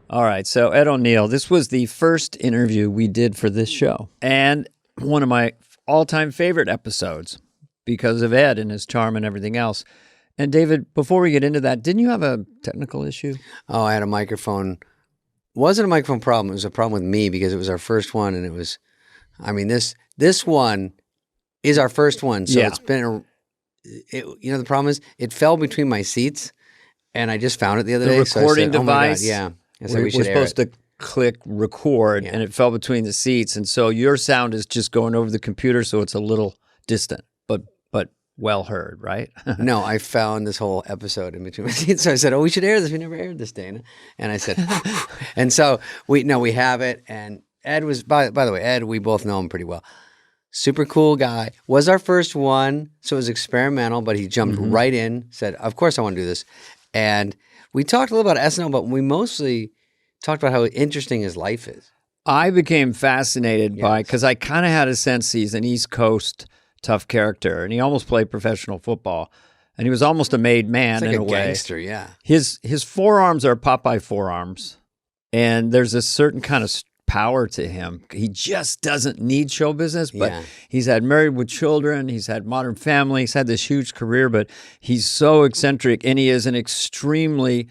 All right. So Ed O'Neill, this was the first interview we did for this show and one of my all-time favorite episodes because of Ed and his charm and everything else. And David, before we get into that, didn't you have a technical issue? Oh, I had a microphone. It wasn't a microphone problem. It was a problem with me because it was our first one. And it was, I mean, this one is our first one. So it's been, the problem is it fell between my seats and I just found it the other day. The recording device. Oh my God, yeah. We're supposed to click record and it fell between the seats. And so your sound is just going over the computer. So it's a little distant, but well heard, right? No, I found this whole episode in between my seats. So I said, we should air this. We never aired this, Dana. And I said, and so we have it. And Ed was, by the way, Ed, we both know him pretty well. Super cool guy. Was our first one. So it was experimental, but he jumped right in, said, of course I want to do this. And we talked a little about SNL, but we mostly talked about how interesting his life is. I became fascinated by, because I kind of had a sense he's an East Coast tough character, and he almost played professional football, and he was almost a made man like in a way. Gangster, yeah. His forearms are Popeye forearms, and there's a certain kind of power to him. He just doesn't need show business, but he's had Married with Children, he's had Modern Family, he's had this huge career, but he's so eccentric, and he is an extremely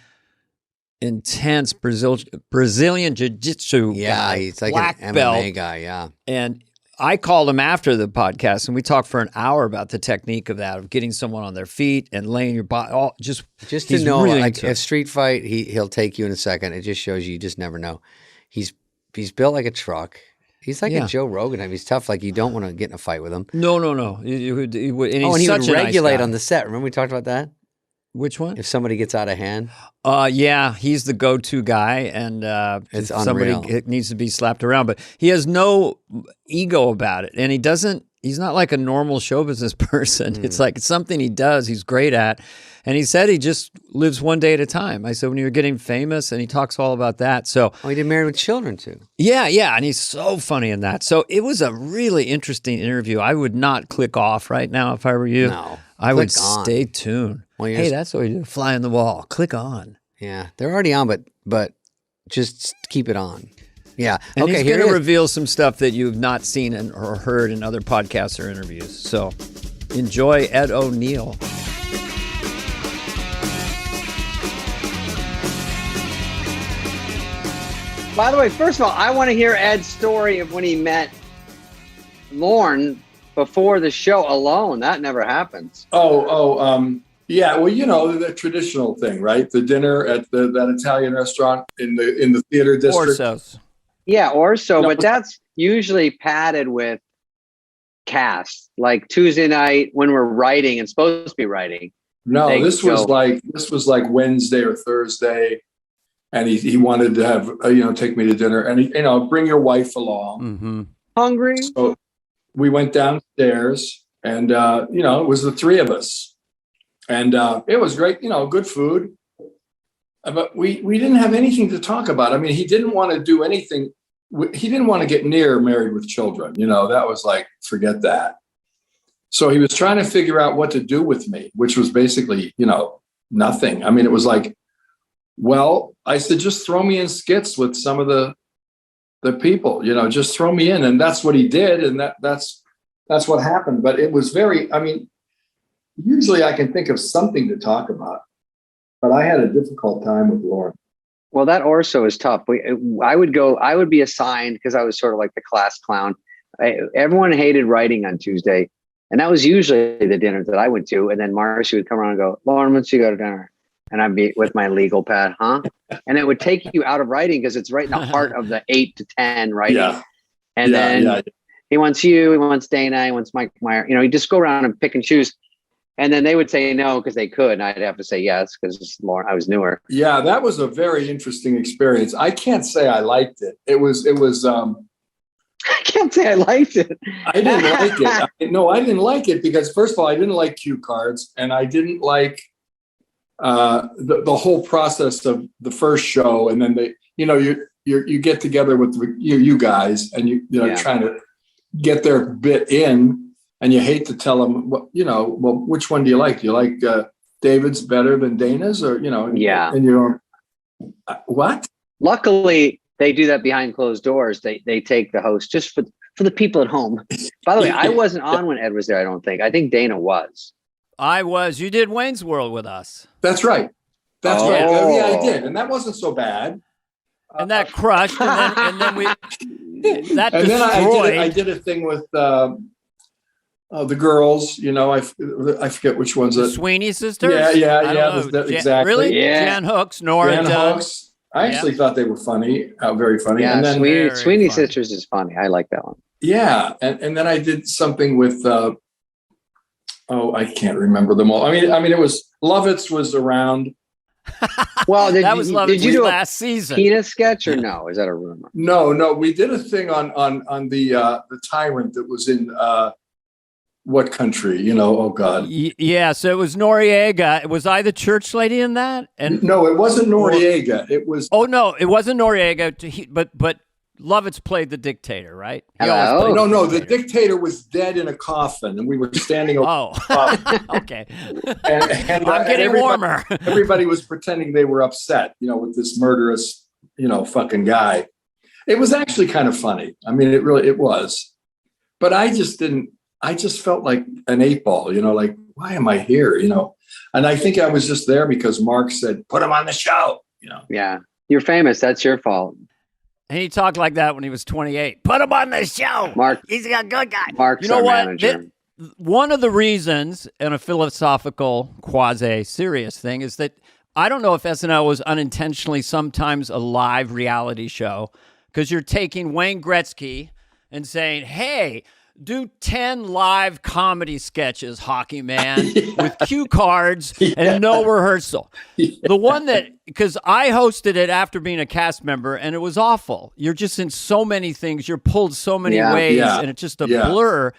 intense Brazilian jiu-jitsu guy. He's like black an belt. MMA guy, yeah. And I called him after the podcast, and we talked for an hour about the technique of that, of getting someone on their feet and laying your body. Just to know, really like a street fight, he'll take you in a second. It just shows you just never know. He's built like a truck. He's like a Joe Rogan. He's tough. Like you don't want to get in a fight with him. No. And he would regulate on the set. Remember we talked about that? Which one? If somebody gets out of hand. He's the go-to guy, and it's somebody needs to be slapped around. But he has no ego about it, and he's not like a normal show business person. It's like it's something he does. He's great at, and he said he just lives one day at a time. I said when you're getting famous, and he talks all about that. So he did Married with Children too. Yeah, and he's so funny in that. So it was a really interesting interview. I would not click off right now if I were you. No, I would stay tuned. Well, hey, that's what we do. Fly on the wall. Click on. Yeah, they're already on, but just keep it on. Yeah. And he's going to reveal some stuff that you've not seen or heard in other podcasts or interviews. So enjoy Ed O'Neill. By the way, first of all, I want to hear Ed's story of when he met Lorne before the show alone. That never happens. Yeah, well, the traditional thing, right? The dinner at that Italian restaurant in the theater district. Orso's. Yeah, Orso, but that's usually padded with cast. Like Tuesday night when we're writing and supposed to be writing. No, this was like Wednesday or Thursday, and he wanted to have take me to dinner, and bring your wife along. Mm-hmm. Hungry. So we went downstairs, and it was the three of us. And it was great, good food. But we didn't have anything to talk about. I mean, he didn't want to do anything. He didn't want to get near Married with Children. That was like, forget that. So he was trying to figure out what to do with me, which was basically, nothing. I mean, it was like, well, I said, just throw me in skits with some of the people, just throw me in. And that's what he did. And that's what happened. But it was usually I can think of something to talk about, but I had a difficult time with Lorne. Well, that Orso is tough. I would be assigned because I was sort of like the class clown. Everyone hated writing on Tuesday. And that was usually the dinner that I went to. And then Marcy would come around and go, Lorne, once you go to dinner. And I'd be with my legal pad, huh? And it would take you out of writing because it's right in the heart of the 8 to 10 writing. Yeah. And then he wants you, he wants Dana, he wants Mike Meyer. You just go around and pick and choose. And then they would say no because they could. And I'd have to say yes because I was newer. Yeah, that was a very interesting experience. I can't say I liked it. It was. I can't say I liked it. I didn't like it. I didn't like it because first of all, I didn't like cue cards, and I didn't like the whole process of the first show, and then you get together with you guys, and trying to get their bit in. And you hate to tell them, which one do you like? Do you like David's better than Dana's, or Yeah. And you're what? Luckily, they do that behind closed doors. They take the host just for the people at home. By the way, I wasn't on when Ed was there. I don't think. I think Dana was. I was. You did Wayne's World with us. That's right. That's right. Oh, yeah, I did, and that wasn't so bad. And that crushed, and then we that and destroyed. then I did a thing with the girls. You know, I forget which ones. The Sweeney sisters. Yeah. Exactly. Really? Yeah. Jan Hooks, Nora, Jan Doug. Hooks. I actually thought they were funny, very funny. Yeah, and then Sweeney Sisters is funny. I like that one. Yeah, and then I did something with I can't remember them all. I mean, it was Lovitz was around. Well, did you do last a season? penis sketch or no? Is that a rumor? No, we did a thing on the Tyrant that was in what country? You know, oh God. Yeah, so it was Noriega. Was I the church lady in that? And no, it wasn't Noriega. It was. Oh no, it wasn't Noriega. But Lovitz played the dictator, right? No, the dictator was dead in a coffin, and we were standing over. Oh, okay. And I'm getting warmer. Everybody was pretending they were upset, you know, with this murderous, you know, fucking guy. It was actually kind of funny. I mean, it was. But I just felt like an 8-ball, you know, like, why am I here, you know? And I think I was just there because Mark said, put him on the show, you know? Yeah. You're famous. That's your fault. And he talked like that when he was 28. Put him on the show. Mark. He's a good guy. Mark's you know our what? manager. One of the reasons, in a philosophical, quasi-serious thing, is that I don't know if SNL was unintentionally sometimes a live reality show, because you're taking Wayne Gretzky and saying, hey, do 10 live comedy sketches, hockey man, with cue cards and no rehearsal. The one that, because I hosted it after being a cast member, and it was awful. You're just in so many things. You're pulled so many ways, and it's just a blur.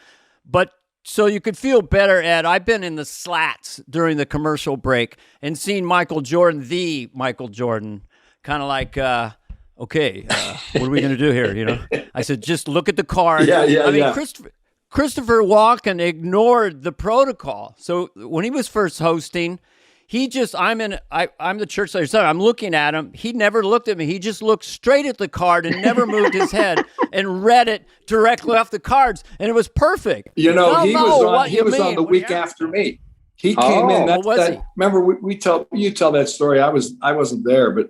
But so you could feel better, Ed. I've been in the slats during the commercial break and seen Michael Jordan, the Michael Jordan, kind of like... okay, what are we going to do here? You know, I said, just look at the card. I mean, Christopher Walken ignored the protocol. So when he was first hosting, I'm the church leader. So I'm looking at him. He never looked at me. He just looked straight at the card and never moved his head and read it directly off the cards. And it was perfect. You know, he was on the week after me. He came in. Remember, you tell that story. I wasn't there, but.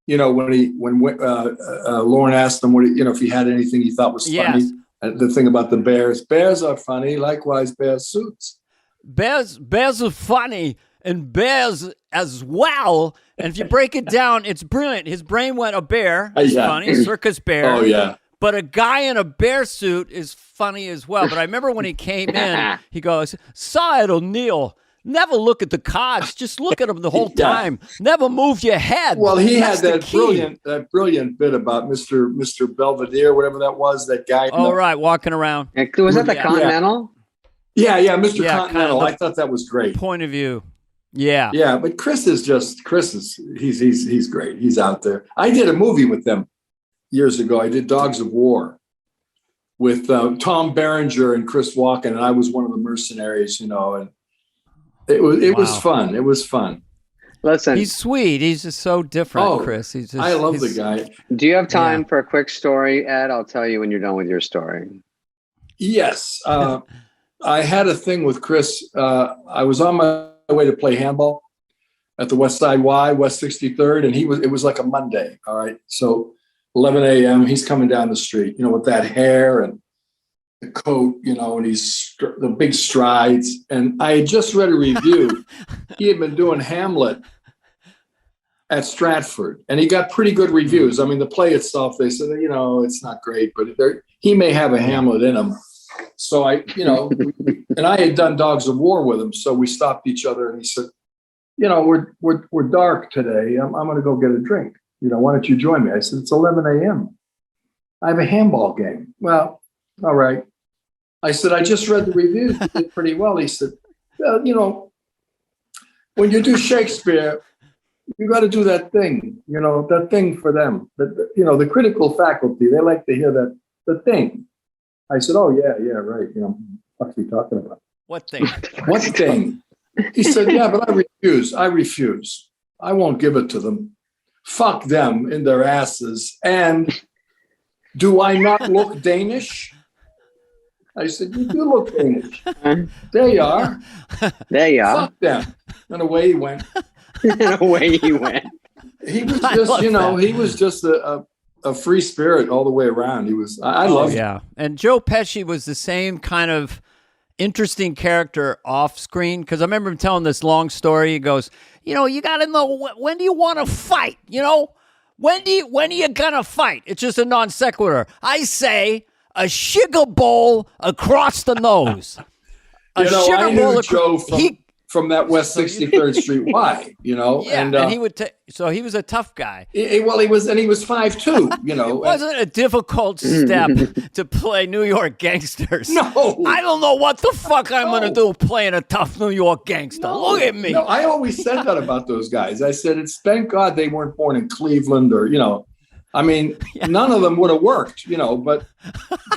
You know, when Lauren asked him if he had anything he thought was funny, the thing about the Bears are funny. Likewise, Bears suits. Bears are funny, and Bears as well. And if you break it down, it's brilliant. His brain went a bear. It's funny, circus bear. Oh yeah. But a guy in a bear suit is funny as well. But I remember when he came in, he goes, "Side O'Neill. Never look at the cards. Just look at them the whole time. Never move your head." Well, he had that brilliant bit about Mr. Belvedere, whatever that was, that guy. Right, walking around. Was that the Continental? Yeah, Mr. Continental. I thought that was great. Point of view. Yeah. Yeah, but Chris is he's great. He's out there. I did a movie with them years ago. I did Dogs of War with Tom Berenger and Chris Walken, and I was one of the mercenaries, you know, and it was fun. It was fun. Listen, he's sweet. He's just so different, Chris. I love the guy. Do you have time for a quick story, Ed? I'll tell you when you're done with your story. Yes. I had a thing with Chris. I was on my way to play handball at the West Side Y, West 63rd, and it was like a Monday. All right. So 11 a.m., he's coming down the street, you know, with that hair and the coat, you know, and he's the big strides. And I had just read a review. He had been doing Hamlet at Stratford, and he got pretty good reviews. I mean, the play itself, they said, you know, it's not great, but he may have a Hamlet in him. So and I had done Dogs of War with him. So we stopped each other, and he said, you know, we're dark today. I'm going to go get a drink. You know, why don't you join me? I said, it's 11 a.m. I have a handball game. Well, all right. I said, I just read the reviews. You did pretty well. He said, you know, when you do Shakespeare, you got to do that thing, you know, that thing for them. You know, the critical faculty, they like to hear the thing. I said, oh, yeah, right. You know, what's he talking about? What thing? What thing? He said, yeah, but I refuse. I won't give it to them. fuck them in their asses. And do I not look Danish? I said, you do look Danish. There you are. There you are. Fuck them. And away he went. And away he went. He was just, he was just a free spirit all the way around. He was, I loved him. Yeah. And Joe Pesci was the same kind of interesting character off screen. Because I remember him telling this long story. He goes, you got to know, when do you want to fight? When are you going to fight? It's just a non sequitur. I say a sugar bowl across the nose. I knew Joe from that West 63rd Street Y, Yeah, and he would so he was a tough guy. He was 5'2", It wasn't a difficult step to play New York gangsters. No. I don't know what the fuck I'm going to do playing a tough New York gangster. Look at me. No, I always said that about those guys. I said, thank God they weren't born in Cleveland or, none of them would have worked, but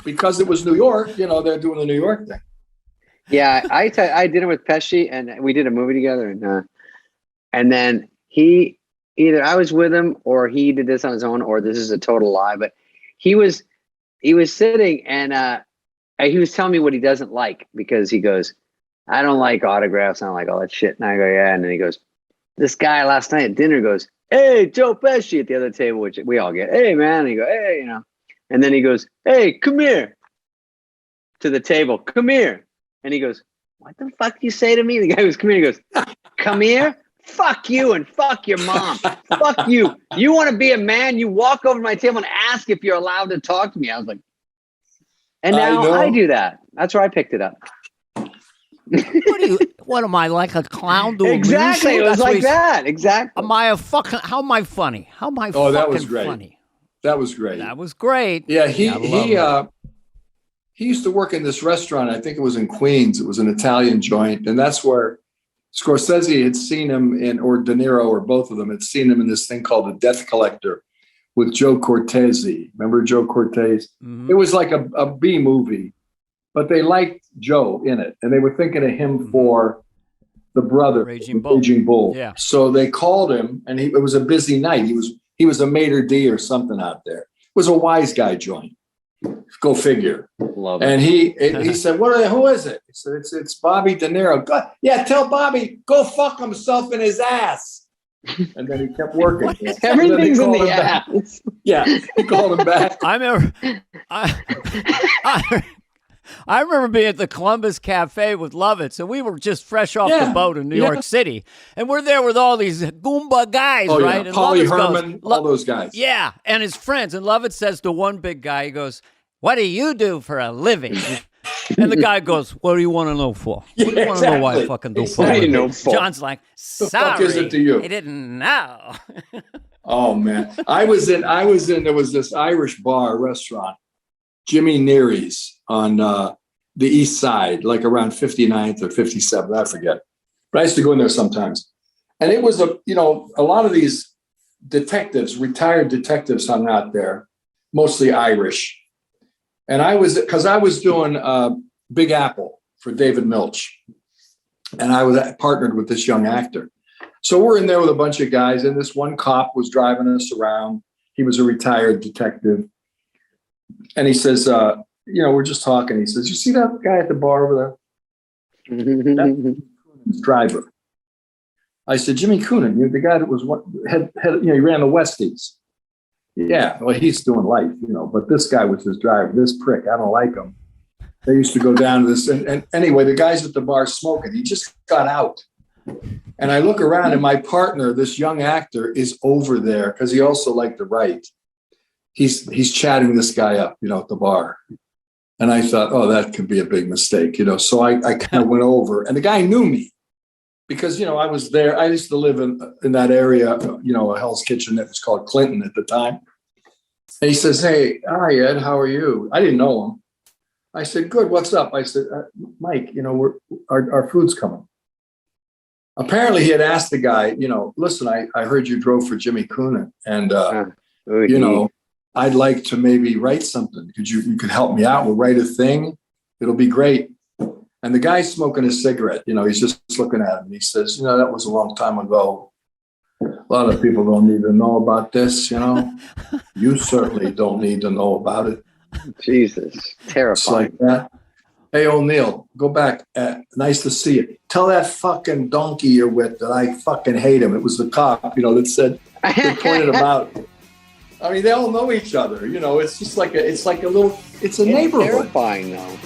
because it was New York, they're doing the New York thing. Yeah, I did dinner with Pesci, and we did a movie together, and then he either I was with him or he did this on his own, or this is a total lie. But he was sitting and he was telling me what he doesn't like, because he goes, I don't like autographs, I don't like all that shit. And I go, yeah, and then he goes, this guy last night at dinner goes, hey, Joe Pesci, at the other table, which we all get, hey man, and he go, hey, and then he goes, hey, come here, to the table, come here. And he goes, what the fuck do you say to me? The guy goes, come here. He goes, come here? Fuck you and fuck your mom. Fuck you. You want to be a man? You walk over to my table and ask if you're allowed to talk to me. I was like, and now I do that. That's where I picked it up. What am I, like a clown doing? Exactly. It was like that. Exactly. How am I funny? How am I fucking that was great. funny? That was great. That was great. Yeah, he used to work in this restaurant. I think it was in Queens. It was an Italian joint. And that's where Scorsese had seen him or De Niro, or both of them had seen him in this thing called The Death Collector with Joe Cortese. Remember Joe Cortese? Mm-hmm. It was like a B movie, but they liked Joe in it. And they were thinking of him for the brother, Raging Bull. Yeah. So they called him, and it was a busy night. He was a maitre d' or something out there. It was a wise guy joint. Go figure. Love it. And he said, who is it? He said, it's Bobby De Niro. Yeah, tell Bobby, go fuck himself in his ass. And then he kept working. Everything's in the ass. Yeah, he called him back. I remember being at the Columbus Cafe with Lovitz, and we were just fresh off the boat in New York City. And we're there with all these Goomba guys, right? Yeah. And Paulie Lovitz Herman, all those guys. Yeah, and his friends. And Lovitz says to one big guy, he goes, what do you do for a living? And the guy goes, what do you want to know for? What do you want to know why I fucking do for? John's like, sorry, the fuck is it to you? I didn't know. Oh, man. I was in, there was this Irish bar restaurant, Jimmy Neary's, on the east side, like around 59th or 57th, I forget. But I used to go in there sometimes. And it was a lot of these detectives, retired detectives hung out there, mostly Irish. And I was doing Big Apple for David Milch. And I was partnered with this young actor. So we're in there with a bunch of guys, and this one cop was driving us around. He was a retired detective. And he says, we're just talking. He says, you see that guy at the bar over there? That's his driver. I said, Jimmy Coonan, the guy that was he ran the Westies. Yeah, well, he's doing life, but this guy was his driver, this prick. I don't like him. They used to go down to this. And anyway, the guy's at the bar smoking. He just got out. And I look around, and my partner, this young actor, is over there because he also liked to write. He's chatting this guy up, at the bar. And I thought, oh, that could be a big mistake, So I kind of went over, and the guy knew me because, I was there. I used to live in that area, a Hell's Kitchen that was called Clinton at the time. And he says, hey, hi, Ed, how are you? I didn't know him. I said, good, what's up? I said, Mike, our food's coming. Apparently he had asked the guy, listen, I heard you drove for Jimmy Coonan, and, I'd like to maybe write something. You could help me out. We'll write a thing. It'll be great. And the guy's smoking a cigarette. He's just looking at him. And he says, that was a long time ago. A lot of people don't need to know about this, you know. You certainly don't need to know about it. Jesus, It's terrifying. like that. Hey, O'Neill, go back. Nice to see you. Tell that fucking donkey you're with that I fucking hate him. It was the cop, you know, that said, that pointed him out. I mean, they all know each other. You know, it's just like it's a neighborhood. Terrifying, though.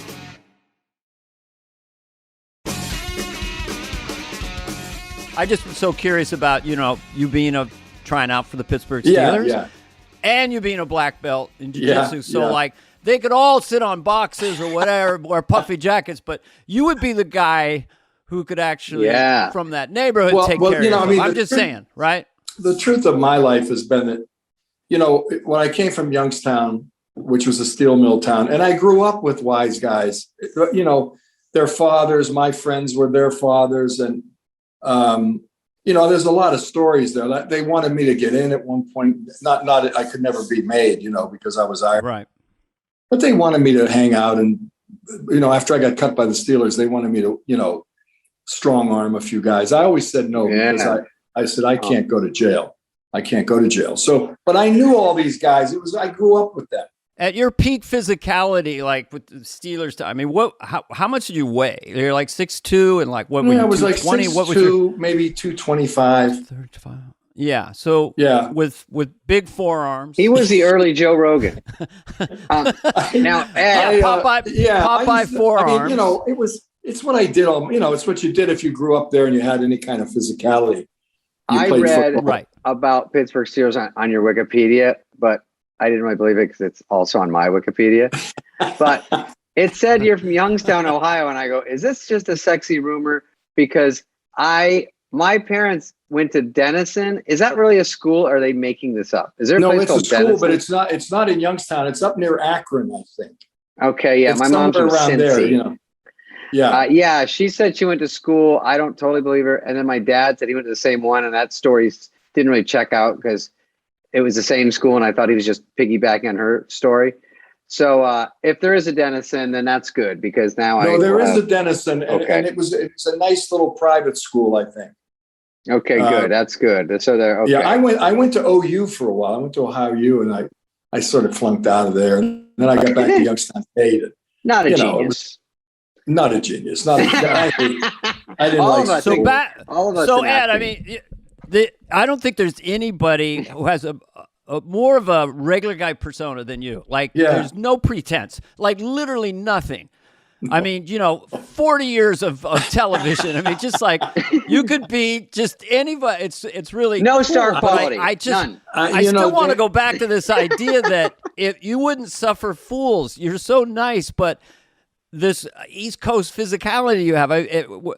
I just was so curious about, you know, you being trying out for the Pittsburgh Steelers. Yeah. And you being a black belt in jiu-jitsu. Yeah, So, yeah. like, they could all sit on boxes or whatever, wear puffy jackets, but you would be the guy who could actually, from that neighborhood, take care of yourself. I'm just saying, right? The truth of my life has been that, you know, when I came from Youngstown, which was a steel mill town, and I grew up with wise guys, you know, their fathers, my friends were their fathers. And, you know, there's a lot of stories there. They wanted me to get in at one point. Not I could never be made, you know, because I was Irish. Right. But they wanted me to hang out. And, you know, after I got cut by the Steelers, they wanted me to, you know, strong arm a few guys. I always said no, because I said, I can't go to jail. I can't go to jail. So, but I knew all these guys. I grew up with them. At your peak physicality, like with the Steelers, I mean, how much did you weigh? You're like 6'2", and like what were you? I was like 6'2", what was your... maybe 225. 35. Yeah. So with big forearms. He was the early Joe Rogan. Now, Ed, Popeye forearms. I mean, you know, it's what I did. You know, it's what you did if you grew up there and you had any kind of physicality. I read about Pittsburgh Steelers on your Wikipedia, but I didn't really believe it because it's also on my Wikipedia. But it said you're from Youngstown, Ohio, and I go, is this just a sexy rumor? Because my parents went to Denison. Is that really a school? Or are they making this up? Is there a place called Denison? No, it's a school, but it's not in Youngstown. It's up near Akron, I think. Okay, yeah, my mom's from around Cincy. There, you know. Yeah, yeah. She said she went to school. I don't totally believe her. And then my dad said he went to the same one, and that story didn't really check out because it was the same school, and I thought he was just piggybacking on her story. So if there is a Denison, then that's good because now there is a Denison, and it's a nice little private school, I think. Okay, good. That's good. So there. Okay. Yeah, I went to OU for a while. I went to Ohio U, and I sort of flunked out of there, and then I got back to Youngstown State. Not a genius. Not a genius. Not. I didn't all like. All of us. So Ed, I mean, I don't think there's anybody who has a more of a regular guy persona than you. Like, there's no pretense. Like, literally nothing. I mean, you know, 40 years of television. I mean, just like you could be just anybody. It's really no cool. star quality. None. I still want to go back to this idea that if you wouldn't suffer fools, you're so nice, but this East Coast physicality you have. Were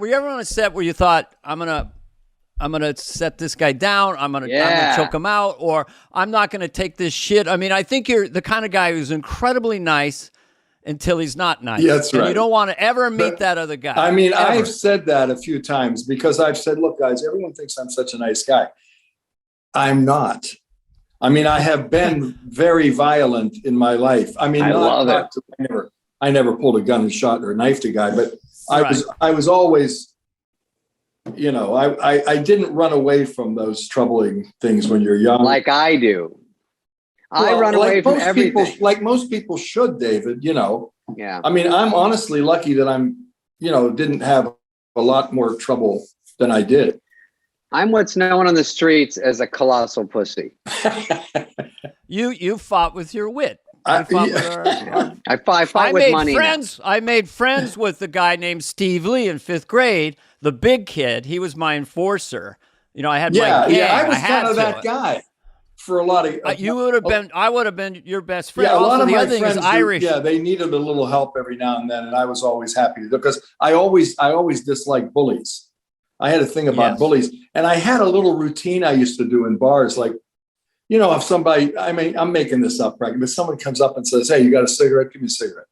you ever on a set where you thought, I'm gonna set this guy down, I'm gonna choke him out, or I'm not gonna take this shit? I mean, I think you're the kind of guy who's incredibly nice until he's not nice. Yeah, that's right. And you don't want to ever meet that other guy. I mean, ever. I've said that a few times because I've said, look, guys, everyone thinks I'm such a nice guy. I'm not. I mean, I have been very violent in my life. I mean, I never pulled a gun and shot or knifed a guy, but I was always, you know, I didn't run away from those troubling things when you're young. Like I do. I run away from everything. Like most people should, David, you know. Yeah. I mean, I'm honestly lucky that didn't have a lot more trouble than I did. I'm what's known on the streets as a colossal pussy. You fought with your wit. I fought with money. I made friends with a guy named Steve Lee in 5th grade, the big kid. He was my enforcer. You know, I had my gang. Yeah, I was kind of that guy for a lot of. You would have been. I would have been your best friend. Yeah, a lot of my friends is Irish. They needed a little help every now and then, and I was always happy to do because I always disliked bullies. I had a thing about bullies, and I had a little routine I used to do in bars, like. You know, if somebody, I mean, I'm making this up, right? But someone comes up and says, "Hey, you got a cigarette? Give me a cigarette."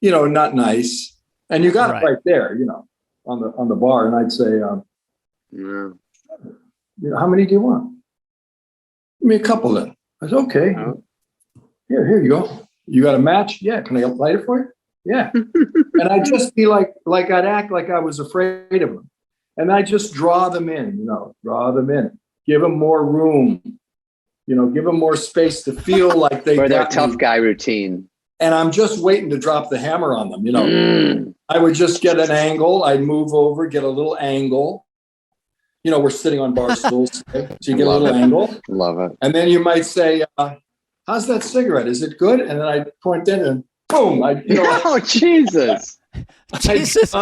You know, not nice, and you got it right there, you know, on the bar. And I'd say, you know, how many do you want? Give me a couple then. I said, okay. Here you go. You got a match? Yeah. Can I light it for you? Yeah. And I'd just be like I'd act like I was afraid of them, and I just draw them in, you know, draw them in. give them more room, give them more space to feel like they for their got tough me. guy routine. And I'm just waiting to drop the hammer on them. Mm. I would just get an angle. I'd move over, get a little angle. We're sitting on bar stools, so you get a little angle. Love it. And then you might say, how's that cigarette? Is it good? And then I point in and boom. Oh, Jesus. Jesus.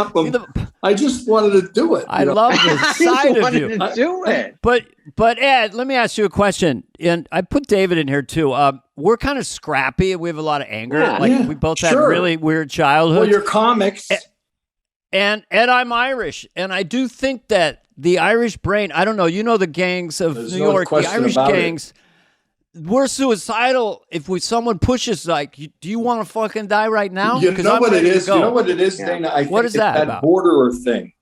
I just wanted to do it. I love the side of you. To do it. But Ed, let me ask you a question. And I put David in here too. We're kind of scrappy. We have a lot of anger. We both had really weird childhoods. Well, your comics. And I'm Irish. And I do think that the Irish brain, I don't know, the gangs of New York, the Irish gangs, we're suicidal if someone pushes like, do you want to fucking die right now? You know what it is? You know what it is, Dana? I think is that about? Borderer thing.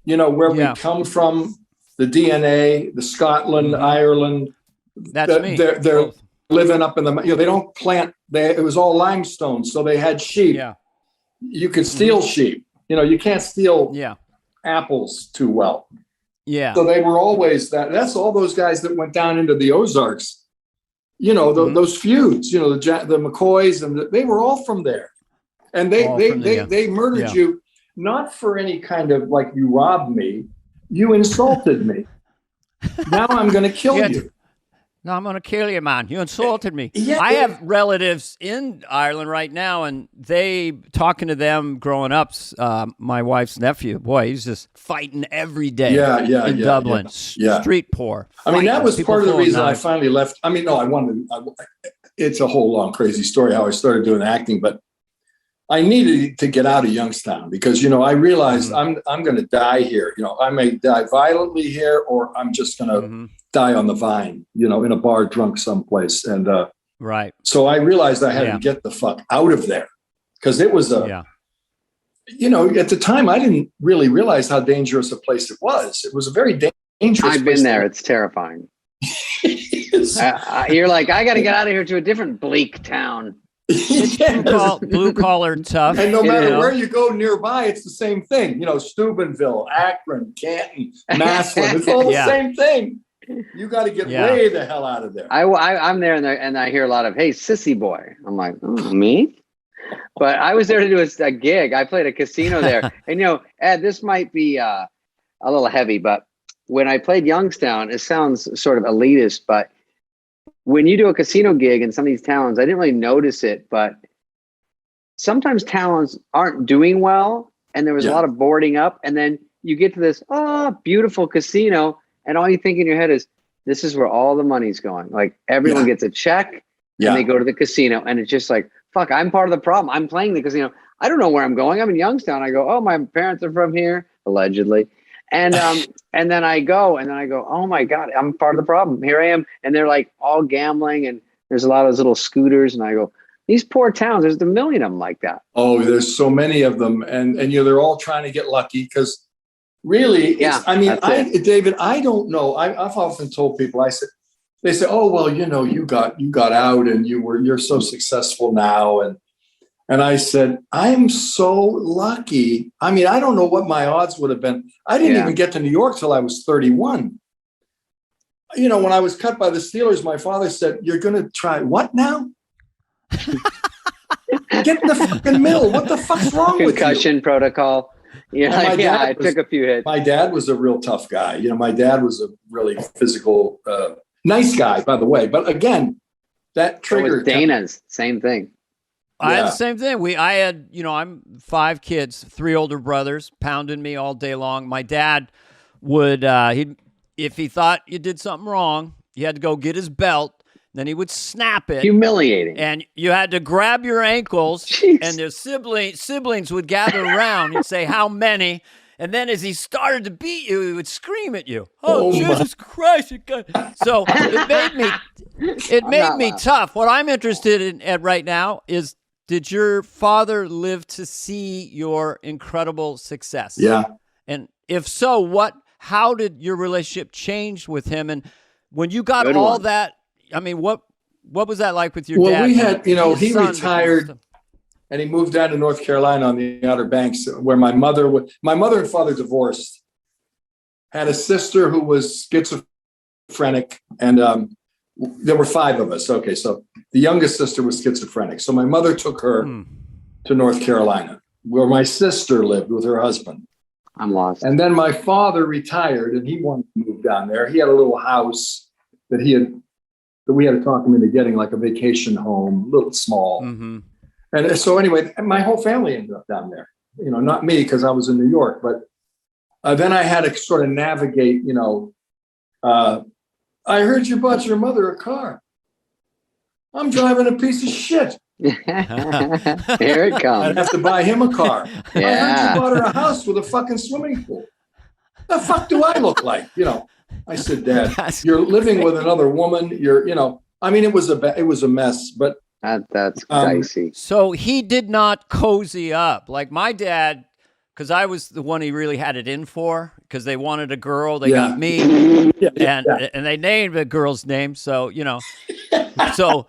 Where we come from, the DNA, the Scotland, Ireland. That's me. They're living up in the, they don't plant. It was all limestone, so they had sheep. Yeah. You could steal sheep. You can't steal apples too well. Yeah. So they were always that. That's all those guys that went down into the Ozarks. Those feuds. The McCoys, and they were all from there, and they murdered you not for any kind of like you robbed me, you insulted me. Now I'm going to kill you. No, I'm going to kill you, man. You insulted me. Yeah, I have relatives in Ireland right now, and talking to them growing up, my wife's nephew, boy, he's just fighting every day in Dublin. Street poor. I mean, that was part of the reason I finally left. I mean, no, it's a whole long, crazy story how I started doing acting, but I needed to get out of Youngstown because, I realized I'm going to die here. I may die violently here, or I'm just going to die on the vine, in a bar drunk someplace. And right. So I realized I had to get the fuck out of there because it was at the time, I didn't really realize how dangerous a place it was. It was a very dangerous I've been there. It's terrifying. You're like, I got to get out of here to a different bleak town. Blue collar tough. And no matter where you go nearby, it's the same thing. Steubenville, Akron, Canton, Massillon. It's all the same thing. You got to get way the hell out of there. I'm there and I hear a lot of, hey, sissy boy. I'm like, oh, me? But I was there to do a gig. I played a casino there. And, Ed, this might be a little heavy, but when I played Youngstown, it sounds sort of elitist, but when you do a casino gig in some of these towns, I didn't really notice it, but sometimes towns aren't doing well, and there was a lot of boarding up, and then you get to this beautiful casino, and all you think in your head is, this is where all the money's going. Like everyone gets a check, and they go to the casino, and it's just like, fuck, I'm part of the problem. I'm playing the casino. I don't know where I'm going. I'm in Youngstown. I go, oh, my parents are from here, allegedly. And and then I go, oh my God, I'm part of the problem. Here I am. And they're like all gambling, and there's a lot of those little scooters. And I go, these poor towns, there's a million of them like that. Oh, there's so many of them. And they're all trying to get lucky because really, David, I don't know. I've often told people, they say, oh, well, you got out and you're so successful now. And I said, I'm so lucky. I mean, I don't know what my odds would have been. I didn't even get to New York till I was 31. When I was cut by the Steelers, my father said, you're going to try what now? Get in the fucking middle. What the fuck's wrong with you? Concussion protocol. I took a few hits. My dad was a real tough guy. My dad was a really physical, nice guy, by the way. But again, that trigger. Dana's, same thing. I had the same thing. I had, I'm 5 kids, 3 older brothers pounding me all day long. My dad would, if he thought you did something wrong, you had to go get his belt. Then he would snap it. Humiliating. And you had to grab your ankles. Jeez. And their siblings would gather around and say, how many? And then as he started to beat you, he would scream at you. Oh Jesus Christ. So it made me tough. What I'm interested in right now is, did your father live to see your incredible success? Yeah. And if so, how did your relationship change with him? And when you got all that, I mean, what was that like with your dad? Well, we had, he retired and he moved down to North Carolina on the Outer Banks where my mother and father divorced, had a sister who was schizophrenic schizophrenic, and there were 5 of us. Okay, so the youngest sister was schizophrenic. So my mother took her to North Carolina, where my sister lived with her husband. I'm lost. And then my father retired, and he wanted to move down there. He had a little house that we had to talk him into getting, like a vacation home, a little small. Mm-hmm. And so anyway, my whole family ended up down there. You know, not me because I was in New York, but then I had to sort of navigate. You know, I heard you bought your mother a car. I'm driving a piece of shit. Here it comes. I'd have to buy him a car. I heard Yeah. you bought her a house with a fucking swimming pool. The fuck do I look like? You know, I said, Dad, you're living with another woman. You're, you know, I mean, it was a mess, but That's dicey. So he did not cozy up like my dad, because I was the one he really had it in for, because they wanted a girl. They got me, and they named the girl's name. So, you know, so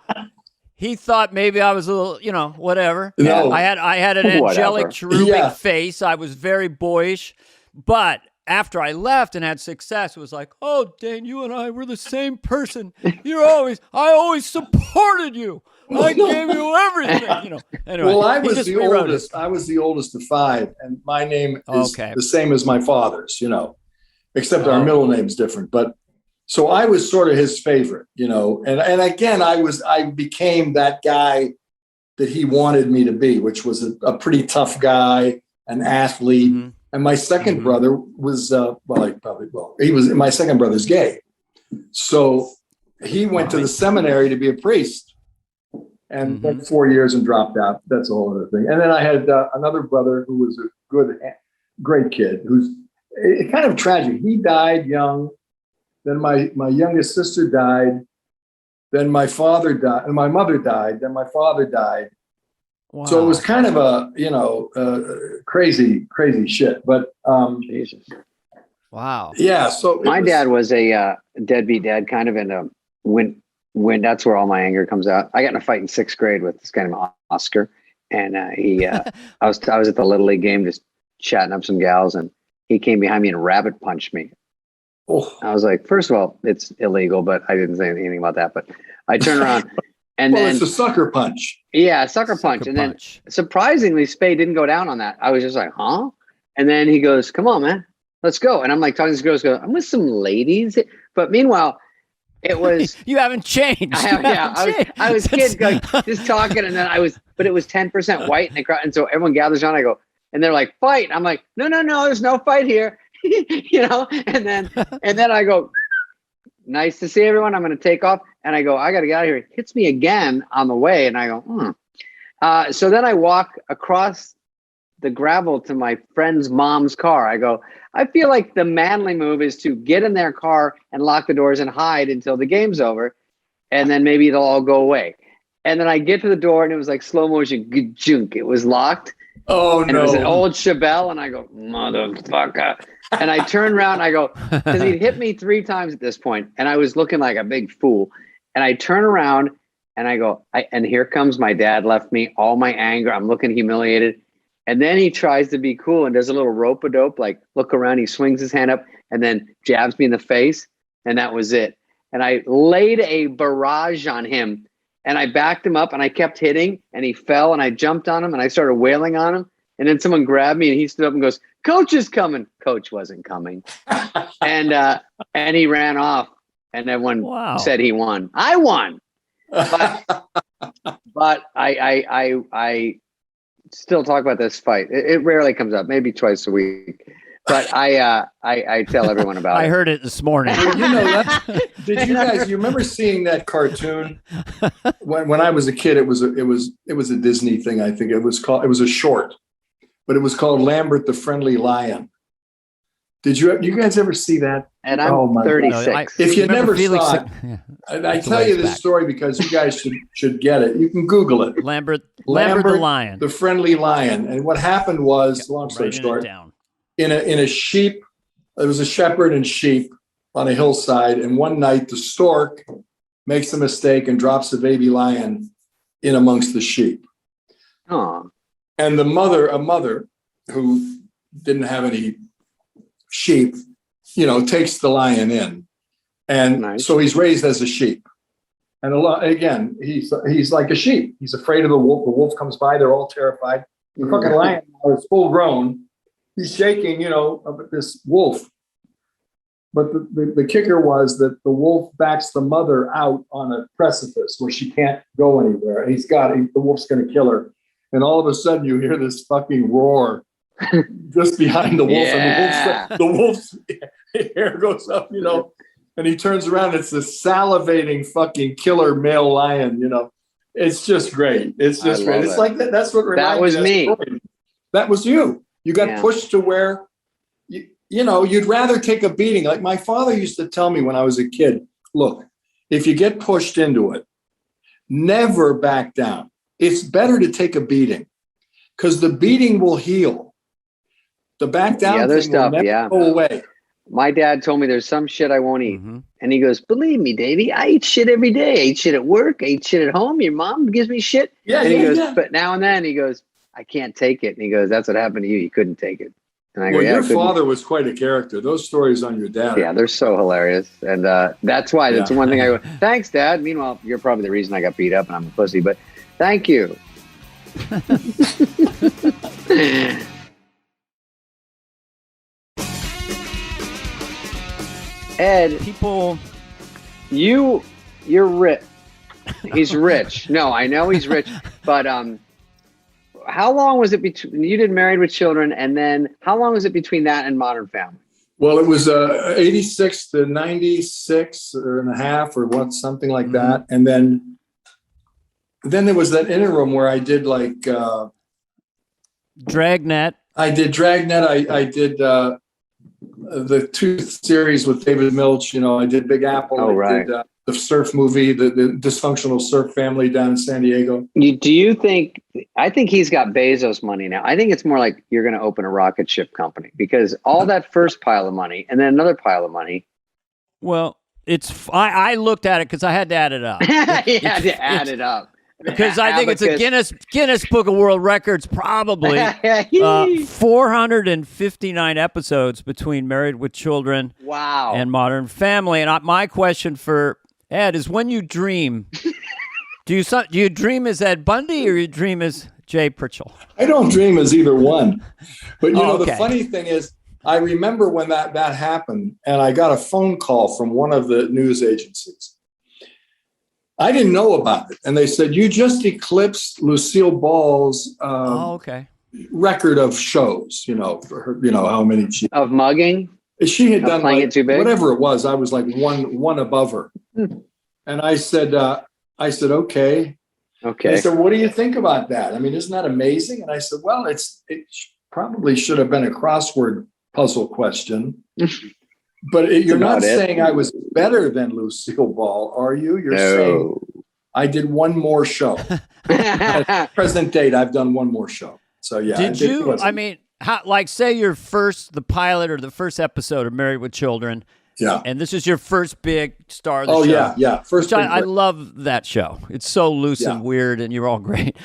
he thought maybe I was a little, you know, whatever. No. I had an angelic, Whatever. cherubic face. I was very boyish, but after I left and had success, it was like, oh, Dane, you and I were the same person. I always supported you. I gave you everything. You know. Anyway, well, I was the oldest. I was the oldest of 5, and my name is the same as my father's. You know, except our middle name's different. But so I was sort of his favorite. You know, and again, I became that guy that he wanted me to be, which was a pretty tough guy, an athlete. Mm-hmm. And my second brother was my second brother's gay, so he went to the seminary to be a priest. And spent 4 years and dropped out. That's a whole other thing. And then I had another brother who was a great kid, who's kind of tragic. He died young. Then my youngest sister died. Then my father died, and my mother died. Then my father died. Wow. So it was kind of crazy shit. But Jesus. Wow. Yeah. So my dad was a deadbeat dad, kind of, and when that's where all my anger comes out. I got in a fight in 6th grade with this guy named Oscar, and I was at the Little League game just chatting up some gals, and he came behind me and rabbit punched me. Oh. I was like, first of all, it's illegal, but I didn't say anything about that. But I turned around, and then it's a sucker punch. Yeah, sucker punch. And then surprisingly, Spade didn't go down on that. I was just like, huh? And then he goes, come on, man, let's go. And I'm like talking to this girl, I'm with some ladies, but meanwhile, it was you haven't changed. I was kid just talking, and then but it was 10% white in the crowd, and so everyone gathers around. I go, and they're like, fight. I'm like, no, there's no fight here, you know. And then I go, nice to see everyone. I'm going to take off, and I go, I got to get out of here. It hits me again on the way, and I go, So then I walk across the gravel to my friend's mom's car. I go, I feel like the manly move is to get in their car and lock the doors and hide until the game's over. And then maybe it'll all go away. And then I get to the door and it was like slow motion, junk. It was locked. Oh, and no. It was an old Chevelle. And I go, motherfucker. And I turn around and I go, because he'd hit me 3 times at this point, and I was looking like a big fool. And I turn around and I go, and here comes my dad left me, all my anger. I'm looking humiliated. And then he tries to be cool and does a little rope-a-dope, like look around, he swings his hand up and then jabs me in the face. And that was it. And I laid a barrage on him, and I backed him up and I kept hitting, and he fell, and I jumped on him and I started wailing on him. And then someone grabbed me and he stood up and goes, Coach is coming. Coach wasn't coming. and he ran off, and everyone said he won. I won. But I still talk about this fight. It rarely comes up, maybe twice a week. But I tell everyone about it. I heard it this morning. Did you guys? You remember seeing that cartoon when I was a kid? It was a Disney thing. I think it was a short, but it was called Lambert the Friendly Lion. Did you guys ever see that? And I'm 36. If you never saw it, I tell you this story because you guys should get it. You can Google it. Lambert the Lion, the Friendly Lion. And what happened was, long story short, in a sheep, there was a shepherd and sheep on a hillside, and one night the stork makes a mistake and drops a baby lion in amongst the sheep. Oh. And a mother who didn't have any sheep, takes the lion in. And so he's raised as a sheep. And again, he's like a sheep. He's afraid of the wolf. The wolf comes by. They're all terrified. The fucking lion now is full grown. He's shaking, of this wolf. But the kicker was that the wolf backs the mother out on a precipice where she can't go anywhere. And the wolf's going to kill her. And all of a sudden you hear this fucking roar just behind the wolf. Yeah. And the wolf's hair goes up, and he turns around. It's this salivating fucking killer male lion, It's just great. It's just great. It's like that. That's what that was me. That was you. You got pushed to where, you'd rather take a beating. Like my father used to tell me when I was a kid, look, if you get pushed into it, never back down. It's better to take a beating because the beating will heal. The back down thing will never go away. My dad told me there's some shit I won't eat. And he goes, believe me, Davey, I eat shit every day. I eat shit at work. I eat shit at home. Your mom gives me shit. And he goes, but now and then he goes, I can't take it. And he goes, that's what happened to you. You couldn't take it. And I go, your father was quite a character. Those stories on your dad. Yeah, they're so hilarious. And that's why that's one thing I go, thanks, Dad. Meanwhile, you're probably the reason I got beat up and I'm a pussy, but thank you. Ed, you're rich. He's rich. No, I know he's rich, but how long was it between you did Married with Children, and then how long was it between that and Modern Family? Well, it was 86 to 96 and a half or something like that, and then there was that interim where I did like Dragnet. I did Dragnet. I did the 2 series with David Milch. I did Big Apple. I did the surf movie, the dysfunctional surf family down in San Diego. Do you think? I think he's got Bezos money now. I think it's more like you're going to open a rocket ship company because all that first pile of money and then another pile of money. Well, I looked at it because I had to add it up. You had to add it up. Because I think it's a Guinness Book of World Records, probably 459 episodes between Married with Children and Modern Family. And my question for Ed is, when you dream, do you dream as Ed Bundy or you dream as Jay Pritchell? I don't dream as either one. But the funny thing is, I remember when that happened, and I got a phone call from one of the news agencies. I didn't know about it. And they said, you just eclipsed Lucille Ball's record of shows, for her, how many she... Of mugging? She had done playing it too big? Whatever it was. I was like one above her. And I said, okay. Okay. And they said, what do you think about that? I mean, isn't that amazing? And I said, well, it probably should have been a crossword puzzle question. But you're not saying I was better than Lucille Ball, are you? You're saying I did one more show. At present date, I've done one more show. So yeah. Did you? I mean, say the pilot or the first episode of Married with Children. Yeah. And this is your first big star of the show. Yeah. First. I love that show. It's so loose and weird, and you're all great.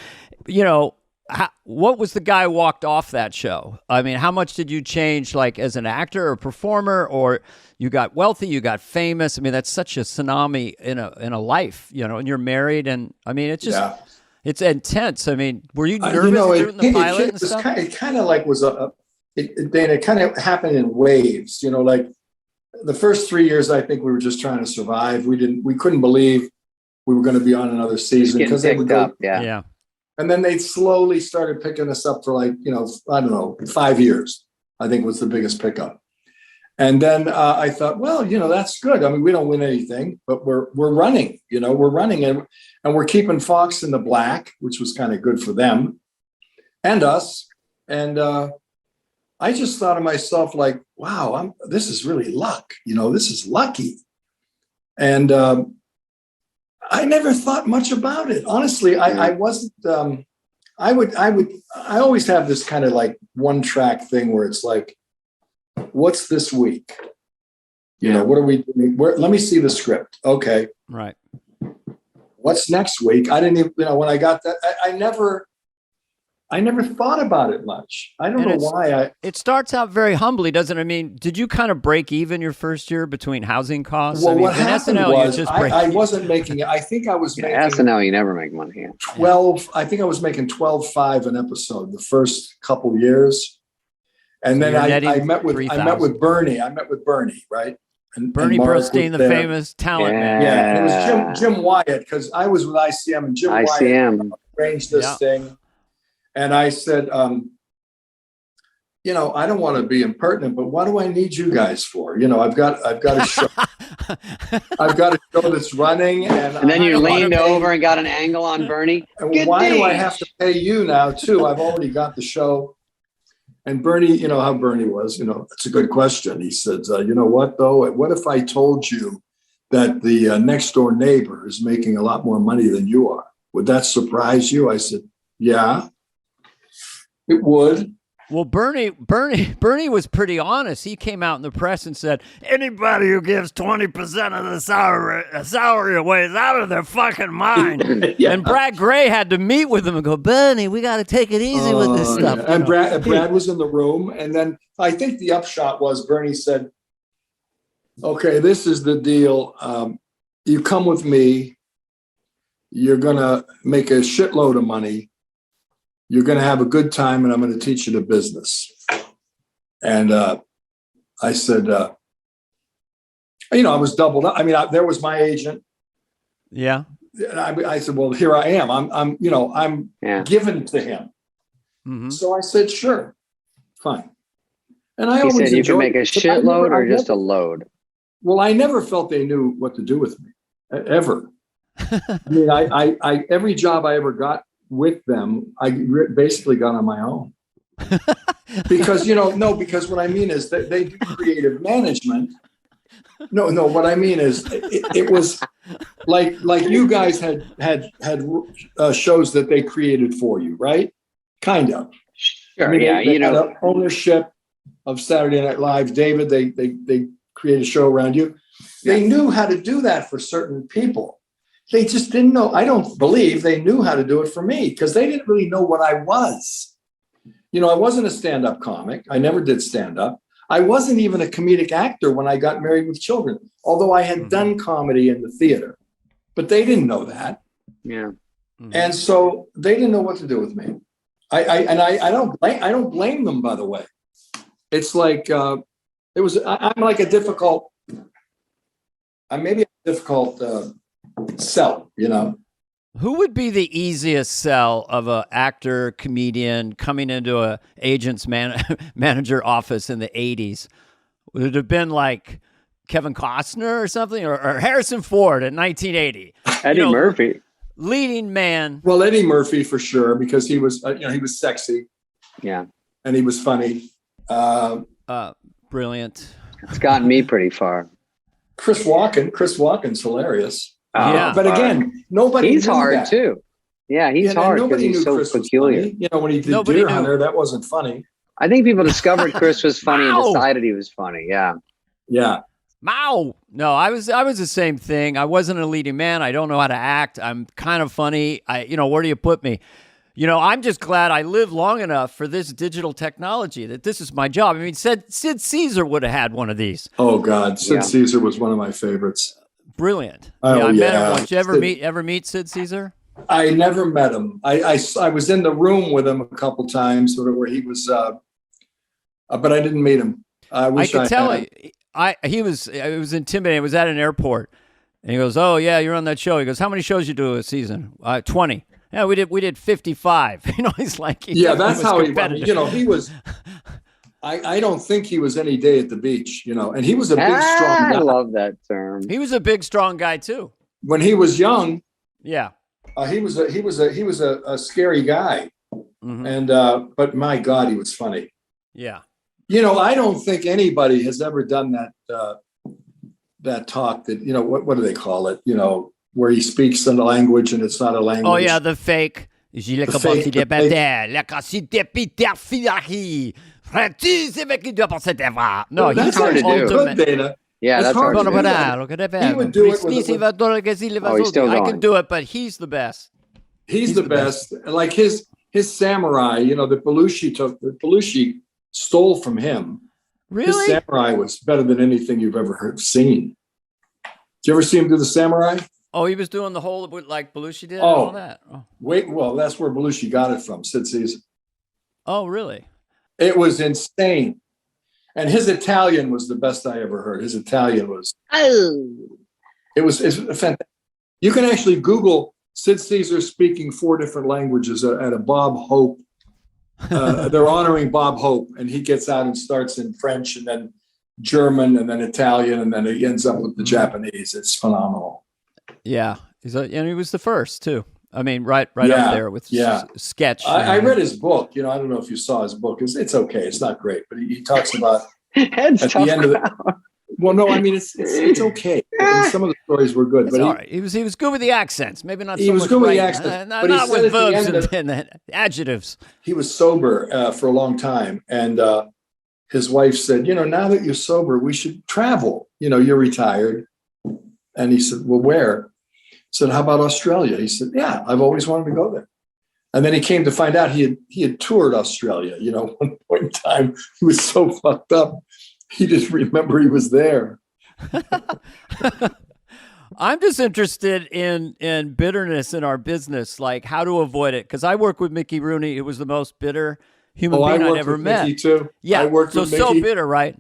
What was the guy who walked off that show? I mean, how much did you change, like as an actor or performer, or you got wealthy, you got famous? I mean, that's such a tsunami in a life, and you're married, and I mean, it's just it's intense. I mean, were you nervous during the pilot and stuff? It kind of like was it kind of happened in waves, like the first 3 years, I think we were just trying to survive. We couldn't believe we were going to be on another season because they would go, yeah. And then they slowly started picking us up for I don't know, 5 years, I think was the biggest pickup. And then I thought, well, that's good. I mean, we don't win anything, but we're running, we're running and we're keeping Fox in the black, which was kind of good for them and us. And I just thought of myself like, wow, this is really luck. This is lucky. And I never thought much about it. Honestly, I wasn't, I always have this kind of like one track thing where it's like, what's this week? What are we doing? Let me see the script. Okay. Right. What's next week? I didn't even, when I got that, I never thought about it much. I don't know why. It starts out very humbly, doesn't it? I mean, did you kind of break even your first year between housing costs? Well, I mean, what happened SNL, was you just I wasn't making it. I think I was making SNL. You never make money. Yeah. 12. I think I was making 12.5 an episode the first couple years, and then I met with Bernie. I met with Bernie, right? And Bernie Burstein, the famous talent man. Yeah, and it was Jim Wyatt, because I was with ICM, and Jim Wyatt arranged this thing. And I said, you know, I don't want to be impertinent, but what do I need you guys for? You know, I've got a show. I've got a show that's running, and then you leaned over and got an angle on Bernie. And why do I have to pay you now too? I've already got the show. And Bernie, you know how Bernie was. You know, it's a good question. He said, you know what though? What if I told you that the next door neighbor is making a lot more money than you are? Would that surprise you? I said, yeah. It would. Well, Bernie was pretty honest. He came out in the press and said, anybody who gives 20% of the salary away is out of their fucking mind. Yeah. And Brad Gray had to meet with him and go, Bernie, we got to take it easy with this stuff. Yeah. And Brad was in the room. And then I think the upshot was Bernie said, okay, this is the deal. You come with me. You're going to make a shitload of money. You're going to have a good time, and I'm going to teach you the business. And I said, you know, I was doubled up. I mean, there was my agent. Yeah. And I said, well, here I am. I'm given to him. Mm-hmm. So I said, sure, fine. And I always said you can make a shitload or just a load. Well, I never felt they knew what to do with me, ever. I mean, I every job I ever got with them, I basically got on my own. Because, because what I mean is that they do creative management. No, what I mean is it was like you guys had shows that they created for you, right? Kind of. Sure, I mean, yeah. They had ownership of Saturday Night Live. David, they created a show around you. They knew how to do that for certain people. They just didn't know. I don't believe they knew how to do it for me because they didn't really know what I was. I wasn't a stand-up comic. I never did stand-up. I wasn't even a comedic actor when I got Married with Children, although I had done comedy in the theater. But they didn't know that. Yeah. Mm-hmm. And so they didn't know what to do with me. I don't blame them, by the way. It's like I'm like a difficult sell, Who would be the easiest sell of an actor, comedian coming into a agent's manager office in the 80s? Would it have been like Kevin Costner or something, or Harrison Ford in 1980? Eddie Murphy. Leading man. Well, Eddie Murphy for sure, because he was, he was sexy. Yeah. And he was funny. Brilliant. It's gotten me pretty far. Chris Walken's hilarious. Yeah. But again, nobody He's knew hard that. too. Yeah, he's hard because he's so peculiar. When he did Deer Hunter, that wasn't funny. I think people discovered Chris was funny and decided he was funny. Yeah. Yeah. Mao. No, I was the same thing. I wasn't a leading man. I don't know how to act. I'm kind of funny. Where do you put me? I'm just glad I lived long enough for this digital technology that this is my job. I mean, Sid Caesar would have had one of these. Oh God, Sid Caesar was one of my favorites. Brilliant. Oh, I met him once. You ever meet Sid Caesar? I never met him. I was in the room with him a couple times where he was, but I didn't meet him. I could tell. It was intimidating. I was at an airport, and he goes, "Oh yeah, you're on that show." He goes, "How many shows you do a season?" 20. Yeah, we did 55. He's like, that's how he was. He was. I don't think he was any day at the beach, and he was a big, strong guy. I love that term. He was a big, strong guy too. When he was young, yeah, he was a scary guy, and but my God, he was funny. Yeah, I don't think anybody has ever done that talk that what do they call it? Where he speaks in a language and it's not a language. Oh yeah, the fake. No, he's hard to do. Dana. Yeah, that's hard to do. He would do it with I can do it, but he's the best. He's the best. Like his his samurai, that Belushi stole from him. Really? His samurai was better than anything you've ever seen. Did you ever see him do the samurai? Oh, he was doing the whole like Belushi did and Oh. all that. Oh. Wait, well, that's where Belushi got it from, Sid Caesar. Oh, really? It was insane. And his Italian was the best I ever heard. His Italian was, it's fantastic. You can actually Google Sid Caesar speaking 4 different languages at a Bob Hope. They're honoring Bob Hope, and he gets out and starts in French and then German and then Italian, and then he ends up with the Japanese. It's phenomenal. Yeah. And he was the first too. I mean, right up there with sketch. I read his book. I don't know if you saw his book. It's okay. It's not great, but he talks about Ed's at the end of it. Well, no, I mean it's okay. And some of the stories were good, It's but all right. He was good with the accents. Maybe not. He so was much good with the right. accents, not but he said with at the verbs end and adjectives. he was sober for a long time, and his wife said, now that you're sober, we should travel. You're retired, and he said, well, where? I said, how about Australia? He said, yeah, I've always wanted to go there. And then he came to find out he had toured Australia. One point in time, he was so fucked up, he didn't remember he was there. I'm just interested in bitterness in our business, like how to avoid it. Because I work with Mickey Rooney, who was the most bitter human being I'd ever met. Mickey too. Yeah, I worked with Mickey. So bitter, right?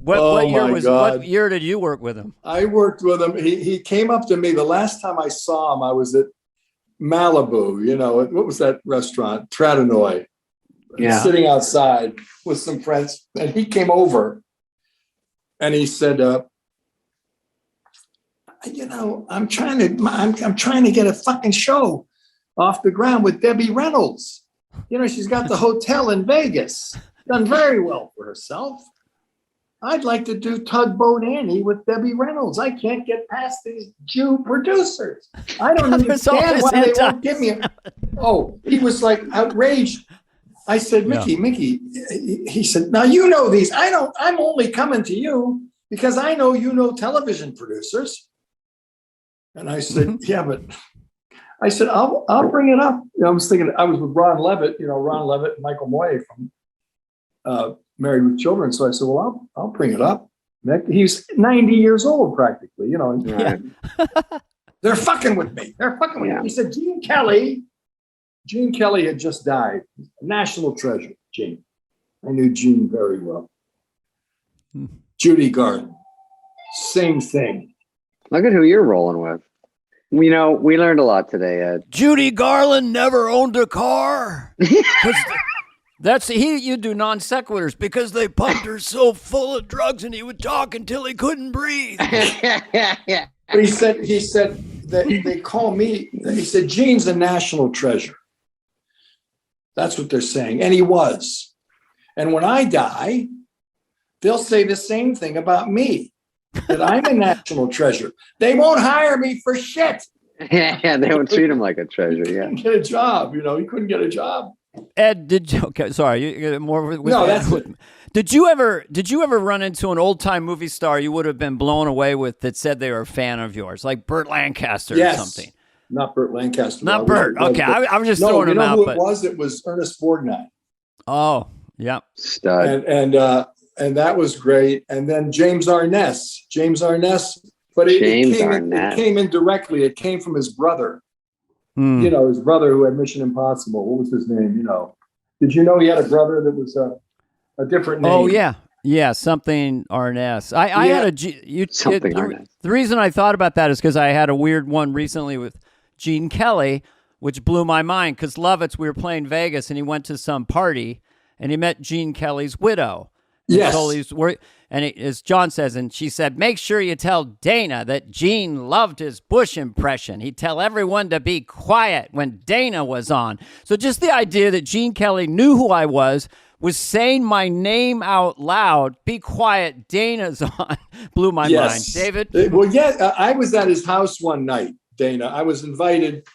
What year did you work with him? I worked with him. He came up to me the last time I saw him. I was at Malibu. What was that restaurant? Tratanoy. Yeah. Sitting outside with some friends, and he came over, and he said, I'm trying to get a fucking show off the ground with Debbie Reynolds. She's got the hotel in Vegas, done very well for herself. I'd like to do Tugboat Annie with Debbie Reynolds. I can't get past these Jew producers. I don't understand why they won't give me he was like outraged. I said, Mickey, he said, now you know these. I'm only coming to you because I know television producers. And I said, yeah, but I said, I'll bring it up. I was thinking, I was with Ron Levitt, Ron Levitt and Michael Moye from Married with Children. So I said, well, I'll bring it up. He's 90 years old practically, Right. They're fucking with me. Me. He said, Gene Kelly had just died. National treasure, Gene. I knew Gene very well. Judy Garland, same thing. Look at who you're rolling with. We learned a lot today, Ed. Judy Garland never owned a car. You do non sequiturs because they pumped her so full of drugs and he would talk until he couldn't breathe. But he said that they call me. He said Gene's a national treasure. That's what they're saying, and he was. And when I die, they'll say the same thing about me, that I'm a national treasure. They won't hire me for shit. Yeah, they won't treat him like a treasure. Yeah, he couldn't get a job. He couldn't get a job. Ed, did you? Okay, sorry, you get more with no, Ed. that's it. Did you ever run into an old time movie star you would have been blown away with that said they were a fan of yours, like Burt Lancaster or something? Not Burt Lancaster. Not Burt. Okay, I was just throwing him out. Who it was? It was Ernest Borgnine. Oh, yeah, stud. And that was great. And then James Arness, but it came indirectly. It came from his brother. His brother who had Mission Impossible. What was his name? Did you know he had a brother that was a different name? Oh yeah, something Arness. I had Arness. The reason I thought about that is because I had a weird one recently with Gene Kelly, which blew my mind. Because Lovitz, we were playing Vegas, and he went to some party, and he met Gene Kelly's widow. Yes. As John says, and she said, make sure you tell Dana that Gene loved his Bush impression. He'd tell everyone to be quiet when Dana was on. So just the idea that Gene Kelly knew who I was saying my name out loud, be quiet, Dana's on, blew my mind. David? Well, yeah, I was at his house one night, Dana. I was invited.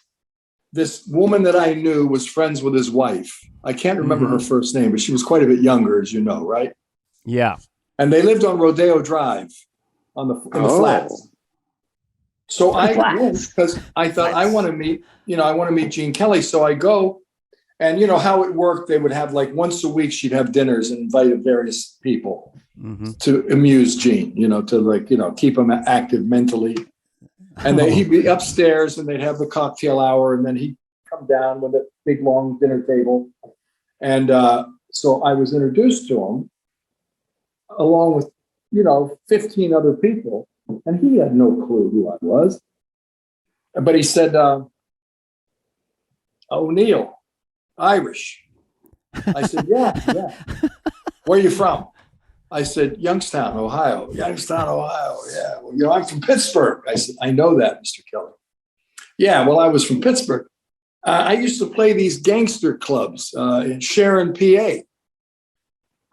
This woman that I knew was friends with his wife. I can't remember her first name, but she was quite a bit younger, as you know, right? Yeah. And they lived on Rodeo Drive in the flats. So I went because I thought I want to meet Gene Kelly. So I go, And you know how it worked. They would have like once a week, she'd have dinners and invited various people to amuse Gene, you know, to like, you know, keep him active mentally. And he'd be upstairs and they'd have the cocktail hour, and then he'd come down with a big long dinner table. And so I was introduced to him along with, you know, 15 other people. And he had no clue who I was. But he said, O'Neill, Irish. I said, yeah. Where are you from? I said, Youngstown, Ohio. Youngstown, Ohio. Yeah. Well, you know, I'm from Pittsburgh. I said, I know that, Mr. Kelly. Yeah, well, I was from Pittsburgh. I used to play these gangster clubs in Sharon, PA.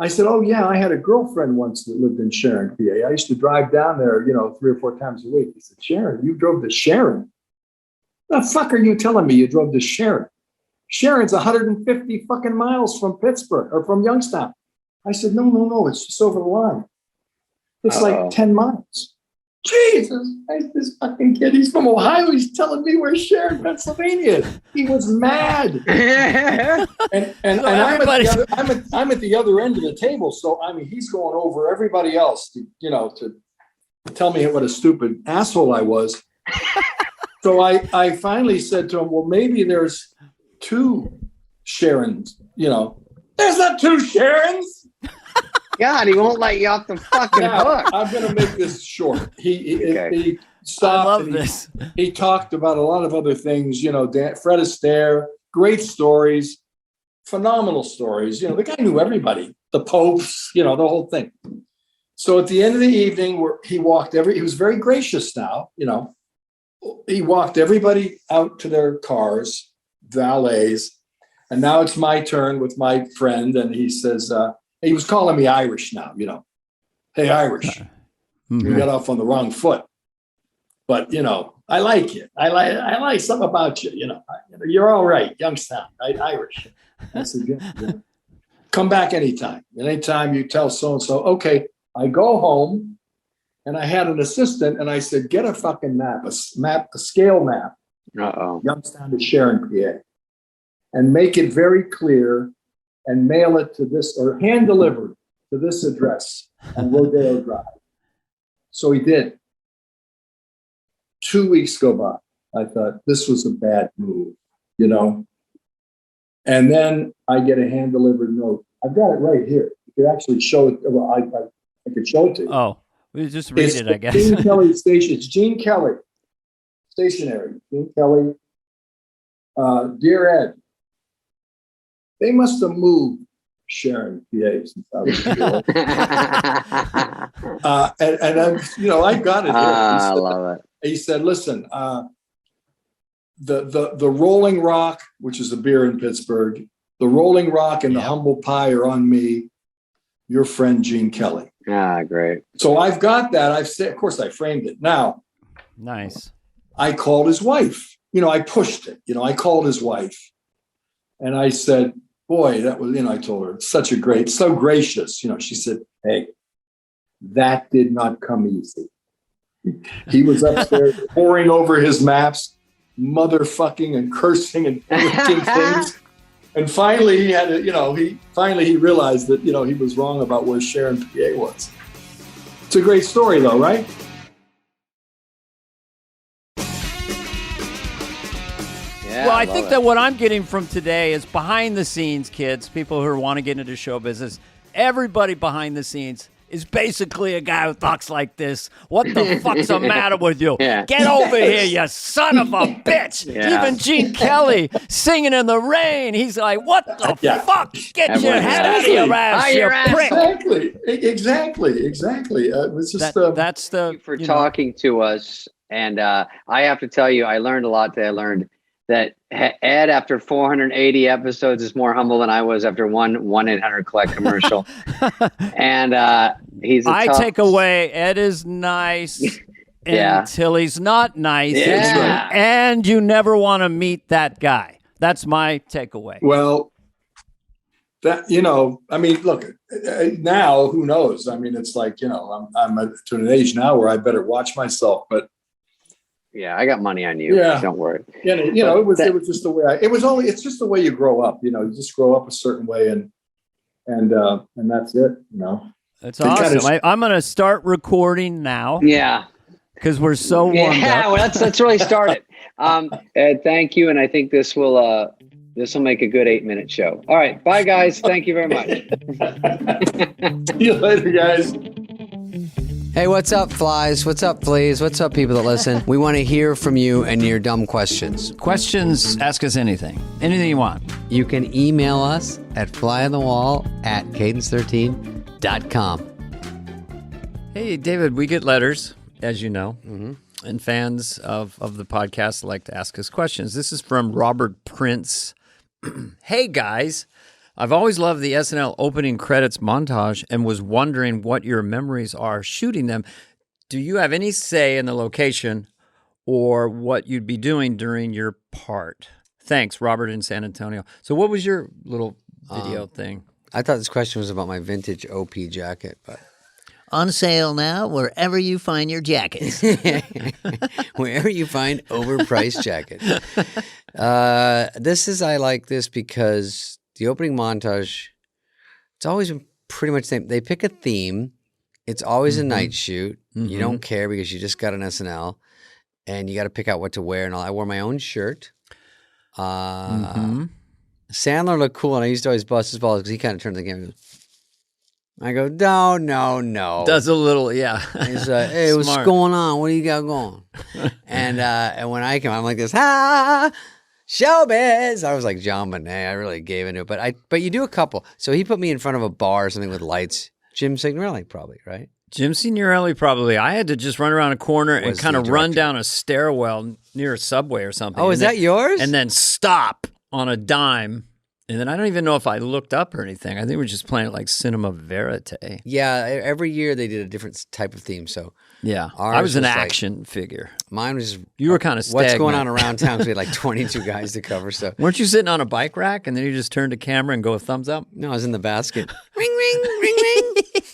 I said, oh, yeah, I had a girlfriend once that lived in Sharon, PA. I used to drive down there, you know, 3 or 4 times a week. He said, Sharon, you drove to Sharon? The fuck are you telling me you drove to Sharon? Sharon's 150 fucking miles from Pittsburgh or from Youngstown. I said, no, it's just over the line. It's like 10 miles. Jesus, this fucking kid, he's from Ohio. He's telling me where Sharon, Pennsylvania is. He was mad. and I'm at the other end of the table. So, I mean, he's going over everybody else to, you know, to tell me what a stupid asshole I was. So I finally said to him, well, maybe there's 2 Sharons, you know. There's not 2 Sharons. God, he won't let you off the fucking hook. I'm going to make this short. He stopped. I love this. He talked about a lot of other things, you know, Fred Astaire, great stories, phenomenal stories. You know, the guy knew everybody, the popes, you know, the whole thing. So at the end of the evening, he was very gracious now, you know. He walked everybody out to their cars, valets, and now it's my turn with my friend. And he says, he was calling me Irish now, you know. Hey, Irish, you got off on the wrong foot, but you know, I like you. I like something about you. You know, you're all right, Youngstown, right? Irish. I said, yeah. Come back anytime. Anytime you tell so and so. Okay, I go home. And I had an assistant, and I said, get a fucking map, a scale map, Youngstown to Sharon, PA, and make it very clear and mail it to this, or hand delivered to this address on Rodeo Drive. So he did. 2 weeks go by. I thought this was a bad move, you know. And then I get a hand delivered note. I've got it right here. You could actually show it. Well, I could show it to you. Oh. We just read it, I guess. Gene Kelly station. It's Gene Kelly, stationery. Gene Kelly, dear Ed, they must have moved Sharon, PA, since I was here. And I'm, you know, I got it. I love it. He said, "Listen, the Rolling Rock, which is a beer in Pittsburgh, the Rolling Rock and the Humble Pie are on me. Your friend Gene Kelly." Ah, great. So I've got that. I've said, of course, I framed it. Now, nice. I called his wife. You know, I pushed it. You know, I called his wife, and I said, "Boy, that was." You know, I told her, "Such a great, so gracious." You know, she said, "Hey, that did not come easy." He was upstairs poring over his maps, motherfucking and cursing and freaking things. And finally, he had to, you know, he realized that, you know, he was wrong about where Sharon, PA was. It's a great story, though, right? Yeah, well, I think that what I'm getting from today is behind the scenes, kids, people who want to get into show business, everybody behind the scenes is basically a guy who talks like this. What the fuck's the matter with you? Yeah. Get over here, you son of a bitch. Yeah. Even Gene Kelly singing in the rain. He's like, what the fuck? Get Everyone your head out of your ass, you prick. Exactly. It was just that's the Thank you for talking to us. And I have to tell you, I learned a lot today. I learned that Ed, after 480 episodes, is more humble than I was after one 1-800-COLLECT commercial. And he's a tough... take away, Ed is nice until he's not nice. Yeah. And you never want to meet that guy. That's my takeaway. Well, that, you know, I mean, look, now, who knows? I mean, it's like, you know, I'm to an age now where I better watch myself. But Yeah, I got money on you. Yeah. Don't worry. Yeah, it was just the way it's just the way you grow up. You just grow up a certain way, and that's it. That's awesome. I'm going to start recording now. Yeah. Because we're so warmed up. Well, let's really start it. Ed, thank you, and I think this will make a good 8-minute show. All right, bye guys. Thank you very much. See you later, guys. Hey, what's up, flies? What's up, fleas? What's up, people that listen? We want to hear from you and your dumb questions. Questions, ask us anything. Anything you want. You can email us at flyonthewall@cadence13.com. Hey, David, we get letters, as you know, and fans of the podcast like to ask us questions. This is from Robert Prince. Hey, guys. I've always loved the SNL opening credits montage and was wondering what your memories are shooting them. Do you have any say in the location or what you'd be doing during your part? Thanks, Robert in San Antonio. So what was your little video thing? I thought this question was about my vintage OP jacket, but... On sale now, wherever you find your jackets. Wherever you find overpriced jackets. I like this because the opening montage, it's always been pretty much the same. They pick a theme. It's always a night shoot. You don't care because you just got an SNL and you got to pick out what to wear and all. I wore my own shirt. Sandler looked cool and I used to always bust his balls because he kind of turned to the camera and goes, I go, no. Does a little, yeah. He's like, hey, what's going on? What do you got going? And when I come, I'm like this, showbiz. I was like John Bonet. I really gave into it. But you do a couple. So he put me in front of a bar or something with lights. Jim Signorelli probably, right? Jim Signorelli probably. I had to just run around a corner and kind of run down a stairwell near a Subway or something. Oh, is that yours? And then stop on a dime. And then I don't even know if I looked up or anything. I think we're just playing it like Cinema Verite. Yeah, every year they did a different type of theme. So yeah, I was an action figure. Mine was you were kind of what's going on around town because we had like 22 guys to cover. So weren't you sitting on a bike rack and then you just turned to camera and go a thumbs up? No, I was in the basket. Ring, ring, ring,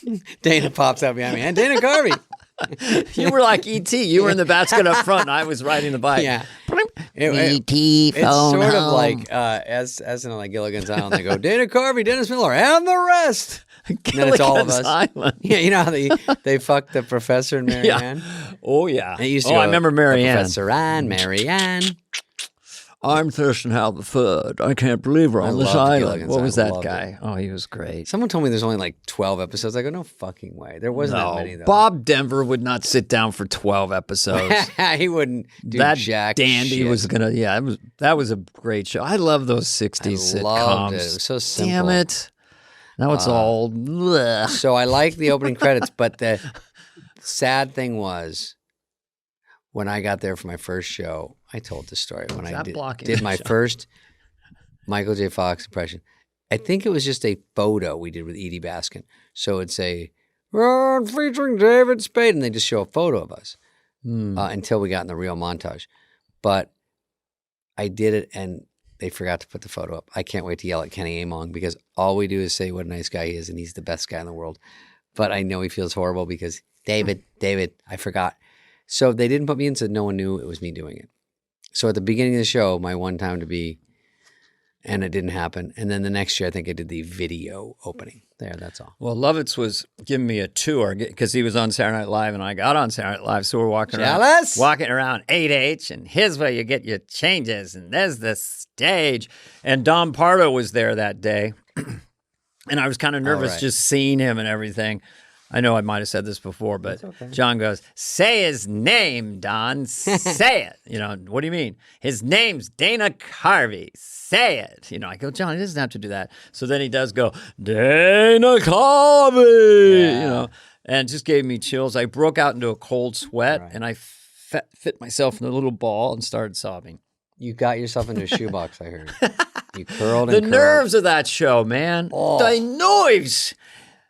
ring. Dana pops out behind me. And Dana Carvey. You were like E.T. You were in the basket up front and I was riding the bike. Yeah. E.T. It's sort of like as in like Gilligan's Island, they go, Dana Carvey, Dennis Miller, and the rest. And then it's all of us. Island. Yeah, you know how they fucked the professor and Mary Ann? Oh, yeah. It used to I remember Mary Ann. Professor Ann, Mary Ann. I'm Thurston Howell III. I can't believe we're on this island. What was that guy? It. Oh, he was great. Someone told me there's only like 12 episodes. I go, no fucking way. There wasn't that many, though. Bob Denver would not sit down for 12 episodes. He wouldn't do that jack dandy shit. was going to, that was a great show. I love those 60s I sitcoms. Loved it. It was so simple. Damn it. Now it's all... bleh. So I like the opening credits, but the sad thing was when I got there for my first show, I told the story. When I did my first Michael J. Fox impression, I think it was just a photo we did with Edie Baskin. So it'd say, featuring David Spade, and they just show a photo of us until we got in the real montage. But I did it, and they forgot to put the photo up. I can't wait to yell at Kenny Among because all we do is say what a nice guy he is, and he's the best guy in the world. But I know he feels horrible because, David, I forgot. So they didn't put me in, so no one knew it was me doing it. So at the beginning of the show, my one time to be, and it didn't happen. And then the next year, I think I did the video opening. There, that's all. Well, Lovitz was giving me a tour because he was on Saturday Night Live and I got on Saturday Night Live. So we're walking around 8H and here's where you get your changes and there's the stage. And Don Pardo was there that day. And I was kind of nervous just seeing him and everything. I know I might have said this before, but John goes, say his name, Don. Say it. You know, what do you mean? His name's Dana Carvey. Say it. You know, I go, John, he doesn't have to do that. So then he does go, Dana Carvey. Yeah. You know, and it just gave me chills. I broke out into a cold sweat and I fit myself in a little ball and started sobbing. You got yourself into a shoebox, I heard. You curled and the curled. nerves of that show, man. Oh. The noise.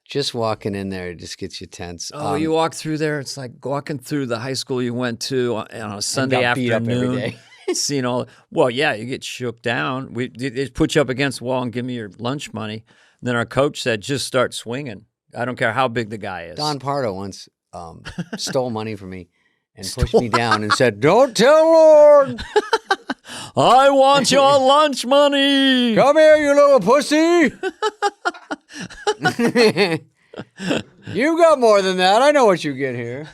Just walking in there just gets you tense. Oh, you walk through there. It's like walking through the high school you went to on a Sunday beat up afternoon. every day. Seeing all, well, yeah, you get shook down. They put you up against the wall and give me your lunch money. And then our coach said, just start swinging. I don't care how big the guy is. Don Pardo once stole money from me and pushed me down and said, "Don't tell Lord. I want your lunch money. Come here, you little pussy. You got more than that. I know what you get here.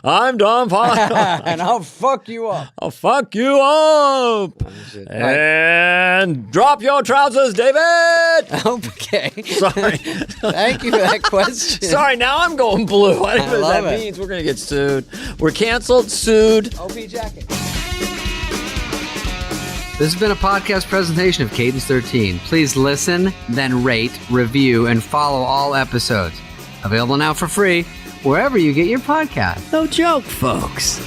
I'm Don Farnham. And I'll fuck you up. I'll fuck you up. And drop your trousers, David. Okay. Sorry. Thank you for that question. Sorry, now I'm going blue. I don't know what love that it. means. We're going to get sued. We're canceled, sued. OP jacket. This has been a podcast presentation of Cadence 13. Please listen, then rate, review, and follow all episodes. Available now for free wherever you get your podcast. No joke, folks.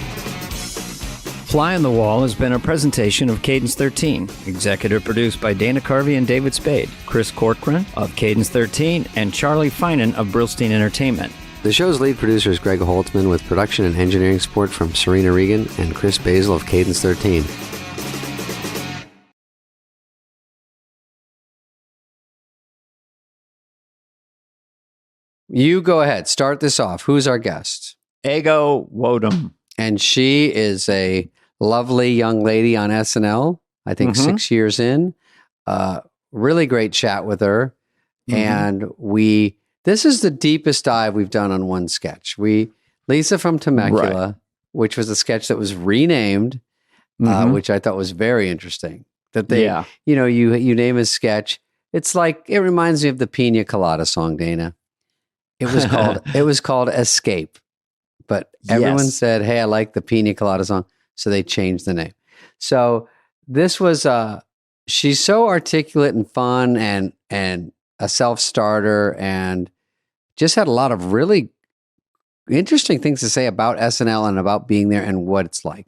Fly on the Wall has been a presentation of Cadence 13. Executive produced by Dana Carvey and David Spade, Chris Corcoran of Cadence 13, and Charlie Finan of Brillstein Entertainment. The show's lead producer is Greg Holtzman with production and engineering support from Serena Regan and Chris Basil of Cadence 13. You go ahead. Start this off. Who's our guest? Ego Wodum. And she is a lovely young lady on SNL, I think 6 years in. Really great chat with her. And this is the deepest dive we've done on one sketch. Lisa from Temecula, which was a sketch that was renamed, which I thought was very interesting. That they, you name a sketch. It's like, it reminds me of the Pina Colada song, Dana. It was called Escape, but everyone said, "Hey, I like the Pina Colada song," so they changed the name. So this was she's so articulate and fun and a self-starter and just had a lot of really interesting things to say about SNL and about being there and what it's like.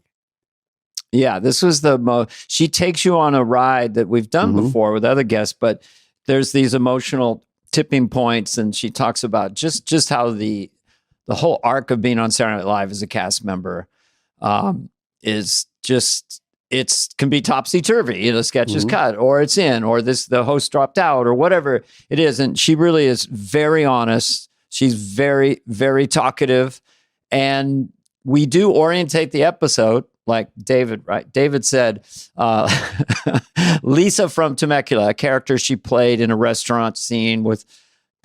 Yeah, this was the most. She takes you on a ride that we've done before with other guests, but there's these emotional tipping points, and she talks about just how the whole arc of being on Saturday Night Live as a cast member is just, can be topsy-turvy. The sketch is cut, or it's in, or the host dropped out, or whatever it is. And she really is very honest. She's very, very talkative. And we do orientate the episode like David, right? David said, Lisa from Temecula, a character she played in a restaurant scene with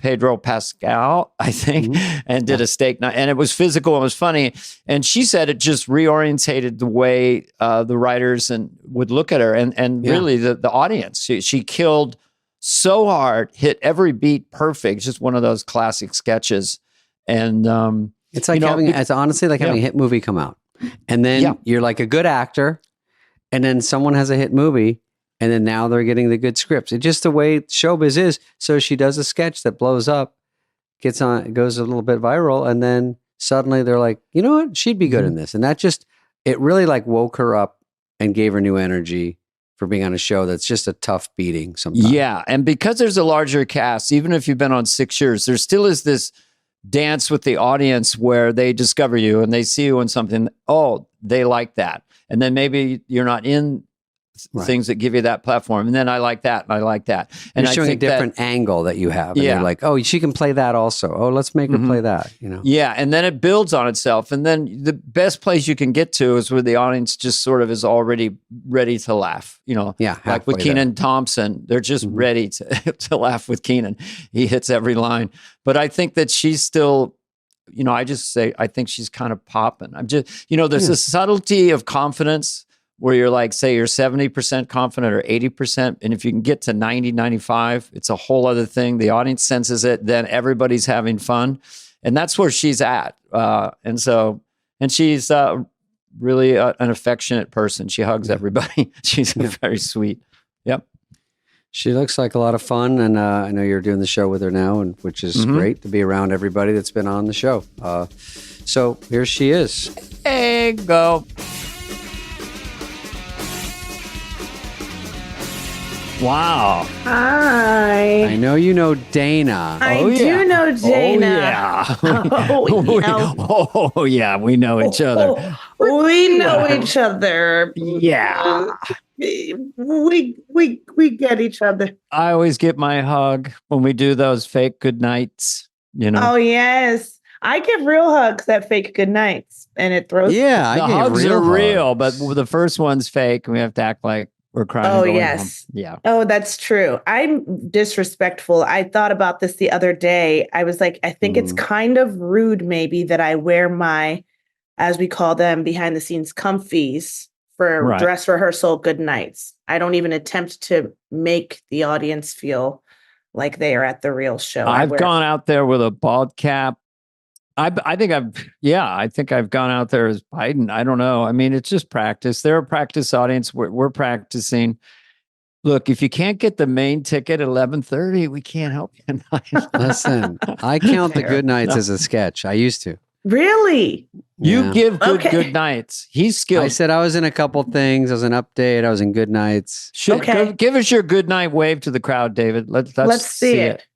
Pedro Pascal, I think, and did a steak night. And it was physical and it was funny. And she said it just reorientated the way the writers would look at her and really the audience. She killed so hard, hit every beat perfect. It's just one of those classic sketches. And it's like it's honestly like having a hit movie come out. And then you're like a good actor, and then someone has a hit movie, and then now they're getting the good scripts. It's just the way showbiz is. So she does a sketch that blows up, goes a little bit viral, and then suddenly they're like, you know what? She'd be good in this. And that it really like woke her up and gave her new energy for being on a show that's just a tough beating sometimes. Yeah, and because there's a larger cast, even if you've been on 6 years, there still is this dance with the audience where they discover you and they see you in something. Oh, they like that. And then maybe you're not in things that give you that platform. And then I like that. And I like that. And you're showing a different angle that you have. And you're like, oh, she can play that also. Oh, let's make her play that, Yeah. And then it builds on itself. And then the best place you can get to is where the audience just sort of is already ready to laugh, like with Kenan Thompson, they're just ready to laugh with Kenan. He hits every line. But I think that she's still, I just say, I think she's kind of popping. I'm just, there's a subtlety of confidence where you're like, say you're 70% confident or 80%. And if you can get to 90, 95, it's a whole other thing. The audience senses it. Then everybody's having fun. And that's where she's at. And she's really an affectionate person. She hugs everybody. She's very sweet. Yep. She looks like a lot of fun. And I know you're doing the show with her now, which is great to be around everybody that's been on the show. So here she is. Ego. Wow. Hi. I know you know Dana. I do know Dana. Oh, yeah. We know each other. We know each other. Yeah. We get each other. I always get my hug when we do those fake good nights, Oh, yes. I give real hugs at fake good nights, and it throws. Yeah, The I gave hugs are real, hugs. but the first one's fake, and we have to act like we're crying. Oh, going yes. home. Yeah. Oh, that's true. I'm disrespectful. I thought about this the other day. I was like, I think it's kind of rude, maybe, that I wear my, as we call them, behind the scenes comfies for dress rehearsal good nights. I don't even attempt to make the audience feel like they are at the real show. I've gone out there with a bald cap. I think I've gone out there as Biden. I don't know. I mean, it's just practice. They're a practice audience. We're practicing. Look, if you can't get the main ticket at 11:30, we can't help you tonight. Listen, I count the good nights as a sketch. I used to. Really? You give good nights. He's skilled. I said I was in a couple things. I was in Update. I was in Good Nights. Give us your good night wave to the crowd, David. Let's see it.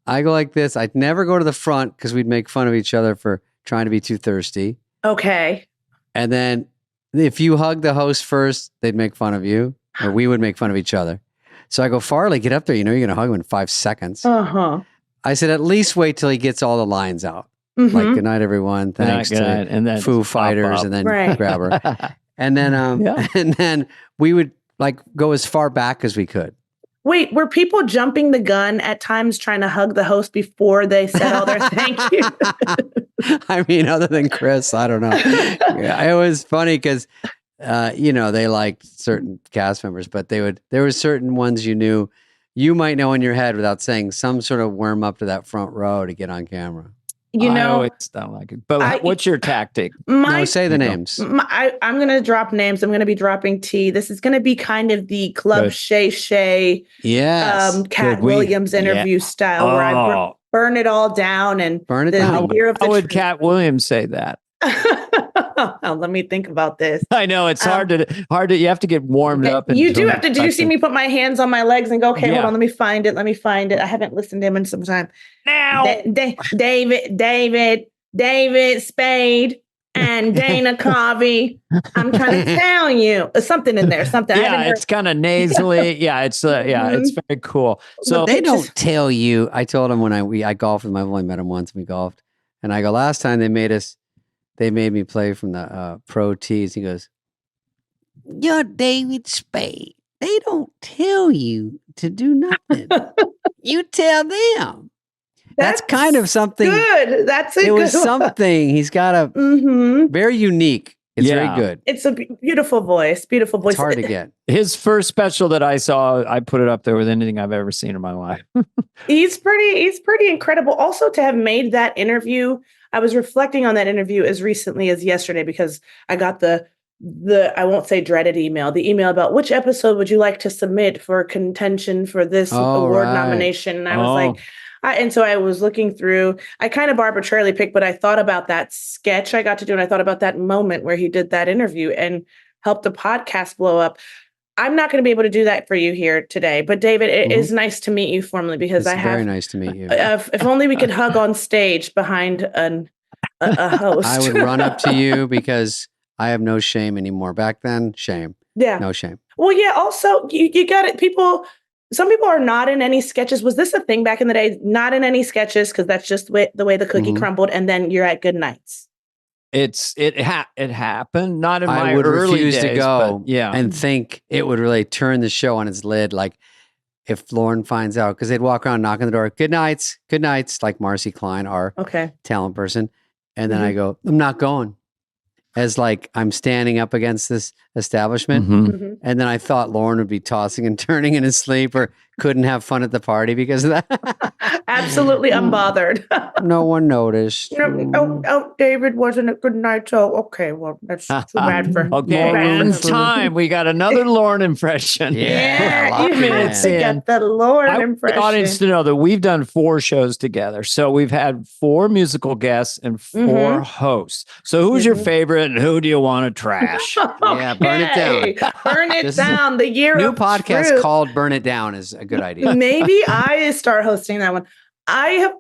I go like this. I'd never go to the front because we'd make fun of each other for trying to be too thirsty. Okay. And then if you hug the host first, they'd make fun of you, or we would make fun of each other. So I go, Farley, get up there. You know you're going to hug him in 5 seconds. I said, at least wait till he gets all the lines out. Like, good night, everyone. Thanks to and then Foo Fighters, and then grab her. And then, and then we would like go as far back as we could. Wait, were people jumping the gun at times trying to hug the host before they said all their thank you? I mean, other than Chris, I don't know. It was funny because, they liked certain cast members, but there were certain ones you might know in your head without saying, some sort of warm up to that front row to get on camera. I always don't like it. But what's your tactic? Say the names. I'm going to drop names. I'm going to be dropping tea. This is going to be kind of the Club Shay Cat Williams interview style where I burn it all down and burn it down. How would Cat Williams say that? Let me think about this. I know it's hard to. You have to get warmed up. You do have to. Did you see me put my hands on my legs and go? Okay, hold on. Let me find it. I haven't listened to him in some time. Now, David, Spade, and Dana Carvey. I'm trying to tell you something in there. Something. Yeah, it's kind of nasally. it's very cool. So they don't tell you. I told him when I golfed with him. I've only met him once. We golfed, and I go, last time they made me play from the pro tees. He goes, "You're David Spade. They don't tell you to do nothing. You tell them." That's kind of something good. It was something. He's got a very unique. It's very good. It's a beautiful voice. Beautiful voice. It's hard to get. His first special that I saw, I put it up there with anything I've ever seen in my life. He's pretty incredible. Also, to have made that interview, I was reflecting on that interview as recently as yesterday because I got the I won't say dreaded email, the email about which episode would you like to submit for contention for this award nomination. And I was like, and so I was looking through, I kind of arbitrarily picked, but I thought about that sketch I got to do. And I thought about that moment where he did that interview and helped the podcast blow up. I'm not going to be able to do that for you here today, but David, it is nice to meet you formally because it's very nice to meet you. If only we could hug on stage behind a host. I would run up to you because I have no shame anymore. Back then, shame. Yeah. No shame. Well, yeah. Also, you got it. Some people are not in any sketches. Was this a thing back in the day? Not in any sketches because that's just the way the cookie crumbled, and then you're at good nights. It happened. Not in my I would early refuse days, to go but and think it would really turn the show on its lid. Like if Lauren finds out, because they'd walk around knocking the door, good nights, like Marcy Klein, our talent person. And then I go, I'm not going. As like I'm standing up against this establishment. And then I thought Lauren would be tossing and turning in his sleep or couldn't have fun at the party because of that. Absolutely unbothered. No one noticed. David wasn't a good night. So, okay, well, that's too bad for Lauren. Time. We got another Lauren impression. Yeah, you minutes in. Get the Lauren impression. I want the audience to know that we've done 4 shows together. So we've had 4 musical guests and 4 hosts. So who's your favorite and who do you want to trash? Yeah, burn it down. Burn it down. The year new of podcast truth. called Burn It Down is a good idea. Maybe I start hosting that one.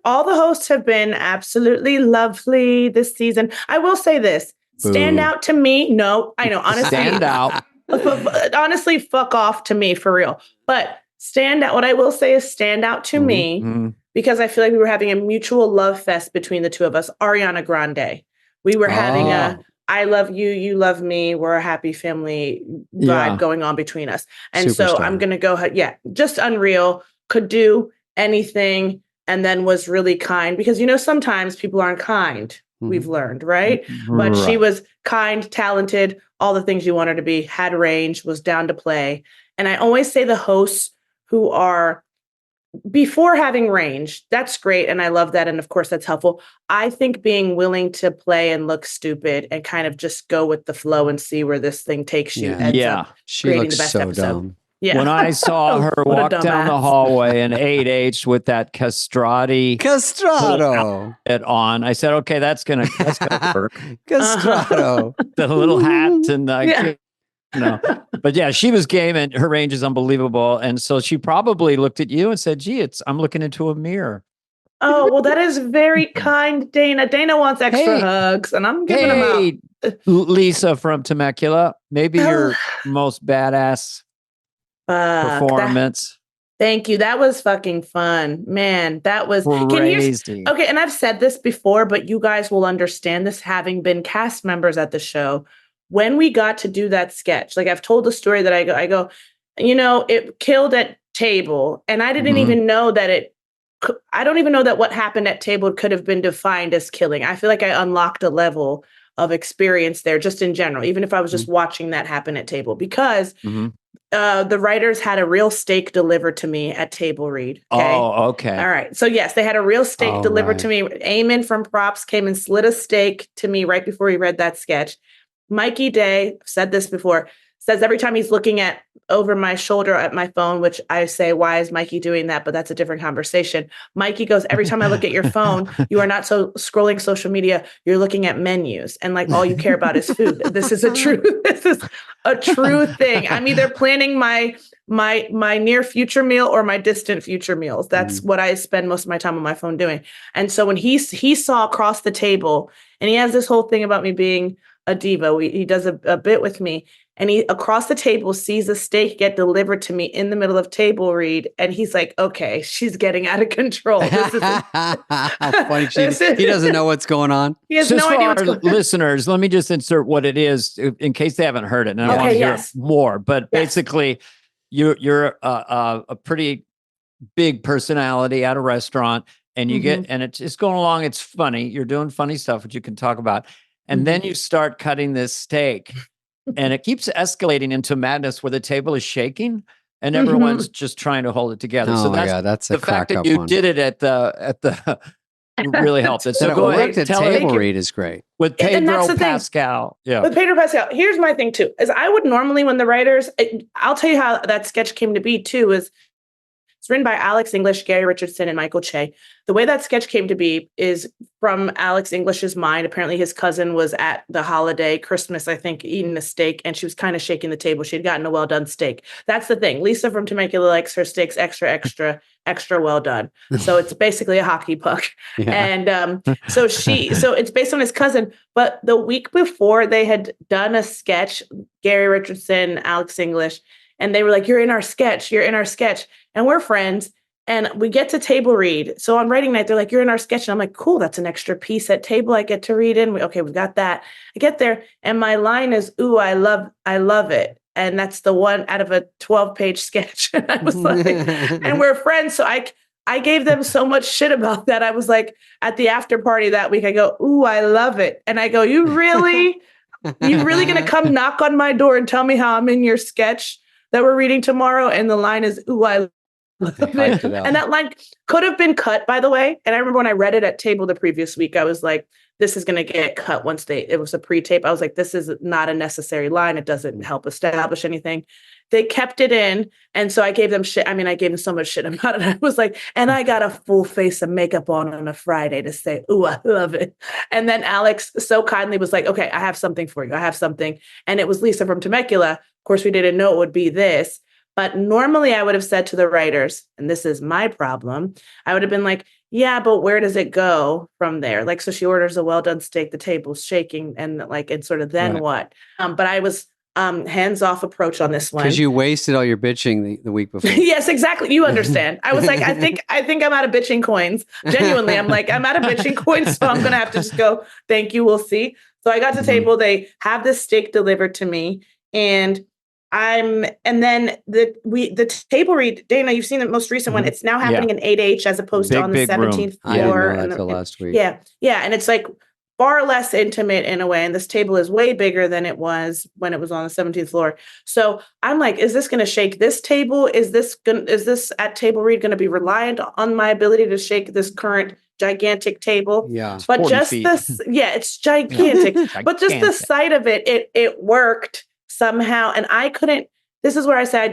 All the hosts have been absolutely lovely this season. I will say this. Stand out to me. No, I know. Honestly, stand out. Honestly, fuck off to me for real. But stand out. What I will say is stand out to me because I feel like we were having a mutual love fest between the two of us. Ariana Grande. We were having a I love you, you love me, we're a happy family vibe going on between us. And Superstar. so I'm going to go ahead. Yeah, just unreal. Could do anything and then was really kind because, sometimes people aren't kind. We've learned, right? But she was kind, talented, all the things you want her to be, had range, was down to play. And I always say the hosts who are before having range, that's great. And I love that. And of course, that's helpful. I think being willing to play and look stupid and kind of just go with the flow and see where this thing takes you. She looks so dumb. Yeah. When I saw her walk down the hallway in 8H with that castrati outfit on, I said, okay, that's gonna work. Castrato. The little hat and but yeah, she was game and her range is unbelievable. And so she probably looked at you and said, gee, I'm looking into a mirror. Oh, well, that is very kind, Dana. Dana wants extra hugs and I'm giving them out. Lisa from Temecula, maybe your most badass performance. Thank you. That was fucking fun. Man, that was crazy. Okay, and I've said this before, but you guys will understand this having been cast members at the show. When we got to do that sketch, like I've told the story that I go, it killed at table. And I didn't even know that I don't even know that what happened at table could have been defined as killing. I feel like I unlocked a level of experience there just in general, even if I was just watching that happen at table because the writers had a real steak delivered to me at table read. Okay? Oh, okay. All right. So yes, they had a real steak delivered to me. Eamon from Props came and slid a steak to me right before he read that sketch. Mikey Day, said this before, says every time he's looking over my shoulder at my phone, which I say, why is Mikey doing that? But that's a different conversation. Mikey goes, every time I look at your phone, you are not scrolling social media. You're looking at menus and like all you care about is food. This is a true thing. I'm either planning my near future meal or my distant future meals. That's what I spend most of my time on my phone doing. And so when he saw across the table, and he has this whole thing about me being a diva. He does a bit with me. And he across the table sees a steak get delivered to me in the middle of table read. And he's like, okay, she's getting out of control. This is funny. He doesn't know what's going on. He has no idea what's going on. Listeners, let me just insert what it is in case they haven't heard it. And I want to hear more. But basically, you're a pretty big personality at a restaurant and you get, and it's going along. It's funny. You're doing funny stuff, which you can talk about. And then you start cutting this steak and it keeps escalating into madness where the table is shaking and everyone's just trying to hold it together. Oh so my God, that's the fact that you did it at the really helped it. So go ahead. The table read is great. With Pedro Pascal. Yeah. With Pedro Pascal. Here's my thing too, is I would normally when the writers, I'll tell you how that sketch came to be too, is it's written by Alex English, Gary Richardson, and Michael Che. The way that sketch came to be is from Alex English's mind. Apparently his cousin was at the holiday, Christmas, I think, eating a steak, and she was kind of shaking the table. She had gotten a well-done steak. That's the thing. Lisa from Temecula likes her steaks extra well done. So it's basically a hockey puck. Yeah. And so it's based on his cousin. But the week before they had done a sketch, Gary Richardson, Alex English, and they were like, you're in our sketch. And we're friends. And we get to table read. So on writing night, they're like, you're in our sketch. And I'm like, cool, that's an extra piece at table I get to read in. We've got that. I get there. And my line is, ooh, I love it. And that's the one out of a 12-page sketch. And I was like, and we're friends. So I gave them so much shit about that. I was like, at the after party that week, I go, ooh, I love it. And I go, you really going to come knock on my door and tell me how I'm in your sketch that we're reading tomorrow? And the line is, ooh, I love it. And that line could have been cut, by the way. And I remember when I read it at table the previous week, I was like, this is going to get cut once it was a pre-tape. I was like, this is not a necessary line. It doesn't help establish anything. They kept it in. And so I gave them shit. I mean, I gave them so much shit about it. I was like, and I got a full face of makeup on a Friday to say, ooh, I love it. And then Alex so kindly was like, okay, I have something for you. I have something. And it was Lisa from Temecula. Of course, we didn't know it would be this. But normally I would have said to the writers, and this is my problem, I would have been like, yeah, but where does it go from there? Like, so she orders a well-done steak, the table's shaking, and sort of then what? But I was hands-off approach on this one. Because you wasted all your bitching the week before. Yes, exactly. You understand. I was like, I think I'm out of bitching coins. Genuinely, I'm like, I'm out of bitching coins, so I'm gonna have to just go. Thank you. We'll see. So I got to the table. They have this steak delivered to me, and then the table read. Dana, you've seen the most recent one. It's now happening in 8H as opposed to on the 17th I didn't floor. know that till last week. Yeah, and it's like far less intimate in a way. And this table is way bigger than it was when it was on the 17th floor. So I'm like, is this going to shake this table? Is this at table read going to be reliant on my ability to shake this current gigantic table? Yeah. But just this, it's gigantic. But just the sight of it worked somehow. And I couldn't, this is where I say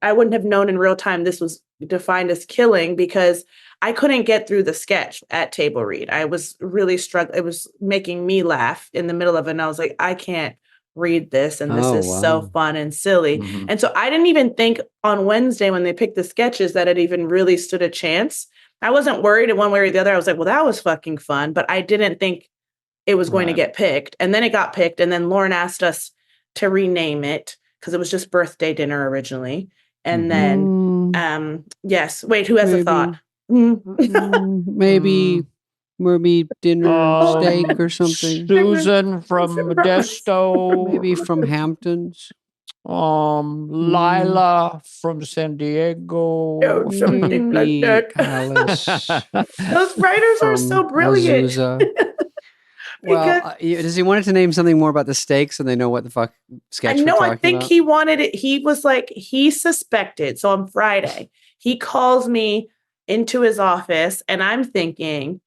I wouldn't have known in real time this was defined as killing, because I couldn't get through the sketch at table read. I was really struggling. It was making me laugh in the middle of it. And I was like, I can't read this. And this is so fun and silly. And so I didn't even think on Wednesday when they picked the sketches that it even really stood a chance. I wasn't worried in one way or the other. I was like, well, that was fucking fun. But I didn't think it was going to get picked. And then it got picked. And then Lauren asked us to rename it because it was just birthday dinner originally. And then, yes. Wait, who has a thought? Maybe dinner steak or something. Susan from Modesto. Maybe from Hamptons. Lila from San Diego. Something like that. Alice. Those writers are so brilliant. Well, does he wanted to name something more about the steaks, and they know what the fuck sketch? I think he wanted it. He was like, he suspected. So on Friday, he calls me into his office, and I'm thinking,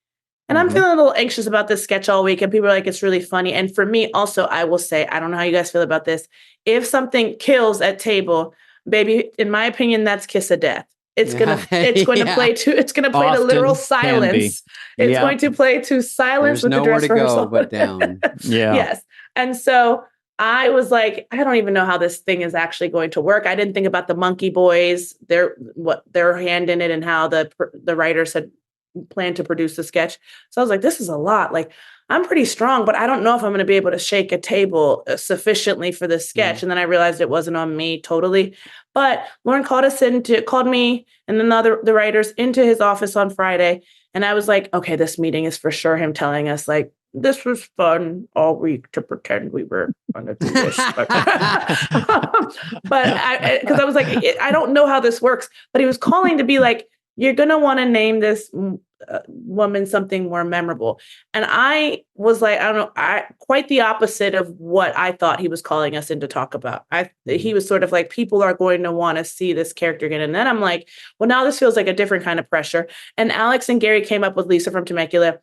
and I'm feeling a little anxious about this sketch all week, and people are like, it's really funny. And for me also, I will say, I don't know how you guys feel about this. If something kills at table, baby, in my opinion, that's kiss of death. It's going to play to literal silence. It's going to play to silence. There's with nowhere the dress to rehearsal. go but down. Yes. And so I was like, I don't even know how this thing is actually going to work. I didn't think about the Monkey Boys, their hand in it, and how the writers had planned to produce the sketch. So I was like, this is a lot. Like, I'm pretty strong, but I don't know if I'm going to be able to shake a table sufficiently for this sketch. And then I realized it wasn't on me totally. But Lauren called me and then the writers into his office on Friday. And I was like, okay, this meeting is for sure him telling us, like, this was fun all week to pretend we were going to do this. But because I was like, I don't know how this works. But he was calling to be like, you're going to want to name this woman something more memorable. And I was like, I don't know, quite the opposite of what I thought he was calling us in to talk about. He was sort of like, people are going to want to see this character again. And then I'm like, well, now this feels like a different kind of pressure. And Alex and Gary came up with Lisa from Temecula.